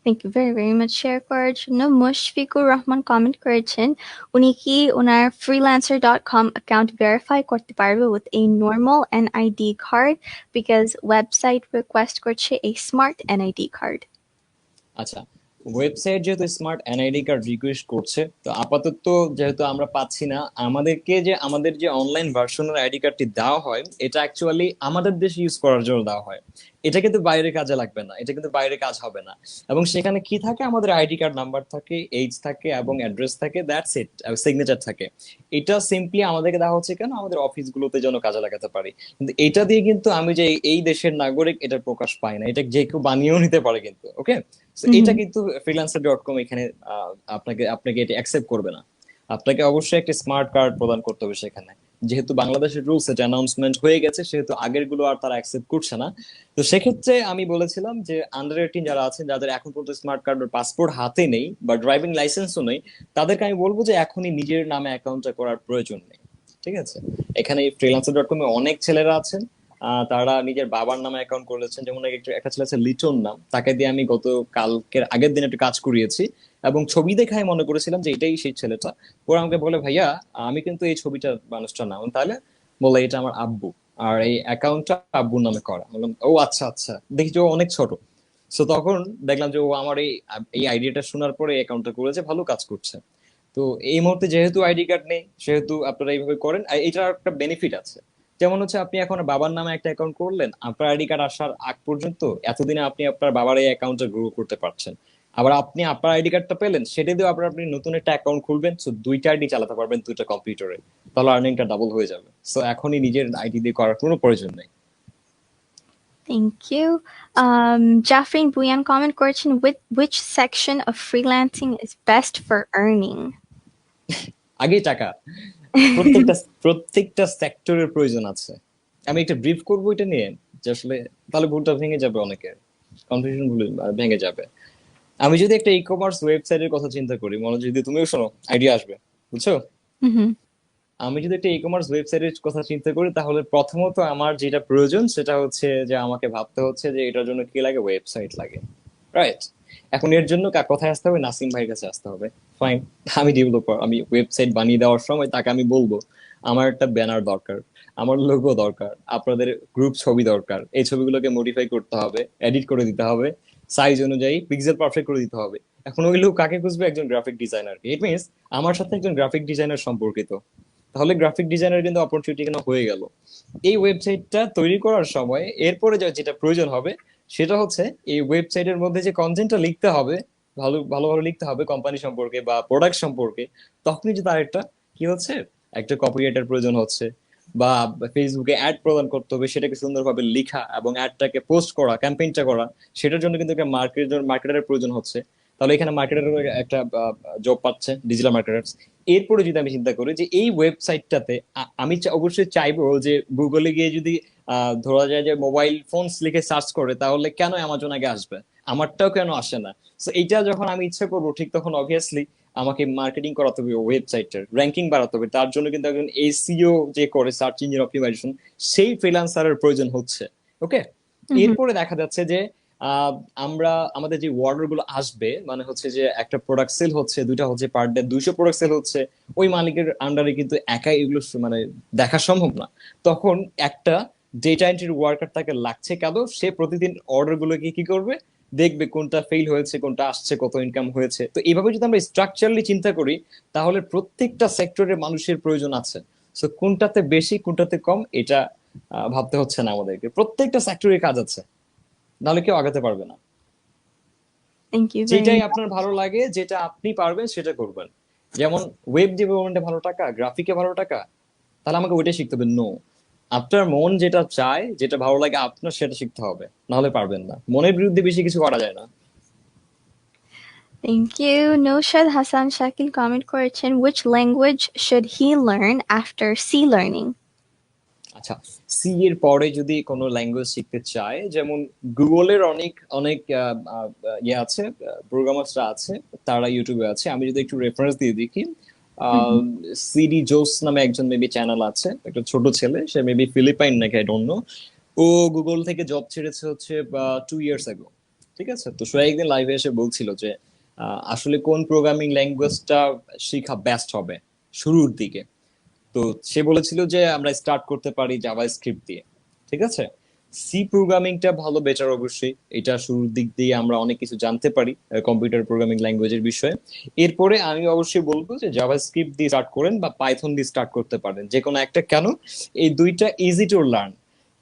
A: Thank you very very much share করার জন্য মুশফিকুর রহমান কমেন্ট করেছেন উনি কি ওনার freelancer.com account verify করতে পারবে with a normal NID card because website request করছে a smart NID card
B: আচ্ছা, ওয়েবসাইট যেহেতু স্মার্ট এনআইডি কার্ড রিকোয়েস্ট করছে, তো আপাতত যেহেতু আমরা পাচ্ছি না, আমাদেরকে যে আমাদের যে অনলাইন ভার্সনের আইডি কার্ডটি দেওয়া হয় এটা অ্যাকচুয়ালি আমাদের দেশে ইউজ করার জন্য দেওয়া হয়। এটা কিন্তু বাইরে কাজে লাগবে না, এটা কিন্তু বাইরে কাজ হবে না। এবং সেখানে কি থাকে, আমাদের আইডি কার্ড নাম্বার থাকে, এইজ থাকে, এবং অ্যাড্রেস থাকে, দ্যাটস ইট, সিগনেচার থাকে। এটা সিম্পলি আমাদেরকে দেওয়া হচ্ছে কেন, আমাদের অফিসগুলোতে যেন কাজে লাগাতে পারি। কিন্তু এটা দিয়ে কিন্তু আমি যে এই দেশের নাগরিক এটার প্রকাশ পাই না, এটা যে কেউ বানিয়েও নিতে পারে কিন্তু। ওকে, এটা কিন্তু freelancer.com এখানে আপনাকে আপনাকে এটা অ্যাকসেপ্ট করবে না। আপনাকে অবশ্যই একটা স্মার্ট কার্ড প্রদান করতে হবে সেখানে। যেহেতু বাংলাদেশের রুলস এটা অ্যানাউন্সমেন্ট হয়ে গেছে, সেহেতু আগের গুলো আর তারা অ্যাকসেপ্ট করছে না। তো সেক্ষেত্রে আমি বলেছিলাম যে আন্ডার 18 যারা আছেন, যাদের এখন পর্যন্ত স্মার্ট কার্ড বা পাসপোর্ট হাতে নেই বা ড্রাইভিং লাইসেন্সও নেই, তাদেরকে আমি বলবো যে এখনই নিজের নামে অ্যাকাউন্টটা করার প্রয়োজন নেই। ঠিক আছে, এখানে freelancer.com এ অনেক ছেলেরা আছেন, তারা নিজের বাবার নামে অ্যাকাউন্ট করেছেন। যেমন একটা ছেলে আছে লিটন নাম, তাকে দিয়ে আমি গত কালকের আগের দিন একটা কাজ করিয়েছি, এবং ছবি দেখায় মনে করেছিলাম যে এটাই সেই ছেলেটা। ওরা আমাকে বলে, ভাইয়া আমি কিন্তু এই ছবিটার মানুষটার নাম। তাহলে বলে এটা আমার আব্বু, আর এই অ্যাকাউন্টটা আব্বুর নামে করা। বললাম ও আচ্ছা আচ্ছা, দেখি যে ও অনেক ছোট। সো তখন দেখলাম যে ও আমার এই আইডিয়াটা শোনার পরে অ্যাকাউন্টটা করেছে, ভালো কাজ করছে। তো এই মুহূর্তে যেহেতু আইডি কার্ড নেই, সেহেতু আপনারা এইভাবে করেন। আর এটার একটা বেনিফিট আছে, যেমন হচ্ছে আপনি এখন বাবার নামে একটা অ্যাকাউন্ট করলেন, আপনার আইডি কার্ড আসার আগ পর্যন্ত এতদিনে আপনি আপনার বাবার এই অ্যাকাউন্টটা গ্রো করতে পারছেন। আবার আপনি আপনার আইডি কার্ডটা পেলেন, সেটা দিয়ে আপনি নতুন একটা অ্যাকাউন্ট খুলবেন, সো দুইটা আইডি চালাতে পারবেন দুইটা কম্পিউটারে, তাহলে আর্নিংটা ডাবল হয়ে যাবে। সো এখনই নিজের আইডি দিয়ে করার কোনো প্রয়োজন নেই।
A: Thank you. Jafrin Buyan comment করেছেন which section of freelancing is best for earning?
B: আগেই টাকা। প্রত্যেকটা প্রত্যেকটা সেক্টরের প্রয়োজন আছে। আমি একটা ব্রিফ করবো এটা নিয়ে, যে আসলে তাহলে ভুলটা ভেঙে যাবে, অনেকের কনফিউশন ভেঙে যাবে। আমি যদি একটা ই কমার্স ওয়েবসাইটের কথা চিন্তা করি, মনোযোগ দিয়ে তুমিও শোনো, আইডিয়া আসবে, বুঝছো। আমি যদি একটা ই কমার্স ওয়েবসাইটের কথা চিন্তা করি, তাহলে প্রথমত আমার যেটা প্রয়োজন সেটা হচ্ছে যে আমাকে ভাবতে হচ্ছে যে এটার জন্য কি লাগে, ওয়েবসাইট লাগে, রাইট। এখন এর জন্য কোথায় আসতে হবে, নাসিম ভাইয়ের কাছে আসতে হবে। ফাইন, আমি ডেভেলপার, আমি ওয়েবসাইট বানিয়ে দেওয়ার সময় তাকে আমি বলবো আমার একটা ব্যানার দরকার, আমার লোগো দরকার, আপনাদের গ্রুপ ছবি দরকার, এই ছবিগুলোকে মডিফাই করতে হবে, এডিট করে দিতে হবে, সাইজ অনুযায়ী পিক্সেল পারফেক্ট করে দিতে হবে। এখন ওই লোক কাকে খুঁজবে? একজন গ্রাফিক ডিজাইনার। ইট মিনস আমার সাথে একজন গ্রাফিক ডিজাইনার সম্পর্কিত। তাহলে গ্রাফিক ডিজাইনার কিন্তু অপরচুনিটি কেন হয়ে গেল। এই ওয়েবসাইটটা তৈরি করার সময় এরপরে যেটা প্রয়োজন হবে সেটা হচ্ছে এই ওয়েবসাইটের মধ্যে যে কন্টেন্টটা লিখতে হবে, ভালোভাবে লিখতে হবে কোম্পানি সম্পর্কে বা প্রোডাক্ট সম্পর্কে। তখনই যে তার একটা কি হচ্ছে, একটা কপিরাইটার প্রয়োজন হচ্ছে, বা ফেসবুকে অ্যাড প্রদান করতে হবে, সেটাকে সুন্দরভাবে লেখা এবং অ্যাডটাকে পোস্ট করা, ক্যাম্পেইনটা করা, সেটার জন্য কিন্তু একটা মার্কেটারের প্রয়োজন হচ্ছে। তাহলে এখানে মার্কেটারের একটা জব পাচ্ছে ডিজিটাল মার্কেটার। এরপরে যদি আমি চিন্তা করি যে এই ওয়েবসাইটটাতে আমি অবশ্যই চাইবো যে গুগলে গিয়ে যদি ধরা যায় যে মোবাইল ফোনস লিখে সার্চ করে, তাহলে কেন অ্যামাজন আগে আসবে, আমারটাও কেন আসে না? তো এইটা যখন আমি ইচ্ছা করবো, ঠিক তখন অবভিয়াসলি আমাকে মার্কেটিং করাতে হবে, ওয়েবসাইটের র্যাঙ্কিং বাড়াতে হবে। তার জন্য কিন্তু একজন এসইও যে করে, সার্চ ইঞ্জিন অপটিমাইজেশন, সেই ফ্রিল্যান্সারের প্রয়োজন হচ্ছে। ওকে।
A: হুম।
B: এরপরে দেখা যাচ্ছে যে আহ, আমরা আমাদের যে অর্ডার গুলো আসবে, মানে হচ্ছে যে একটা প্রোডাক্ট সেল হচ্ছে, দুইটা হচ্ছে পার ডে 200 প্রোডাক্ট সেল হচ্ছে, ওই মালিকের আন্ডারে কিন্তু একাই এগুলো মানে দেখা সম্ভব না। তখন একটা ডেটা এন্ট্রি ওয়ার্কার তাকে লাগছে, কেন? সে প্রতিদিন অর্ডার গুলোকে কি করবে, দেখবে কোনটা ফেল হয়েছে, কোনটা আসছে, কত ইনকাম হয়েছে। তো এইভাবে যদি আমরা স্ট্রাকচারালি চিন্তা করি, তাহলে প্রত্যেকটা সেক্টরের মানুষের প্রয়োজন আছে। তো কোনটাতে বেশি কোনটাতে কম, এটা ভাবতে হচ্ছে না আমাদেরকে, প্রত্যেকটা সেক্টরে কাজ আছে, নাহলে কেউ আগাতে পারবে না।
A: থ্যাংক ইউ ভেরি
B: যেটাই
A: মাচ।
B: আপনার ভালো লাগে, যেটা আপনি পারবেন সেটা করবেন। যেমন ওয়েব ডেভেলপমেন্টে ভালো টাকা, গ্রাফিকে ভালো টাকা, তাহলে আমাকে ওইটাই শিখতে হবে? নো, আপনার মন যেটা চায়, যেটা ভালো লাগে আপনার, সেটা শিখতে হবে, নাহলে পারবেন না। মনের বিরুদ্ধে বেশি কিছু করা যায় না।
A: Thank you. Naushad Hasan Shakil comment করেছেন, which language should he learn after C learning?
B: আচ্ছা, সি এর পরে যদি কোনো ল্যাঙ্গুয়েজ শিখতে চায়, যেমন গুগলের অনেক অনেক ইয়ে আছে, প্রোগ্রামার্সরা আছে, তারা ইউটিউবে আছে। আমি যদি একটু রেফারেন্স দিয়ে দেখি,
A: Mhm.
B: সিডি জোস নামে একজন মেবি চ্যানেল আছে, একটা ছোট ছেলে, সে মেবি ফিলিপাইন নাকি, আই ডোন্ট নো। ও গুগল থেকে জব ছেড়েছে হচ্ছে 2 ইয়ার্স আগে। ঠিক আছে, তো সে একদিন লাইভে এসে বলছিল যে আসলে কোন প্রোগ্রামিং ল্যাঙ্গুয়েজটা শেখা বেস্ট হবে শুরুর দিকে। তো সে বলেছিল যে আমরা স্টার্ট করতে পারি জাভা স্ক্রিপ্ট দিয়ে। ঠিক আছে, সি প্রোগ্রামিংটা ভালো, বেটার অবশ্যই। এটা শুরুর দিক দিয়ে আমরা অনেক কিছু জানতে পারি কম্পিউটার প্রোগ্রামিং ল্যাঙ্গুয়েজের বিষয়ে। এরপরে আমি অবশ্যই বলবো যে জাভা স্ক্রিপ্ট দিয়ে স্টার্ট করেন বা পাইথন দিয়ে স্টার্ট করতে পারেন, যে কোনো একটা। কেন? এই দুইটা ইজি টু লার্ন।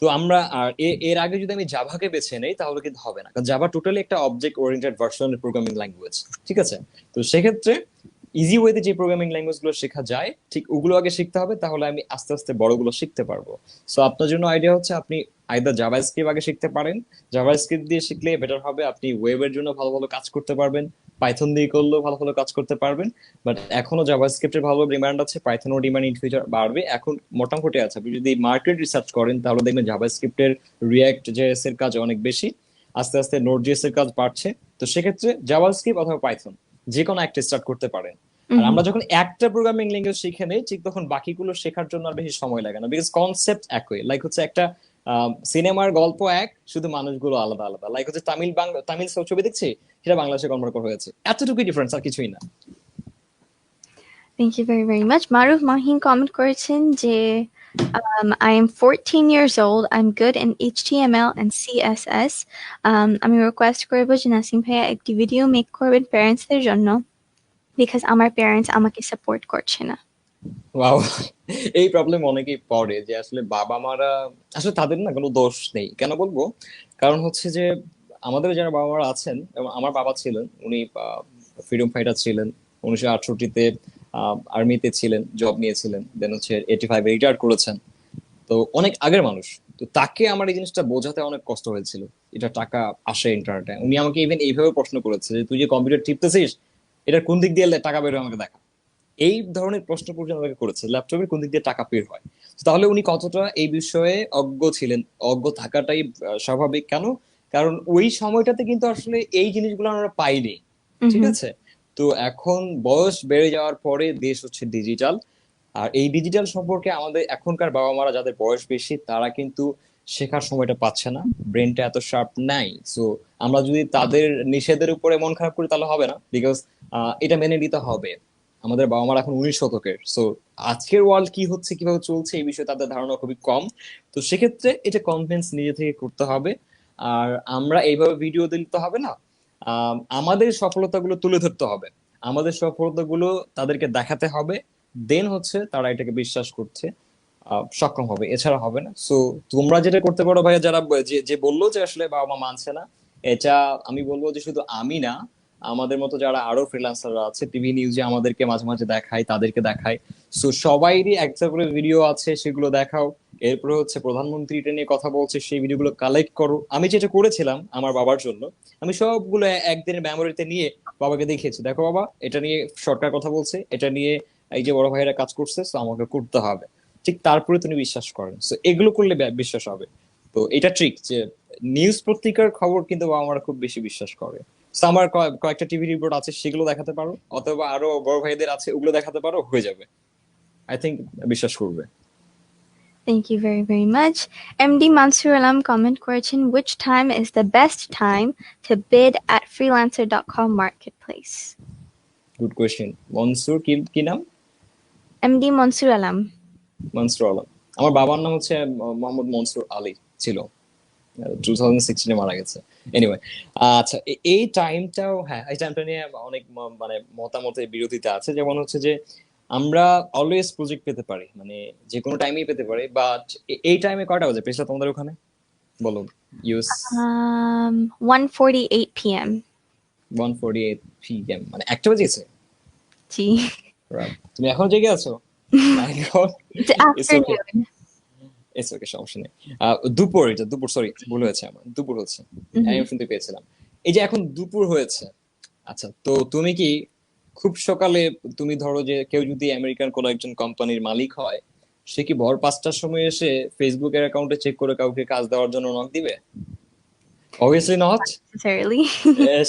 B: তো আমরা আর এর আগে যদি আমি জাভাকে বেছে নেই, তাহলে কিন্তু হবে না, কারণ জাভা টোটালি একটা অবজেক্ট ওরিয়েন্টেড ভার্সনের প্রোগ্রামিং ল্যাঙ্গুয়েজ। ঠিক আছে, তো সেক্ষেত্রে ইজি ওয়েতে যে প্রোগ্রামিং ল্যাঙ্গুয়েজ গুলো শেখা যায়, ঠিক ওগুলো আগে শিখতে হবে, তাহলে আমি আস্তে আস্তে বড়গুলো শিখতে পারবো। সো আপনার জন্য আইডিয়া হচ্ছে আপনি আইদার জাভা স্ক্রিপ্ট আগে শিখতে পারেন, জাভা স্ক্রিপ্ট দিয়ে শিখলে বেটার হবে, আপনি ওয়েবের জন্য ভালো ভালো কাজ করতে পারবেন। পাইথন দিয়ে করলেও ভালো ভালো কাজ করতে পারবেন। বাট এখনো জাভা স্ক্রিপ্টের ভালো ডিমান্ড আছে, পাইথনও ডিমান্ড ইন ফিউচার বাড়বে, এখন মোটামুটি আছে। আপনি যদি মার্কেট রিসার্চ করেন, তাহলে দেখবেন জাভা স্ক্রিপ্টের রিয়াক্ট জেএস এর কাজ অনেক বেশি, আস্তে আস্তে নোড জেএস এর কাজ বাড়ছে। তো সেক্ষেত্রে জাভা স্ক্রিপ্ট অথবা পাইথন যে কোনো একটা স্টার্ট করতে পারেন। আর
A: Mhm.
B: আমরা যখন একটা প্রোগ্রামিং ল্যাঙ্গুয়েজ শিখে নেই, ঠিক তখন বাকিগুলো শেখার জন্য আর বেশি সময় লাগে না, বিকজ কনসেপ্ট একই। লাইক হচ্ছে একটা সিনেমার গল্প এক, শুধু মানুষগুলো আলাদা আলাদা। লাইক হচ্ছে তামিল ছবি দেখছি, সেটা বাংলাদেশে কনভার্ট করা হয়েছে, এতটুকুই ডিফারেন্স, আর কিছুই না।
A: Thank you very, very much. Maruf Mahin comment করেছেন যে I am 14 years old. I'm good in HTML and CSS. আমি রিকোয়েস্ট করব যে নাসিম ভাইয়া একটি ভিডিও মেক করবেন প্যারেন্টসদের জন্য, বিকজ আমার প্যারেন্টস আমাকে সাপোর্ট করছে না।
B: ওয়াও, এই প্রবলেম অনেকেই পড়ে, যে আসলে বাবা মারা, আসলে তাদের না কোনো দোষ নেই। কেন বলবো? কারণ হচ্ছে যে আমাদের যারা বাবা মারা আছেন, এবং আমার বাবা ছিলেন, উনি ফ্রিডম ফাইটার ছিলেন, 1968-তে আর্মিতে ছিলেন, জব নিয়েছিলেন, দেন হচ্ছে 85-এ রিটায়ার করেছেন। তো অনেক আগের মানুষ। তো তাকে আমার এই জিনিসটা বোঝাতে অনেক কষ্ট হয়েছিল, এটা টাকা আসে ইন্টারনেটে। উনি আমাকে ইভেন এইভাবে প্রশ্ন করেছে যে তুই যে কম্পিউটার টিপতেছিস, এটা কোন দিক দিয়ে টাকা বের হয় আমাকে দেখা। এই ধরনের প্রশ্ন পর্যন্ত আমাকে করেছে, ল্যাপটপের কোন দিক দিয়ে টাকা বের হয়। তাহলে উনি কতটা এই বিষয়ে অজ্ঞ ছিলেন। অজ্ঞ থাকাটাই স্বাভাবিক। কেন? কারণ ওই সময়টাতে কিন্তু আসলে এই জিনিসগুলো আমরা পাইনি। ঠিক
A: Mhm.
B: আছে, তো এখন বয়স বেড়ে যাওয়ার পরে দেশ হচ্ছে ডিজিটাল। আর এই ডিজিটাল সম্পর্কে আমাদের এখনকার বাবা মারা, যাদের বয়স বেশি, তারা কিন্তু শেখার সময়টা পাচ্ছে না, ব্রেনটা এত শার্প নাই। সো আমরা যদি তাদের নিষেধের উপরে মন খারাপ করি, তাহলে হবে না, বিকজ এটা মেনে নিতে হবে। আমাদের বাবা মারা এখন 19 শতকের। সো আজকের ওয়ার্ল্ড কি হচ্ছে, কিভাবে চলছে, এই বিষয়ে তাদের ধারণা খুবই কম। তো সেক্ষেত্রে এটা কনভিন্স নিজে থেকে করতে হবে। আর আমরা এইভাবে ভিডিও দিলে তো হবে না, আমাদের সফলতাগুলো তুলে ধরতে হবে, আমাদের সফলতাগুলো তাদেরকে দেখাতে হবে, দেন হচ্ছে তারা এটাকে বিশ্বাস করছে সক্ষম হবে, এছাড়া হবে না। সো তোমরা যেটা করতে পারো ভাইয়া, যারা যে যে বললো যে আসলে বাবা মা মানছে না, এটা আমি বলবো যে শুধু আমি না, আমাদের মতো যারা আরো ফ্রিল্যান্সাররা আছে টিভি নিউজে আমাদেরকে মাঝে মাঝে দেখায়, তাদেরকে দেখায়, সো সবাইরই একটা করে ভিডিও আছে, সেগুলো দেখাও। এরপরে হচ্ছে প্রধানমন্ত্রী এটা নিয়ে কথা বলছে, সেই ভিডিওগুলো কালেক্ট করো। আমি যেটা করেছিলাম আমার বাবার জন্য, আমি সবগুলো একদিনের মেমোরিতে নিয়ে বাবাকে দেখিয়েছি, দেখো বাবা এটা নিয়ে সরকার কথা বলছে, এটা নিয়ে এই যে বড় ভাইয়েরা কাজ করছে, তো আমাকে করতে হবে। ঠিক তারপরে তিনি বিশ্বাস করেন, তো এগুলো করলে বিশ্বাস হবে। তো এটা ট্রিক যে নিউজ পত্রিকার খবর কিন্তু বাবা মারা খুব বেশি বিশ্বাস করে। So আমার কয়েকটা টিভি রিপোর্ট আছে, সেগুলো দেখাতে পারো, অথবা আরো বড় ভাইদের আছে ওগুলো দেখাতে পারো, হয়ে যাবে। আই থিঙ্ক বিশ্বাস করবে।
A: Thank you very, very much. MD Mansur Alam comment করেছেন, which time is the best time to bid at freelancer.com marketplace?
B: Good question. Mansur কি কি নাম?
A: MD Mansur Alam.
B: Mansur Alam. আমার বাবার নাম হচ্ছে মোহাম্মদ মনসুর আলী ছিল, 2016 মারা গেছে। এনিওয়ে, আচ্ছা এই টাইমটাও, হ্যাঁ এই টাইমটা নিয়ে অনেক মানে মতামতের বিরোধিতা আছে। যেমন হচ্ছে যে আমরা অলওয়েজ প্রজেক্ট পেতে পারি, মানে যে কোনো টাইমেই পেতে পারি, বাট এই টাইমে কয়টা বাজে পেছলা তোমাদের ওখানে বলো? US
A: 1:48 p.m.
B: 1:48 p.m. মানে 1টা বাজেছে?
A: জি।
B: তুমি এখন জেগে আছো? My god.
A: It's afternoon.
B: It's okay, সমস্যা নেই। দুপুর, এটা দুপুর, সরি ভুল হয়েছে আমার, দুপুর হচ্ছে, আমি শুনতে পেয়েছিলাম। এই যে এখন দুপুর হয়েছে, আচ্ছা তো তুমি কি খুব সকালে, তুমি ধরো যে কেউ যদি আমেরিকান কোনো একজন কোম্পানির মালিক হয়, সে কি ভোর 5টার সময় এসে ফেসবুকের অ্যাকাউন্টে চেক করে কাউকে কাজ দেওয়ার জন্য নক দিবে? Obviously not.
A: Necessarily.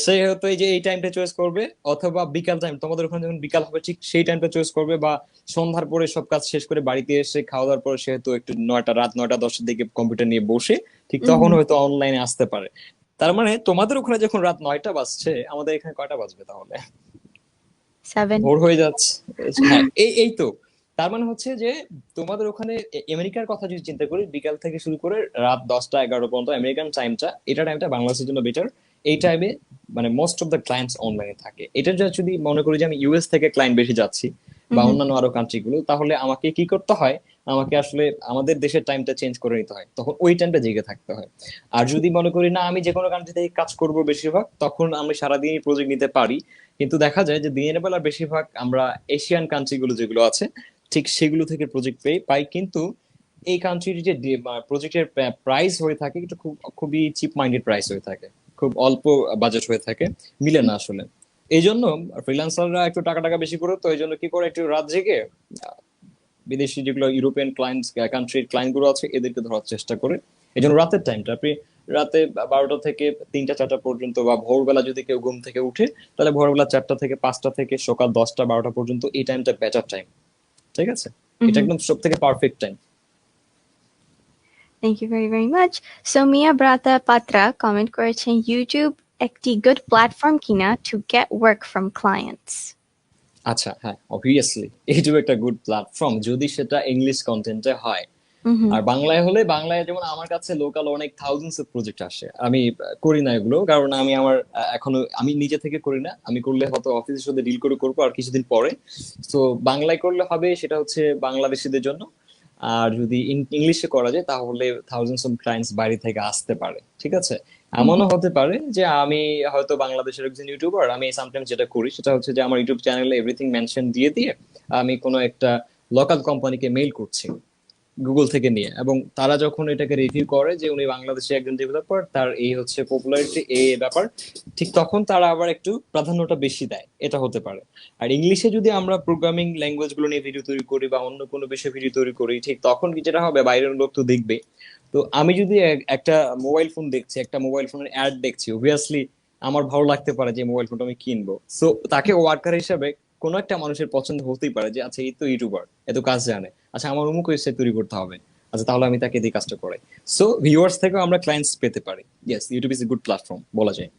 B: সে হয়তো এই যে এই টাইমটা চয়েস করবে, অথবা বিকাল টাইম, তোমাদের ওখানে যখন বিকাল হবে ঠিক সেই টাইমটা চয়েস করবে, বা সন্ধ্যার পরে সব কাজ শেষ করে বাড়িতে এসে খাওয়া দাওয়ার পরে সে হয়তো একটু রাত 9টা 10টার দিকে কম্পিউটার নিয়ে বসে ঠিক তখন হয়তো অনলাইনে আসতে পারে। তার মানে তোমাদের ওখানে যখন রাত 9টা বাজছে, আমাদের এখানে কয়টা বাজবে তাহলে?
A: 7.
B: ভোর হয়ে যাচ্ছে। হ্যাঁ, এই এই তো। তার মানে হচ্ছে যে তোমাদের ওখানে আমেরিকার কথা যদি চিন্তা করি, বিকাল থেকে শুরু করে রাত 10টা 11টা পর্যন্ত আমেরিকান টাইমটা, এটা টাইমটা বাংলাদেশের জন্য বেটার। এই টাইমে মানে মোস্ট অফ দ্য ক্লায়েন্টস অনলাইনে থাকে। এটা যদি মনে করি যে আমি ইউএস থেকে ক্লায়েন্ট বেশি যাচ্ছি বা অন্যান্য আরো কান্ট্রি গুলো, তাহলে আমাকে কি করতে হয়, আমাকে আসলে আমাদের দেশের টাইমটা চেঞ্জ করে নিতে হয়, তখন ওই টাইমটা জেগে থাকতে হয়। আর যদি মনে করি না আমি যে কোনো কান্ট্রি থেকে কাজ করব বেশিরভাগ, তখন আমি সারাদিনই প্রজেক্ট নিতে পারি। কিন্তু দেখা যায় যে দিনের বেলা বেশিরভাগ আমরা এশিয়ান কান্ট্রি গুলো যেগুলো আছে ঠিক সেগুলো থেকে প্রজেক্ট পাই, কিন্তু এই কান্ট্রির যে প্রজেক্টের প্রাইস হয়ে থাকে এটা খুবই চিপ মাইন্ডেড প্রাইস হয়ে থাকে, খুব অল্প বাজেট হয়ে থাকে, মিলে না আসলে। এই জন্য ফ্রিল্যান্সাররা একটু টাকা টাকা বেশি করে, তো এই জন্য কি করে একটু রাত জেগে বিদেশি যেগুলো ইউরোপিয়ান ক্লায়েন্টস কান্ট্রির ক্লায়েন্ট গুলো আছে এদেরকে ধরার চেষ্টা করে। এই জন্য রাতের টাইমটা আপনি রাতে 12টা থেকে 3টা 4টা পর্যন্ত, বা ভোরবেলা যদি কেউ ঘুম থেকে উঠে, তাহলে ভোরবেলা 4টা থেকে 5টা থেকে সকাল 10টা 12টা পর্যন্ত এই টাইমটা বেটার টাইম। ঠিক আছে, এটা একদম সব থেকে perfect time.
A: Thank you very, very much. So Mia Brata Patra comment করেছেন, YouTube একটি good platform কিনা to get work from clients.
B: আচ্ছা হ্যাঁ, অবভিয়াসলি এইটুকু একটা গুড প্ল্যাটফর্ম যদি সেটা ইংলিশ কন্টেন্টে হয়। আর বাংলায় হলে, বাংলায় যেমন আমার কাছে লোকাল অনেক থাউজেন্ডস অফ প্রজেক্ট আসে, আমি করি না এগুলো, কারণ আমি আমার এখনো আমি নিজে থেকে করি না, আমি করলে হয়তো অফিসের সাথে ডিল করে করবো আর কিছুদিন পরে। তো বাংলায় করলে হবে সেটা হচ্ছে বাংলাদেশিদের জন্য। আর যদি ইংলিশে করা যায় তাহলে থাউজেন্ডস অফ ক্লায়েন্টস বাইরে থেকে আসতে পারে। ঠিক আছে, এমনও হতে পারে যে আমি হয়তো বাংলাদেশের একজন ইউটিউবার, আমি সামটাইমস যেটা করি সেটা হচ্ছে যে আমার ইউটিউব চ্যানেলে এভরিথিং মেনশন দিয়ে দিয়ে আমি কোনো একটা লোকাল কোম্পানিকে মেইল করছি গুগল থেকে নিয়ে, এবং তারা যখন এটাকে রিভিউ করে যে উনি বাংলাদেশে একজন ডেভেলপার, তার এই হচ্ছে পপুলারিটি, এই ব্যাপার, ঠিক তখন তারা আবার একটু প্রাধান্যটা বেশি দেয়, এটা হতে পারে। আর ইংলিশে যদি আমরা প্রোগ্রামিং ল্যাঙ্গুয়েজ গুলো নিয়ে ভিডিও তৈরি করি বা অন্য কোনো বিষয়ে ভিডিও তৈরি করি, ঠিক তখন কি যেটা হবে, বাইরের লোক তো দেখবে। তো আমি যদি একটা মোবাইল ফোন দেখছি, একটা মোবাইল ফোনের অ্যাড দেখছি, অবভিয়াসলি আমার ভালো লাগতে পারে যে মোবাইল ফোনটা আমি কিনবো। সো তাকে ওয়ার্কার হিসাবে কোনো একটা মানুষের পছন্দ হতেই পারে যে আচ্ছা এই তো ইউটিউবার, এত কাজ জানে, আচ্ছা আমার অমুক ওয়েবসাইট তৈরি করতে হবে, আচ্ছা তাহলে আমি তাকে দিয়ে কাজটা করাই। সো ভিউয়ার্স থেকেও আমরা ক্লায়েন্টস পেতে পারি। Yes, YouTube is a good platform বলা যায়।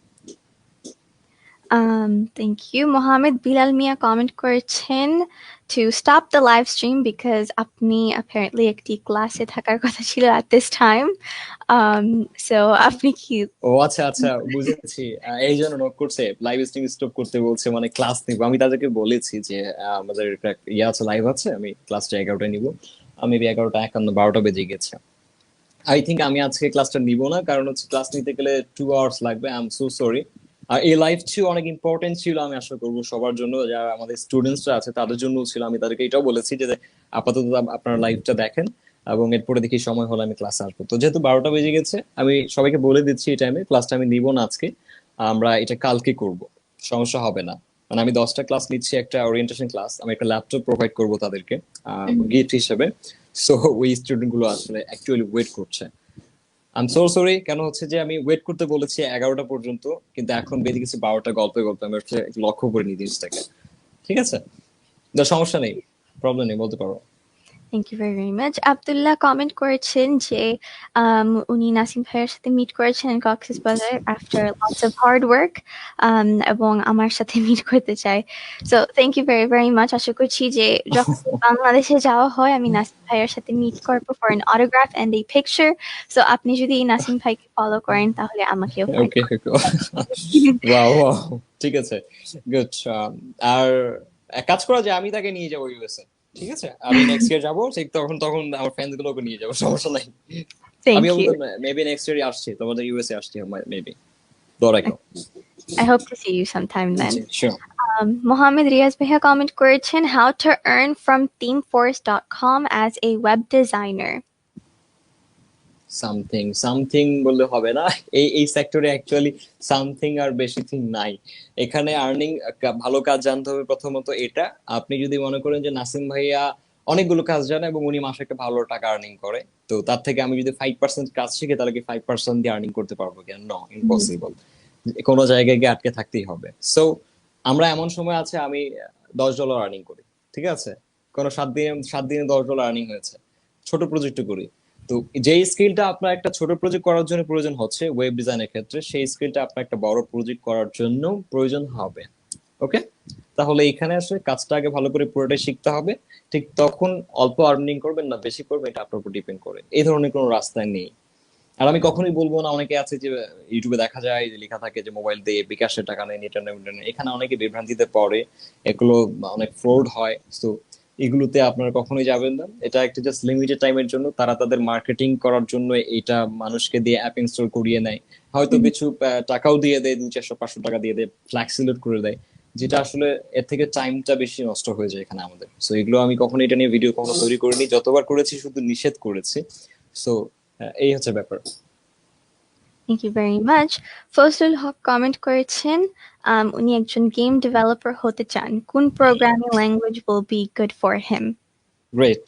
A: Thank you. Mohammed Bilal Mia comment করেছেন to stop the live stream because আপনি apparently একটি ক্লাসে থাকার কথা ছিল at this time. So আপনি কি
B: ও আচ্ছা আচ্ছা, বুঝেছি। এই জন্য নক করছে, লাইভ স্ট্রিম স্টপ করতে বলছে, মানে ক্লাস নিব। আমি তাদেরকে বলেছি যে আমাদের একটা ইয়ে আছে, লাইভ আছে, আমি ক্লাসটা 11টায় নিব। আমি 11টা 51 12টা বেজে গেছে। আই থিঙ্ক আমি আজকে ক্লাসটা নিব না, কারণ হচ্ছে ক্লাস নিতে গেলে 2 আওয়ার্স লাগবে। I am so sorry. আর এই লাইভ ছিল অনেক ইম্পর্টেন্ট ছিল, আমি আশা করবো সবার জন্য, যারা আমাদের স্টুডেন্টসরা আছে তাদের জন্য ছিল। আমি তাদেরকে এটাও বলেছি যে আপাতত আপনারা লাইভটা দেখেন, এবং এরপরে দেখি সময় হলে আমি ক্লাসে আসবো। তো যেহেতু 12টা বেজে গেছে, আমি সবাইকে বলে দিচ্ছি এই টাইমে ক্লাসটা আমি নিব না আজকে, আমরা এটা কালকে করব। সমস্যা হবে না। মানে আমি 10টা ক্লাস নিচ্ছি, একটা ওরিয়েন্টেশন ক্লাস, আমি একটা ল্যাপটপ প্রোভাইড করবো তাদেরকে গিফট হিসেবে। সো ওই স্টুডেন্ট গুলো আসলে অ্যাকচুয়ালি ওয়েট করছে। I am so sorry. কেন হচ্ছে যে আমি ওয়েট করতে বলেছি 11টা পর্যন্ত, কিন্তু এখন বেজে গেছে 12টা, গল্পে গল্পে আমি হচ্ছে লক্ষ্য করিনি জিনিসটাকে। ঠিক আছে, না সমস্যা নেই, প্রবলেম নেই, বলতে পারো।
A: Thank you very much. Abdullah comment করেছেন যে উনি নাসিম ভাইয়ের সাথে মিট করেছেন Cox's Bazar after lots of hard work, এবং আমার সাথে মিট করতে চায়। So thank you very very much. আশা করছি যে যখন বাংলাদেশে যাওয়া হয় আমি নাসিম ভাইয়ের সাথে মিট করবো for an autograph and a picture. So আপনি যদি নাসিম ভাইকে ফলো করেন তাহলে আমাকেও ফাইন্ড
B: ওকে, ওয়াও ওয়াও, ঠিক আছে, গুড। আর এক কাজ করা যায়, আমি তাকে নিয়ে যাবো ইউএসএ। ঠিক আছে, আমি নেক্সট ইয়ার যাবো, ঠিক তখন তখন আমার ফ্রেন্ডস গুলোকে নিয়ে যাবো, সমস্যা নাই। আমি
A: থ্যাংক ইউ।
B: মেবি নেক্সট ইয়ারই আসছি তোমাদের ইউএসএ, আসছি মেবি, দৌড়াই।
A: I hope to see you sometime then.
B: Sure.
A: Mohammed Riaz Bhaiya comment করেছেন how to earn from themeforce.com as a web designer.
B: Something something বললে হবে না। এই সেক্টরে অ্যাকচুয়ালি সামথিং আর বেশি থিং নাই। এখানে আর্নিং, ভালো কাজ জানতে হবে প্রথমত। এটা আপনি যদি মনে করেন যে নাসিম ভাইয়া অনেকগুলো কাজ জানে এবং উনি মাসে একটা ভালো টাকা আর্নিং করে, তো তার থেকে আমি যদি 5% কাজ শিখে, তাহলে কি 5% দিয়ে আর্নিং করতে পারবো কেন? No, impossible. কোনো জায়গায় গিয়ে আটকে থাকতেই হবে। সো আমরা এমন সময় আছে, আমি $10 আর্নিং করি, ঠিক আছে, কোনো 7 দিনে $10 আর্নিং হয়েছে, ছোট প্রজেক্ট করি। তো যেই স্কিলটা আপনার একটা ছোট প্রজেক্ট করার জন্য প্রয়োজন হচ্ছে ওয়েব ডিজাইনের ক্ষেত্রে, সেই স্কিলটা আপনার একটা বড় প্রজেক্ট করার জন্য প্রয়োজন হবে। ওকে, তাহলে এখানে আসলে কাজটা আগে ভালো করে পুরোটাই শিখতে হবে। ঠিক তখন অল্প আর্নিং করবেন না বেশি করবেন, এটা আপনার উপর ডিপেন্ড করে। এই ধরনের কোনো রাস্তা নেই। আর আমি কখনোই বলবো না, অনেকে আছে যে ইউটিউবে দেখা যায় যে লেখা থাকে যে মোবাইল দিয়ে বিকাশের টাকা নেই, ইন্টারনেট, এখানে অনেকে বিভ্রান্তিতে পড়ে, এগুলো অনেক ফ্রড হয়। তো এগুলোতে আপনারা কখনোই যাবেন না। এটা একটা জাস্ট লিমিটেড টাইমের জন্য, তারা তাদের মার্কেটিং করার জন্য এটা মানুষকে দিয়ে অ্যাপ ইনস্টল করিয়ে নেয়, হয়তো কিছু টাকাও দিয়ে দেয়, 200 400 500 টাকা দিয়ে দেয়, ফ্ল্যাক্স সিলেক্ট করে দেয়, যেটা আসলে এর থেকে টাইমটা বেশি নষ্ট হয়ে যায় এখানে আমাদের। সো এগুলো আমি কখনো এটা নিয়ে ভিডিও কখনো তৈরি করিনি, যতবার করেছি শুধু নিষেধ করেছি। সো এই হচ্ছে ব্যাপার।
A: Thank you very much. Fazlul Haque comment করেছেন উনি একজন গেম ডেভেলপার হতে চান, কোন programming language will be good for him?
B: Great.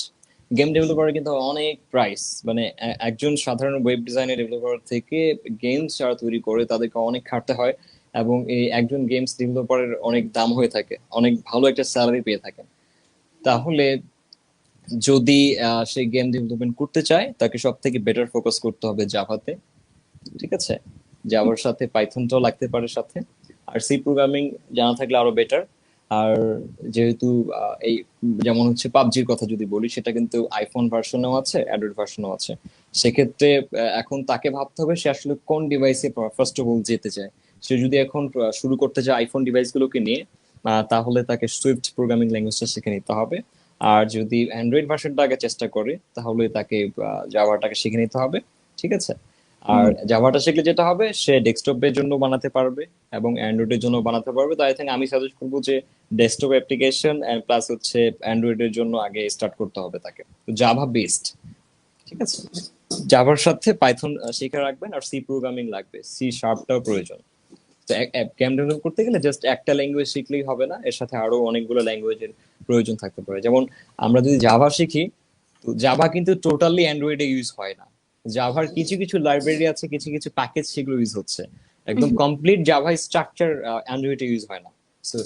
B: Game ডেভেলপারের কিন্তু অনেক প্রাইস, মানে একজন সাধারণ ওয়েব ডিজাইনের ডেভেলপার থেকে গেমস যারা তৈরি করে তাদেরকে অনেক খাটতে হয়, এবং এই একজন গেমস ডেভেলপারের অনেক দাম হয়ে থাকে, অনেক ভালো একটা স্যালারি পেয়ে থাকেন। তাহলে যদি সে গেম ডেভেলপমেন্ট করতে চায়, তাকে সব থেকে বেটার ফোকাস করতে হবে জাভাতে। ঠিক আছে, জাভার সাথে পাইথনটাও লাগতে পারে সাথে, আর সি প্রোগ্রামিং জানা থাকলে আরো বেটার। আর যেহেতু এই যেমন হচ্ছে পাবজির কথা যদি বলি, সেটা কিন্তু আইফোন ভার্সনেও আছে, অ্যান্ড্রয়েড ভার্সনেও আছে। সেক্ষেত্রে এখন তাকে ভাবতে হবে সে আসলে কোন ডিভাইসে ফার্স্ট অফ অল যেতে চায়। সে যদি এখন শুরু করতে চায় আইফোন ডিভাইসগুলোকে নিয়ে, তাহলে তাকে সুইফট প্রোগ্রামিং ল্যাঙ্গুয়েজটা শিখে নিতে হবে। আর যদি অ্যান্ড্রয়েড ভার্সনটা আগে চেষ্টা করে, তাহলে তাকে জাভাটাকে শিখে নিতে হবে। ঠিক আছে, আর জাভাটা শিখলে যেটা হবে, সে ডেস্কটপের জন্য বানাতে পারবে এবং অ্যান্ড্রয়েডের জন্য বানাতে পারবে। তো আই থিঙ্ক আমি সাজেস্ট করবো যে ডেস্কটপ অ্যাপ্লিকেশন এন্ড প্লাস হচ্ছে অ্যান্ড্রয়েডের জন্য আগে স্টার্ট করতে হবে তাকে, জাভা বেসড। ঠিক আছে, জাভার সাথে পাইথন শেখা রাখবেন, আর সি প্রোগ্রামিং লাগবে, সি শার্পটাও প্রয়োজন। তো গেম ডেভেলপ করতে গেলে জাস্ট একটা ল্যাঙ্গুয়েজ শিখলেই হবে না, এর সাথে আরো অনেকগুলো ল্যাঙ্গুয়েজের প্রয়োজন থাকতে পারে। যেমন আমরা যদি জাভা শিখি, তো জাভা কিন্তু টোটালি অ্যান্ড্রয়েডে ইউজ হয় না। জাভার কিছু কিছু লাইব্রেরি আছে, কিছু কিছু প্যাকেজ, সেগুলো ইউজ হচ্ছে। একদম কমপ্লিট জাভা স্ট্রাকচার অ্যান্ড্রয়েডে ইউজ হয় না। সো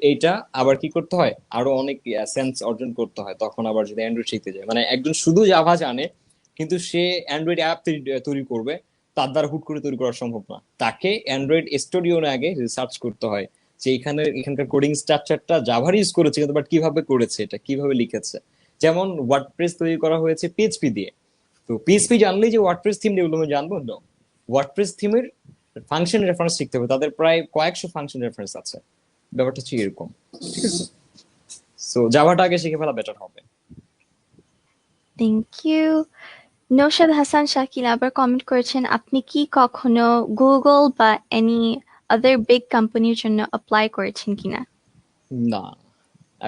B: এইটা আবার কি করতে হয়, আরো অনেক সেন্স অর্জন করতে হয় তখন আবার যদি অ্যান্ড্রয়েড শিখতে যায়। মানে একজন শুধু জাভা জানে কিন্তু সে অ্যান্ড্রয়েড অ্যাপ তৈরি করবে, তার দ্বারা হুট করে তৈরি করা সম্ভব না। তাকে অ্যান্ড্রয়েড স্টুডিও আগে রিসার্চ করতে হয় যে এখানকার কোডিং স্ট্রাকচারটা জাভার ইউজ করেছে, কিন্তু বাট কিভাবে করেছে, এটা কিভাবে লিখেছে। যেমন ওয়ার্ডপ্রেস তৈরি করা হয়েছে পিএইচপি দিয়ে, তো পিএইচপি জানলেই যে ওয়ার্ডপ্রেস থিম ডেভেলপমেন্ট জানবো না, ওয়ার্ডপ্রেস থিমের ফাংশন রেফারেন্স শিখতে হবে, তাদের প্রায় কয়েকশো ফাংশন রেফারেন্স আছে, ব্যাপারটা হচ্ছে এরকম, ঠিক আছে? সো জাভাটা আগে শিখে ফেলা বেটার হবে।
A: Thank you. নৌশাদ হাসান শাকিল আবার কমেন্ট করেছেন, আপনি কি কখনো গুগল বা এনি আদার বিগ কোম্পানির জন্য অ্যাপ্লাই করেছেন কিনা?
B: না,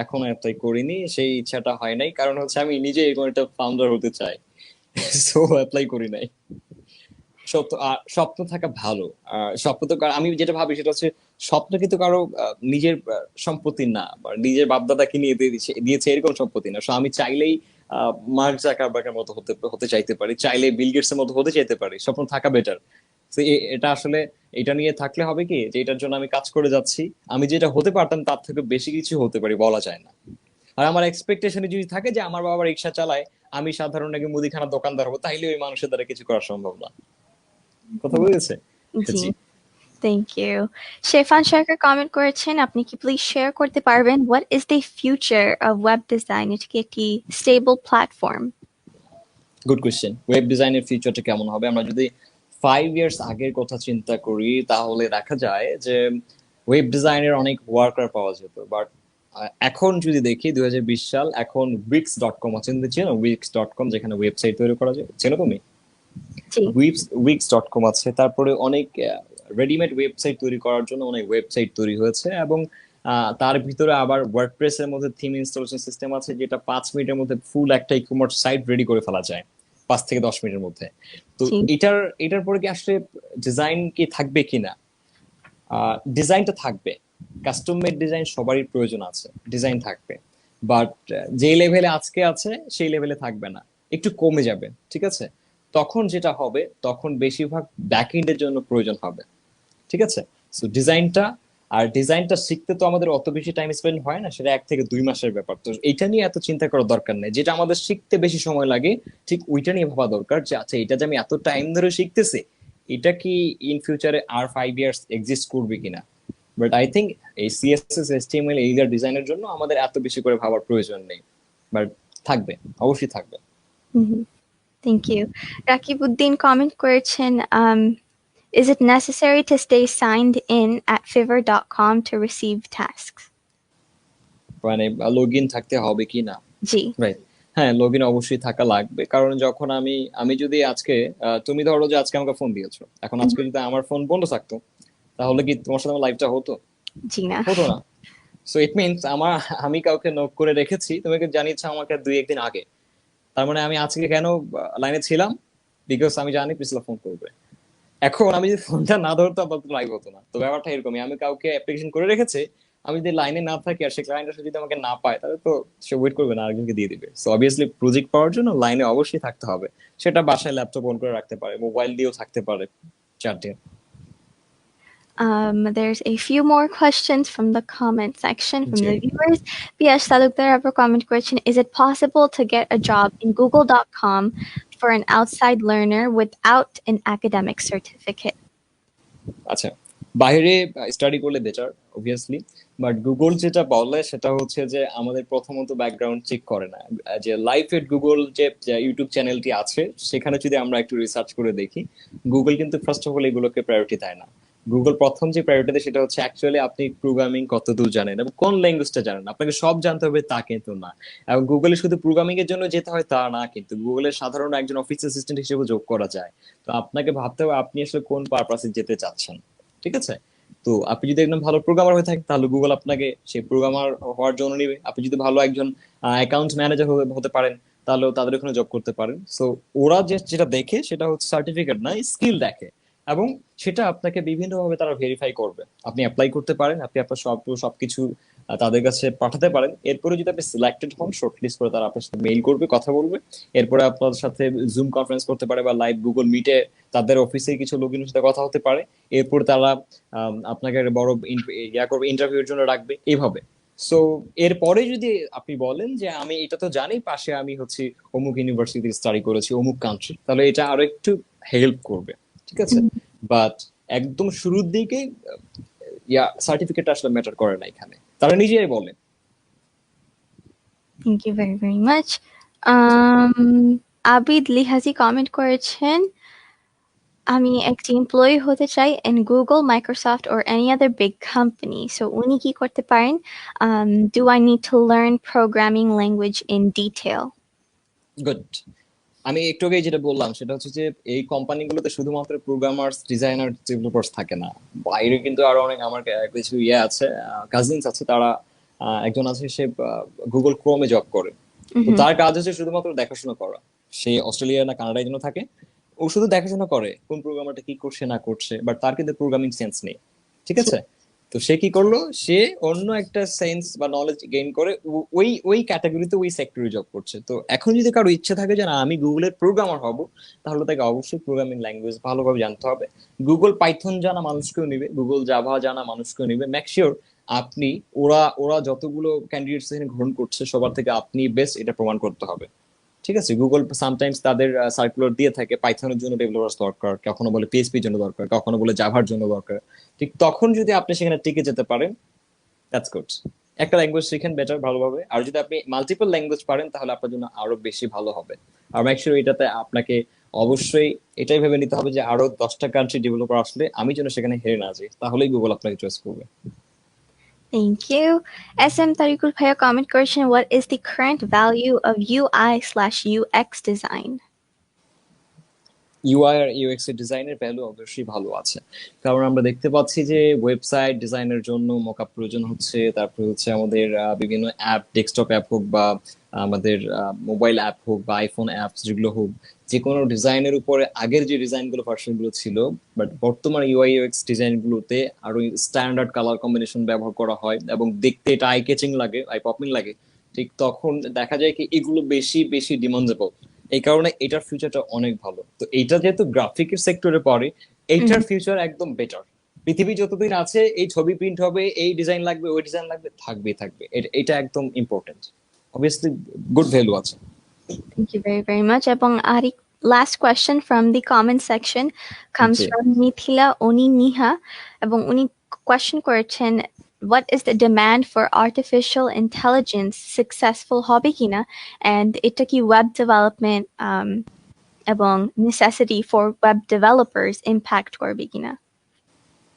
B: এখনো অ্যাপ্লাই করিনি, সেই ইচ্ছাটা হয় নাই, কারণ হচ্ছে আমি নিজে এরকম একটা ফাউন্ডার হতে চাই, সো অ্যাপ্লাই করি নাই। স্বপ্ন থাকা ভালো। স্বপ্ন তো আমি যেটা ভাবি সেটা হচ্ছে, স্বপ্ন কিন্তু কারো নিজের সম্পত্তি না, বা নিজের বাপদাদা কিনে দিয়েছে এরকম সম্পত্তি না। আমি চাইলেই মার্ক জাকারবার্গের মতো হতে চাইতে পারি, চাইলে বিল গেটস এর মতো হতে চাইতে পারি। স্বপ্ন থাকা বেটার। এটা আসলে এটা নিয়ে থাকলে হবে কি, যে এটার জন্য আমি কাজ করে যাচ্ছি, আমি যেটা হতে পারতাম তার থেকে বেশি কিছু হতে পারি, বলা যায় না। আর আমার এক্সপেকটেশনে যদি থাকে যে আমার বাবা রিক্সা চালায়, আমি সাধারণ নাকি মুদিখানা দোকানদার হবো, তাইলে ওই মানুষের দ্বারা কিছু করা সম্ভব না। কথা বুঝেছে?
A: জি,
B: জি।
A: Thank you. Shefan Sarkar comment করেছেন, আপনি কি প্লিজ শেয়ার করতে পারবেন what is the future of web design? এটা কি একটি stable platform?
B: Good question. Web ডিজাইনের ফিউচারটা কেমন হবে? আমরা যদি 5 ইয়ার্স আগের কথা চিন্তা করি, তাহলে দেখা যায় যে ওয়েব ডিজাইনের অনেক ওয়ার্কার পাওয়া যেত, বাট এখন যদি দেখি 2020 সাল, এখন wix.com আছে, তুমি চেনো wix.com, যেখানে ওয়েবসাইট তৈরি করা যায়, চেনো তুমি?
A: জি,
B: wix.com আছে, তারপরে অনেক রেডিমেড ওয়েবসাইট তৈরি করার জন্য অনেক ওয়েবসাইট তৈরি হয়েছে, এবং তার ভিতরে আবার ওয়ার্ডপ্রেস এর মধ্যে থিম ইনস্টলেশন সিস্টেম আছে, যেটা 5 মিনিটের মধ্যে ফুল একটা ই কমার্স সাইট রেডি করে ফেলা যায়, 5 থেকে 10 মিনিটের মধ্যে। তো
A: জি।
B: এটার পরে কি আসলে ডিজাইন কি থাকবে কিনা? ডিজাইনটা থাকবে, কাস্টম মেড ডিজাইন সবারই প্রয়োজন আছে, ডিজাইন থাকবে, বাট যে লেভেলে আজকে আছে সেই লেভেলে থাকবে না, একটু কমে যাবে, ঠিক আছে? তখন যেটা হবে, তখন বেশিরভাগ ব্যাক এন্ডের জন্য প্রয়োজন হবে, ঠিক আছে? সো ডিজাইনটা শিখতে তো আমাদের অত বেশি টাইম স্পেন্ড হয় না, সেটা 1 থেকে 2 মাসের ব্যাপার। তো এইটা নিয়ে এত চিন্তা করার দরকার নেই, যেটা আমাদের শিখতে বেশি সময় লাগে ঠিক ওইটা নিয়ে ভাবা দরকার, যে আচ্ছা এটা যে আমি এত টাইম ধরে শিখতেছি, এটা কি ইন ফিউচারে আর 5 ইয়ার্স এক্সিস্ট করবে কিনা? বাট আই থিঙ্ক এই সিএসএস এইচটিএমএল এইগুলা ডিজাইনের জন্য আমাদের এত বেশি করে ভাবার প্রয়োজন নেই, বাট থাকবে, অবশ্যই থাকবে।
A: Thank you. রাকিবউদ্দিন কমেন্ট করেছেন, is it necessary to stay signed in at fiverr.com to receive tasks?
B: মানে লগ ইন থাকতে হবে কি না?
A: জি,
B: রাইট। হ্যাঁ, লগ ইন অবশ্যই থাকা লাগবে, কারণ যখন আমি আমি যদি আজকে তুমি ধরো যে আজকে আমাকে ফোন দিয়েছো, এখন আজকে যদি আমার ফোন বন্ধ থাকতো, তাহলে কি তোমার সাথে আমার লাইভটা হতো?
A: জি না।
B: হতো না। সো ইট মিনস আমি কাউকে নক করে রেখেছি, তোমাকে জানিয়েছে আমাকে 2-1 দিন আগে, তার মানে আমি আজকে কেন লাইনে ছিলাম? বিকজ আমি জানি প্রিসিলা ফোন করবে। এখন আমি যদি ফোনটা না ধরতাম তাহলে লাইভ হতো না। তো ব্যাপারটা এরকমই, আমি কাউকে অ্যাপ্লিকেশন করে রেখেছি, আমি যদি লাইনে না থাকি আর সে ক্লায়েন্ট যদি আমাকে না পায়, তাহলে তো সে ওয়েট করবে না, আরেকজনকে দিয়ে দিবে। সো অবভিয়াসলি প্রজেক্ট পাওয়ার জন্য লাইনে অবশ্যই থাকতে হবে। সেটা বাসায় ল্যাপটপ অন করে রাখতে পারে, মোবাইল দিয়েও থাকতে পারে, চার্জে।
A: There's a few more questions from the comment section from the viewers. Piyash Talukdar ever comment question, is it possible to get a job in google.com for an outside learner without an academic certificate?
B: আচ্ছা, বাইরে স্টাডি করলে বেটার অবভিয়াসলি, বাট গুগল যেটা বলে সেটা হচ্ছে যে আমাদের প্রথমত ব্যাকগ্রাউন্ড চেক করে না। যে লাইফ এট গুগল যে ইউটিউব চ্যানেলটি আছে, সেখানে যদি আমরা একটু রিসার্চ করে দেখি, গুগল কিন্তু ফার্স্ট অফ অল এগুলোকে প্রায়োরিটি দেয় না। গুগল প্রথম যে প্রায়োরিটি দেয় সেটা হচ্ছে অ্যাকচুয়ালি আপনি প্রোগ্রামিং কতদূর জানেন এবং কোন ল্যাঙ্গুয়েজটা জানেন। আপনাকে সব জানতে হবে তা কিন্তু না, এবং গুগলে শুধু প্রোগ্রামিং এর জন্য যেতে হয় তা না, কিন্তু গুগলের সাধারণ একজন অফিস অ্যাসিস্ট্যান্ট হিসেবে যোগ করা যায়। তো আপনাকে ভাবতে হবে আপনি আসলে কোন পারপাসে যেতে চাচ্ছেন, ঠিক আছে? তো আপনি যদি একদম ভালো প্রোগ্রামার হয়ে থাকেন, তাহলে গুগল আপনাকে সেই প্রোগ্রামার হওয়ার জন্য নিবে। আপনি যদি ভালো একজন অ্যাকাউন্ট ম্যানেজার হতে পারেন, তাহলেও তাদের ওখানে জব করতে পারেন। সো ওরা যেটা দেখে সেটা হচ্ছে সার্টিফিকেট না, স্কিল দেখে, এবং সেটা আপনাকে বিভিন্ন ভাবে তারা ভেরিফাই করবে। আপনি অ্যাপ্লাই করতে পারেন, আপনি আপনার সবকিছু তাদের কাছে পাঠাতে পারেন। এরপরে যদি আপনি সিলেক্টেড হন, শর্টলিস্ট করে তারা আপনার সাথে মেইল করবে, কথা বলবে। এরপরে আপনার সাথে জুম কনফারেন্স করতে পারে, বা লাইভ গুগল মিটে তাদের অফিসে কিছু লোকজনের সাথে কথা হতে পারে। এরপর তারা আপনাকে বড় করবে, ইন্টারভিউর জন্য রাখবে, এইভাবে। সো এরপরে যদি আপনি বলেন যে আমি এটা তো জানি, পাশে আমি হচ্ছে অমুক ইউনিভার্সিটি স্টাডি করেছি অমুক কান্ট্রি, তাহলে এটা আরো একটু হেল্প করবে, ঠিক আছে? বাট একদম শুরুর দিকে সার্টিফিকেট আসলে ম্যাটার করে না এখানে, তারা নিজেই বলে।
A: Thank you very, very much. Um, Abid Lihaji comment করেছেন, আমি একটি এমপ্লয়ি হতে চাই in Google, Microsoft or any other big company. So উনি কি করতে পারেন? Do I need to learn programming language in detail?
B: Good. আমি একটু আগে যেটা বললাম সেটা হচ্ছে যে এই কোম্পানিগুলোতে শুধুমাত্র প্রোগ্রামার্স, ডিজাইনার, ডেভেলপার্স থাকে না, বাইরে কিন্তু আরো অনেক আমার কিছু আছে, কাজিনস আছে, তারা একজন আছে সে গুগল ক্রোমে জব করে। তো
A: Mhm.
B: তার কাজ হচ্ছে শুধুমাত্র দেখাশোনা করা। সে অস্ট্রেলিয়া না কানাডায় যেন থাকে, ও শুধু দেখাশোনা করে কোন প্রোগ্রামারটা কি করছে না করছে, বাট তার কিন্তু প্রোগ্রামিং সেন্স নেই। ঠিক আছে, তো সে কি করলো, সে অন্য একটা সেন্স বা নলেজ গেইন করে ওই ওই ক্যাটাগরিতে ওই সেক্টরে জব করছে। তো এখন যদি কারো ইচ্ছা থাকে যে না আমি গুগলের প্রোগ্রামার হব, তাহলে তাকে অবশ্যই প্রোগ্রামিং ল্যাঙ্গুয়েজ ভালোভাবে জানতে হবে। গুগল পাইথন জানা মানুষকেও নিবে, গুগল জাভা জানা মানুষকেও নিবে। মেক শিওর আপনি, ওরা ওরা যতগুলো ক্যান্ডিডেটস এখানে গ্রহণ করছে সবার থেকে আপনি বেস্ট, এটা প্রমাণ করতে হবে। ঠিক আছে, গুগল সামটাইমস তাদের সার্কুলার দিয়ে থাকে পাইথনের জন্য ডেভেলপার্স দরকার, কখনো বলে পিএইচপির জন্য দরকার, কখনো বলে জাভার জন্য দরকার। ঠিক তখন যদি আপনি সেখানে টিকে যেতে পারেন, দ্যাটস গুড। একটা ল্যাঙ্গুয়েজ শিখেন বেটার ভালোভাবে, আর যদি আপনি মাল্টিপল ল্যাঙ্গুয়েজ পারেন তাহলে আপনার জন্য আরো বেশি ভালো হবে। আর মেক শিওর এটাতে আপনাকে অবশ্যই এটাই ভেবে নিতে হবে যে আরো 10টা কান্ট্রি ডেভেলপার আসলে আমি যেন সেখানে হেরে না যাই, তাহলেই গুগল আপনাকে চয়েস করবে।
A: Thank you. SM Tariqul Bhaiya comment করেছেন, what is the current value of UI/UX design?
B: UI আর ইউএক্স এর ডিজাইনের ভ্যালু অবশ্যই ভালো আছে, কারণ আমরা দেখতে পাচ্ছি যে ওয়েবসাইট ডিজাইনের জন্য মকআপ প্রয়োজন হচ্ছে, তারপরে হচ্ছে আমাদের বিভিন্ন অ্যাপ, ডেস্কটপ অ্যাপ হোক বা আমাদের মোবাইল অ্যাপ হোক বা আইফোন অ্যাপস যেগুলো হোক, যে কোনো ডিজাইনের উপরে আগের যে ডিজাইনগুলো ভার্সনগুলো ছিল, বাট বর্তমান ইউআই ইউএক্স ডিজাইনগুলোতে আরো স্ট্যান্ডার্ড কালার কম্বিনেশন ব্যবহার করা হয় এবং দেখতে এটা আই ক্যাচিং লাগে, আই পপিং লাগে। ঠিক তখন দেখা যায় কি এগুলো বেশি বেশি ডিমান্ডেবল, এই কারণে এটার ফিউচারটা অনেক ভালো। তো এইটা যেহেতু গ্রাফিকের সেক্টরে পড়ে, এইটার
A: Mhm.
B: ফিউচার একদম বেটার। পৃথিবী যতদিন আছে এই ছবি প্রিন্ট হবে, এই ডিজাইন লাগবে, ওই ডিজাইন লাগবে, থাকবেই থাকবে, এটা একদম ইম্পর্টেন্ট। অবভিয়াসলি গুড ভ্যালু আছে।
A: Thank you very, very much. এবং আরেক last question from the comment section comes
B: G.
A: from Mithila Oni Niha, এবং উনি question করেছেন, what is the demand for artificial intelligence successful হবে কিনা, and এটা কি web development এবং necessity for web developers impact করবে কিনা?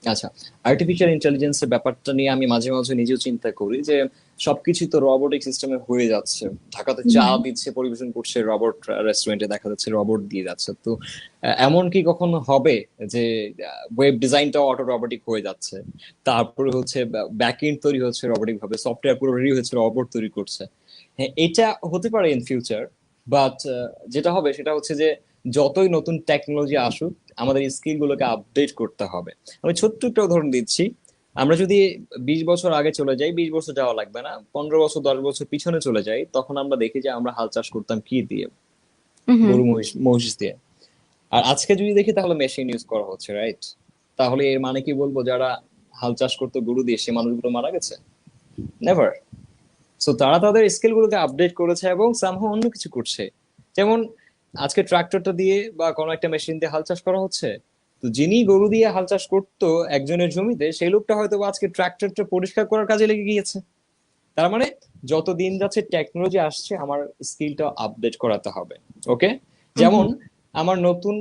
B: আচ্ছা, আর্টিফিশিয়াল ইন্টেলিজেন্সের ব্যাপারটা নিয়ে আমি মাঝে মাঝে নিজেও চিন্তা করি যে সবকিছু তো রবোটিক সিস্টেমে হয়ে যাচ্ছে। ঢাকাতে চা
A: Mhm.
B: দিচ্ছে, পরিবেশন করছে রবট, রেস্টুরেন্টে দেখা যাচ্ছে রবট দিয়ে যাচ্ছে। তো এমন কি কখনো হবে যে ওয়েব ডিজাইনটাও অটো রবোটিক হয়ে যাচ্ছে, তারপরে হচ্ছে ব্যাক এন্ড তৈরি হচ্ছে রবোটিক ভাবে, সফটওয়্যার পুরো রেডি হচ্ছে, রবট তৈরি করছে। হ্যাঁ, এটা হতে পারে ইন ফিউচার, বাট যেটা হবে সেটা হচ্ছে যে যতই নতুন টেকনোলজি আসুক আমাদের স্কিল গুলোকে আপডেট করতে হবে। আমি ছোট্ট একটা উদাহরণ দিচ্ছি, আমরা যদি 20 বছর আগে চলে যাই, 20 বছর যাওয়া লাগবে না, 15 বছর 10 বছর পিছনে চলে যাই, তখন আমরা দেখি যে আমরা হাল চাষ করতাম কি দিয়ে,
A: Mhm.
B: গরু মহিষ মহিষ দিয়ে। আর আজকে যদি দেখি তাহলে মেশিন ইউজ করা হচ্ছে, রাইট? তাহলে এর মানে কি বলবো যারা হাল চাষ করতো গরু দিয়ে সে মানুষগুলো মারা গেছে? নেভার। সো তারা তাদের স্কিল গুলোকে আপডেট করেছে এবং সামহাও অন্য কিছু করছে। যেমন আজকে ট্রাক্টরটা দিয়ে বা কোনো একটা মেশিন দিয়ে হাল চাষ করা হচ্ছে, তো যিনি গরু দিয়ে হাল চাষ করতো একজনের জমিতে, সেই লোকটা হয়তো আজকে ট্রাক্টরটা পরিষ্কার করার কাজে লেগে গিয়েছে। তার মানে যত দিন যাচ্ছে টেকনোলজি আসছে, আমার স্কিলটা আপডেট করাতে হবে। ওকে, যেমন
A: Mhm.
B: আমার নতুন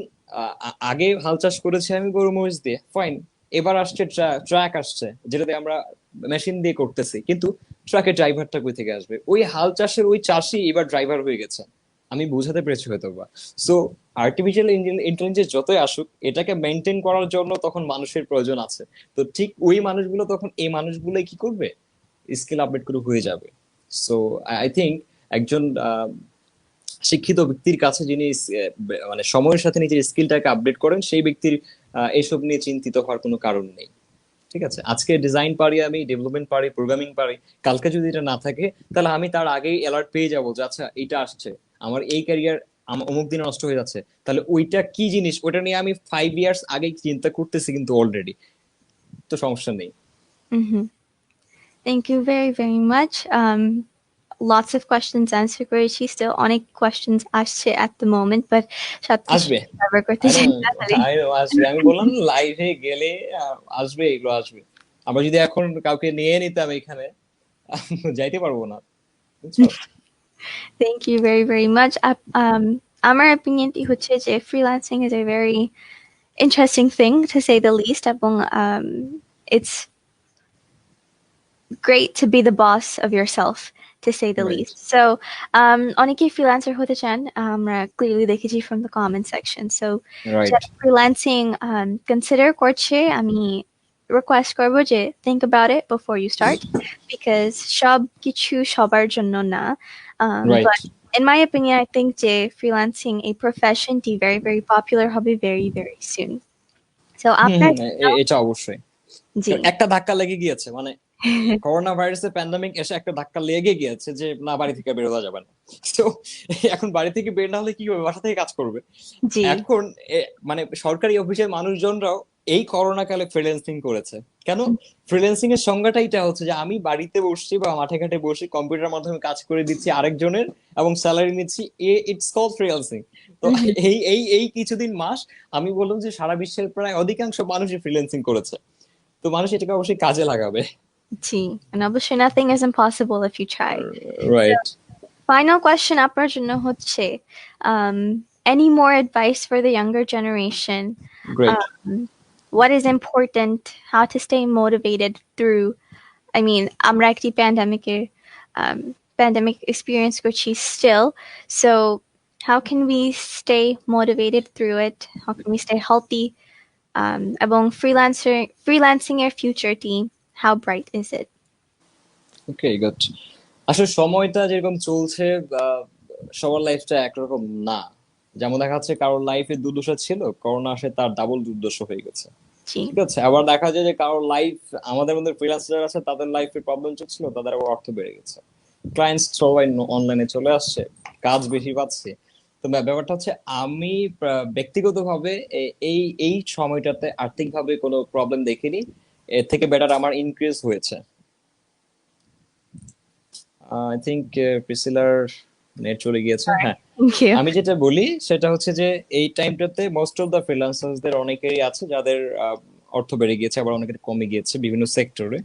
B: আগে হাল চাষ করেছি আমি গরু মহিষ দিয়ে, ফাইন। এবার আসছে ট্রাক আসছে যেটাতে আমরা মেশিন দিয়ে করতেছি, কিন্তু ট্রাকের ড্রাইভারটা কই থেকে আসবে? ওই হাল চাষের ওই চাষি এবার ড্রাইভার হয়ে গেছে। আমি বুঝাতে পেরেছি হয়তো বা। সো আর্টিফিশিয়াল ইন্টেলিজেন্স যতই আসুক, এটাকে মেনটেন করার জন্য তখন মানুষের প্রয়োজন আছে। তো ঠিক ওই মানুষগুলো তখন এই মানুষগুলো কি করবে, স্কিল আপডেট করে হয়ে যাবে। সো আই থিঙ্ক একজন শিক্ষিত ব্যক্তির কাছে যিনি মানে সময়ের সাথে নিজের স্কিলটাকে আপডেট করেন, সেই ব্যক্তির এসব নিয়ে চিন্তিত হওয়ার কোনো কারণ নেই। ঠিক আছে, আজকে ডিজাইন পারি, আমি ডেভেলপমেন্ট পারি, প্রোগ্রামিং পারি, কালকে যদি এটা না থাকে তাহলে আমি তার আগেই অ্যালার্ট পেয়ে যাবো যে আচ্ছা এটা আসছে, আমার এই ক্যারিয়ার আমার অমুক দিনে নষ্ট হয়ে যাচ্ছে, তাহলে ওইটা কি জিনিস ওটা নিয়ে আমি 5 ইয়ার্স আগে চিন্তা করতেছি কিন্তু অলরেডি। তো সমস্যা নেই।
A: Mhm. Thank you very, very much. Lots of questions answer করেছি, still অনেক questions আসছে at the moment, but সবকিছু
B: আসবে,
A: cover করতে
B: আই নো,
A: চাই না তাহলে।
B: আই নো আসবে। আমি বললাম লাইভে গেলে আসবে, এগুলো আসবে। আমরা যদি এখন কাউকে নিয়ে নিতাম এখানে, যাইতে পারবো না, বুঝছো?
A: Thank you very, very much. আমার opinionটি হচ্ছে যে freelancing is a very interesting thing to say the least এবং it's great to be the boss of yourself to say the
B: right
A: least. So অনেকেই freelancer হতে চান, আমরা clearly দেখেছি from the comment section. So
B: right
A: যারা freelancing consider করছে, আমি request করবো যে think about it before you start because সব কিছু সবার জন্য না.
B: Right
A: But in my opinion, I think যে freelancing a profession T very very popular হবে very very soon. So আপনার
B: এটা অবশ্যই
A: জি
B: একটা ধাক্কা লেগে গিয়েছে মানে করোনা ভাইরাসের প্যান্ডামিক এসে একটা ধাক্কা লেগে গিয়েছে যে না বাড়ি থেকে বের হওয়া যাবে না। তো এখন বাড়ি থেকে বের না হলে কি করবে, বাসা থেকে কাজ করবে।
A: জি
B: এখন মানে সরকারি অফিসের মানুষজনরাও এই করোনা কালে ফ্রিল্যান্সিং করেছে। কেন? ফ্রিল্যান্সিং এর সংজ্ঞাটা এটা হচ্ছে যে আমি বাড়িতে বসছি বা মাঠে ঘাটে বসে কম্পিউটারের মাধ্যমে কাজ করে দিচ্ছি আরেকজনের এবং স্যালারি নিচ্ছি, ইটস কল্ড ফ্রিল্যান্সিং। তো এই এই এই কিছুদিন মাস আমি বললাম যে সারা বিশ্বের প্রায় অধিকাংশ মানুষই ফ্রিল্যান্সিং করেছে, তো মানুষ এটাকে অবশ্যই কাজে লাগাবে।
A: জি, and অবশ্যই nothing is impossible if you try.
B: Right
A: Final question আপনার জন্য হচ্ছে any more advice for the younger generation?
B: Great
A: What is important? How to stay motivated through? I mean, আমরা একটি pandemic experience করছি still. So how can we stay motivated through it? How can we stay healthy? এবং freelancing এর future team, how bright is it?
B: Okay good. আসলে সময়টা যেরকম চলছে সবার লাইফটা একরকম না। যেমন দেখা যাচ্ছে কারোর লাইফে দুর্দশা ছিল, করোনা আসে তার ডাবল দুর্দশা হয়ে গেছে।
A: জি
B: ঠিক আছে, আবার দেখা যায় যে কারোর লাইফ, আমাদের মধ্যে ফ্রিল্যান্সার আছে তাদের লাইফে প্রবলেম চলছিল, তাদের আবার অর্থ বেড়ে গেছে, ক্লায়েন্টস সবাই অনলাইনে চলে আসছে, কাজ বেশি পাচ্ছে। তো ব্যাপারটা হচ্ছে আমি ব্যক্তিগতভাবে এই এই সময়টাতে আর্থিকভাবে কোনো প্রবলেম দেখিনি, এর থেকে বেটার আমার ইনক্রিজ হয়েছে। আই থিঙ্ক প্রিসিলার নেট চলে গিয়েছে। হ্যাঁ,
A: thank you.
B: আমি যেটা বলি সেটা হচ্ছে যে এই টাইমটাতে মোস্ট অফ দ্য ফ্রিল্যান্সারদের অনেকেরই আছে যাদের অর্থ বেড়ে গিয়েছে, আবার অনেকের কমে গিয়েছে বিভিন্ন সেক্টরে।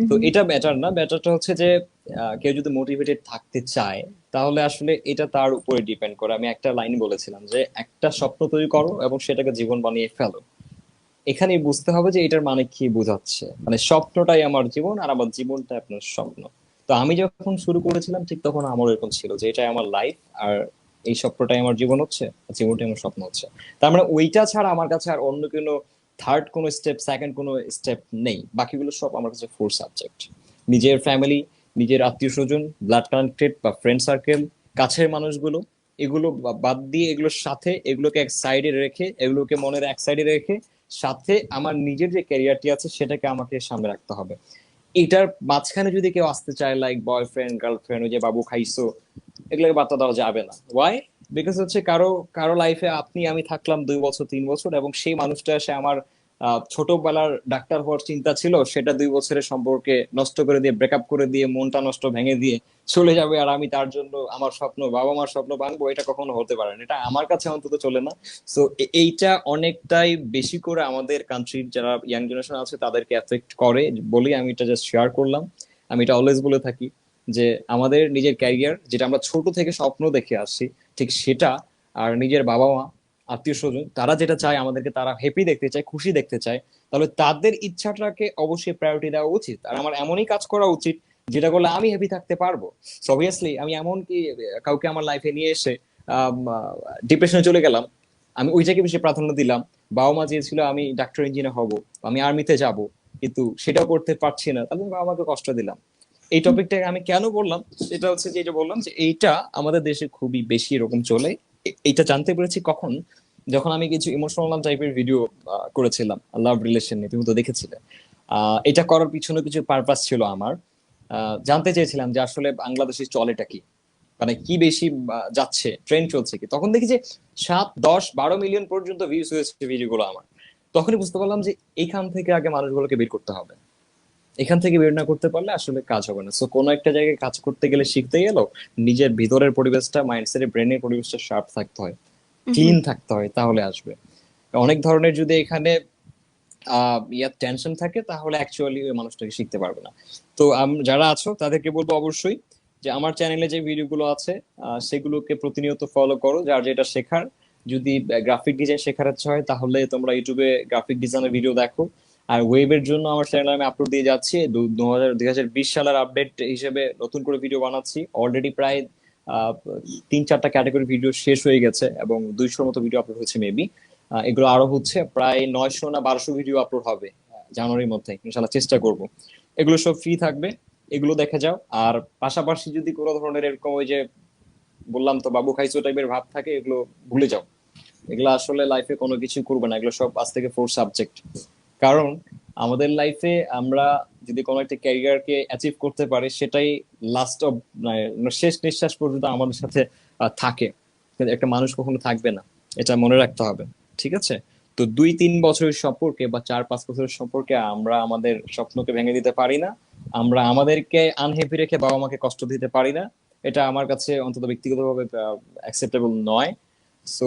B: তো এটা বেটার না, বেটারটা হচ্ছে যে কেউ যদি মোটিভেটেড থাকতে চায় তাহলে আসলে এটা তার উপরে ডিপেন্ড করে। আমি একটা লাইন বলেছিলাম যে একটা স্বপ্ন তৈরি করো এবং সেটাকে জীবন বানিয়ে ফেলো। এখানেই বুঝতে হবে যে এটার মানে কি বোঝাচ্ছে, মানে স্বপ্নটাই আমার জীবন আর আমার জীবনটা আপনার স্বপ্ন। তো আমি যখন শুরু করেছিলাম ঠিক তখন আমার এরকম ছিল যে এটাই আমার লাইফ আর এই স্বপ্নটাই আমার জীবন হচ্ছে, জীবনটাই আমার স্বপ্ন হচ্ছে। তার মানে ওইটা ছাড়া আমার কাছে আর অন্য কোনো থার্ড কোনো স্টেপ, সেকেন্ড কোনো স্টেপ নেই, বাকিগুলো সব আমার কাছে ফোর সাবজেক্ট। নিজের ফ্যামিলি, নিজের আত্মীয় স্বজন, ব্লাড কানেক্টেড বা ফ্রেন্ড সার্কেল, কাছের মানুষগুলো, এগুলো বাদ দিয়ে এগুলোর সাথে এগুলোকে এক সাইডে রেখে, এগুলোকে মনের এক সাইডে রেখে সাথে আমার নিজের যে ক্যারিয়ারটি আছে সেটাকে আমাকে সামনে রাখতে হবে। এটার মাঝখানে যদি কেউ আসতে চায় লাইক বয়ফ্রেন্ড গার্লফ্রেন্ড, ওই যে বাবু খাইছো, এগুলোকে বার্তা দেওয়া যাবে না। ওয়াই? বিকজ হচ্ছে কারো কারো লাইফে আপনি আমি থাকলাম 2 বছর 3 বছর এবং সেই মানুষটা সে আমার ছোটবেলার ডাক্তার হওয়ার চিন্তা ছিল, সেটা 2 বছরের সম্পর্কে নষ্ট করে দিয়ে, ব্রেকআপ করে দিয়ে, মনটা নষ্ট ভেঙে দিয়ে চলে যাবে, আর আমি তার জন্য আমার স্বপ্ন, বাবা মার স্বপ্ন ভাঙবো, এটা কখনো হতে পারে না, এটা আমার কাছে অন্তত চলে না। সো এইটা অনেকটাই বেশি করে আমাদের কান্ট্রির যারা ইয়াং জেনারেশন আছে তাদেরকে এফেক্ট করে বলি আমি এটা জাস্ট শেয়ার করলাম। আমি এটা অলওয়েজ বলে থাকি যে আমাদের নিজের ক্যারিয়ার যেটা আমরা ছোট থেকে স্বপ্ন দেখে আসছি ঠিক সেটা, আর নিজের বাবা মা আত্মীয় স্বজন তারা যেটা চায় আমাদেরকে, তারা হ্যাপি দেখতে চায়, খুশি দেখতে চায়, তাহলে তাদের ইচ্ছাটাকে অবশ্যই প্রায়োরিটি দেওয়া উচিত। আর আমার এমনই কাজ করা উচিত যেটা করলে আমি হ্যাপি থাকতে পারবো। অবভিয়াসলি আমি এমন কি কাউকে আমার লাইফে নিয়ে এসে ডিপ্রেশনে চলে গেলাম, আমি ওইটাকে বেশি প্রাধান্য দিলাম। বাবা মা চেয়েছিল আমি ডাক্তার ইঞ্জিনিয়ার হব, আমি আর্মিতে যাব, কিন্তু সেটাও করতে পারছি না, তাহলে বাবা মাকে কষ্ট দিলাম। এই টপিকটাকে আমি কেন বললাম সেটা হচ্ছে যে এটা বললাম যে এইটা আমাদের দেশে খুবই বেশি এরকম চলে। এইটা জানতে পেরেছি কখন, যখন আমি কিছু ইমোশনাল টাইপের ভিডিও করেছিলাম লাভ রিলেশন নিয়ে, তুমি তো দেখেছিলে। এটা করার পিছনে কিছু পারপাস ছিল আমার। জানতে চেয়েছিলাম যে আসলে বাংলাদেশে চলেটা কি, মানে কি বেশি যাচ্ছে, ট্রেন্ড চলছে কি। তখন দেখি যে 7 10 12 মিলিয়ন পর্যন্ত ভিউজ হয়েছে ভিডিওগুলো আমার। তখনই বুঝতে পারলাম যে এইখান থেকে আগে মানুষগুলোকে বের করতে হবে, এখান থেকে বের না করতে পারলে আসলে কাজ হবে না। সো কোনো একটা জায়গায় কাজ করতে গেলে, শিখতে গেলেও নিজের ভিতরের পরিবেশটা, মাইন্ডসেটের, ব্রেনের পরিবেশটা শার্প থাকতে হয়, ক্লিন থাকতে হয়, তাহলে আসবে। অনেক ধরনের যদি এখানে ইয়ার টেনশন থাকে তাহলে অ্যাকচুয়ালি ওই মানুষটাকে শিখতে পারবে না। তো যারা আছো তাদেরকে বলবো অবশ্যই যে আমার চ্যানেলে যে ভিডিওগুলো আছে সেগুলোকে প্রতিনিয়ত ফলো করো, যার যেটা শেখার। যদি গ্রাফিক ডিজাইন শেখার ইচ্ছা হয় তাহলে তোমরা ইউটিউবে গ্রাফিক ডিজাইনের ভিডিও দেখো। আর ওয়েবের জন্য আমার চ্যানেলে আমি আপলোড দিয়ে যাচ্ছি। 2020 সালের আপডেট হিসেবে নতুন করে ভিডিও বানাচ্ছি। অলরেডি প্রায় 3-4টা ক্যাটাগরি ভিডিও শেষ হয়ে গেছে এবং 200 মতো ভিডিও আপলোড হয়েছে মেবি। এগুলো আরো হচ্ছে, প্রায় 900 না 1200 ভিডিও আপলোড হবে জানুয়ারির মধ্যে, ইনশাল্লাহ চেষ্টা করব। এগুলো সব ফ্রি থাকবে, এগুলো দেখে যাও। আর পাশাপাশি যদি কোনো ধরনের এরকম ওই যে বললাম তো বাবু খাইছো টাইপের ভাব থাকে, এগুলো ভুলে যাও। এগুলো আসলে লাইফে কোনো কিছু করবে না, এগুলো সব আজ থেকে 4 সাবজেক্ট। কারণ আমাদের লাইফে আমরা যদি কোনো একটা ক্যারিয়ারকে অ্যাচিভ করতে পারি, সেটাই লাস্ট অফ, শেষ নিঃশ্বাস পর্যন্ত আমাদের সাথে থাকে। কিন্তু একটা মানুষ কখনো থাকবে না, এটা মনে রাখতে হবে। ঠিক আছে? তো 2-3 বছরের সম্পর্কে বা 4-5 বছরের সম্পর্কে আমরা আমাদের স্বপ্নকে ভেঙে দিতে পারি না। আমরা আমাদেরকে আনহ্যাপি রেখে বাবা মাকে কষ্ট দিতে পারি না। এটা আমার কাছে অন্তত ব্যক্তিগতভাবে অ্যাকসেপ্টেবল নয়। সো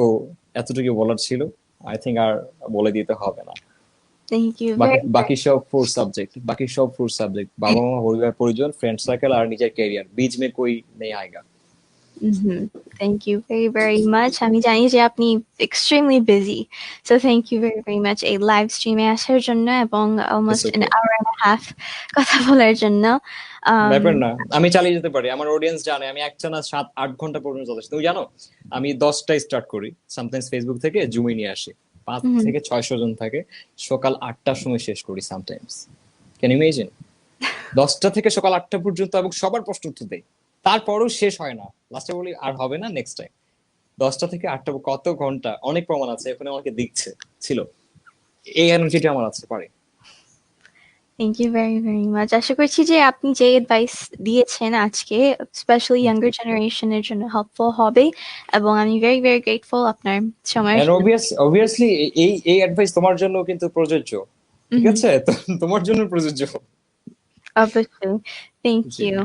B: এতটুকু বলার ছিল, আই থিঙ্ক আর বলে দিতে হবে না।
A: Thank you
B: বাকি
A: very
B: বাকি সব 4 সাবজেক্ট, বাকি সব 4 সাবজেক্ট, বাবা মা, পরিবার পরিজন, ফ্রেন্ড সার্কেল আর নিজের ক্যারিয়ার, বীজ মে কোই নেই আয়েগা।
A: Mm-hmm. Thank you very, very much. আমি জানি যে আপনি extremely busy. So thank you very, very much এই live stream এ আসার জন্য এবং
B: it's
A: almost an
B: okay,
A: hour and a half কথা বলার জন্য। Um,
B: ব্যাপার না, আমি চালিয়ে যেতে পারি। আমার অডিয়েন্স জানে আমি একটানা 7-8 ঘন্টা পর্যন্ত চলে আসি। তুমি জানো আমি 10টায় স্টার্ট করি, সামটাইমস ফেসবুক থেকে জুমে নিয়ে আসি, 5
A: mhm.
B: থেকে 600 জন থাকে, সকাল 8টার সময় শেষ করি সামটাইমস। Can you imagine? 10টা থেকে সকাল 8টা পর্যন্ত, এবং সবার প্রশ্ন উত্তর দেয়, তারপরেও শেষ হয় না। লাস্টে বলি আর হবে না, নেক্সট টাইম। 10টা থেকে 8টা, কত ঘন্টা! অনেক প্রমাণ আছে, এখানে আমাকে দিচ্ছে ছিল। এই এনার্জিটা আমার আছে, পারে।
A: Thank you very, very much. আশা করছি যে আপনি যে advice দিয়েছেন আজকে স্পেশালি younger generation এর জন্য helpful হবে এবং আমি very, very grateful আপনার সময়ের
B: এন্ড
A: জন্য।
B: অবভিয়াসলি এই এই অ্যাডভাইস তোমার জন্য কিন্তু প্রযোজ্য। ঠিক
A: Mhm.
B: আছে? তো তোমার জন্য প্রযোজ্য।
A: অবশ্যই। Thank
B: G,
A: you.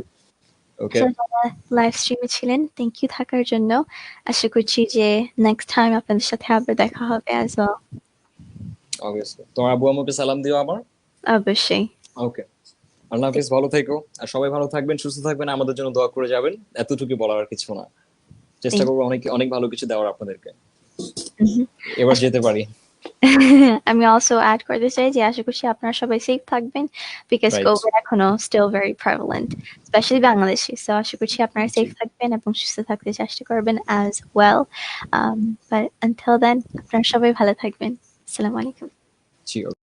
B: Okay.
A: So যারা লাইভ স্ট্রিমে ছিলেন, থ্যাংক ইউ থাকার জন্য। আশা করছি যে নেক্সট টাইম আপনাদের সাথে আবার দেখা হবে as well.
B: অবভিয়াসলি তোমার আব্বু আম্মুকে সালাম দিও আমার।
A: অবশ্যই।
B: ওকে, আল্লাহ হাফিজ, ভালো থেকো। আর সবাই ভালো থাকবেন, সুস্থ থাকবেন, আমাদের জন্য দোয়া করে যাবেন। এতটুকু বলার আর কিছু না। চেষ্টা
A: Thank
B: করবো অনেক অনেক ভালো কিছু দেওয়ার আপনাদেরকে।
A: Mhm.
B: এবার যেতে পারি।
A: আমি also add করতে চাই যে আশা করছি আপনারা সবাই সেফ থাকবেন because
B: রাইট।
A: COVID এখনো still very prevalent, especially বাংলাদেশে. So আশা করছি আপনারা
B: জি,
A: সেফ থাকবেন এবং সুস্থ থাকতে চেষ্টা করবেন as well. But until then আপনারা সবাই ভালো থাকবেন। আসসালামু আলাইকুম।
B: জি।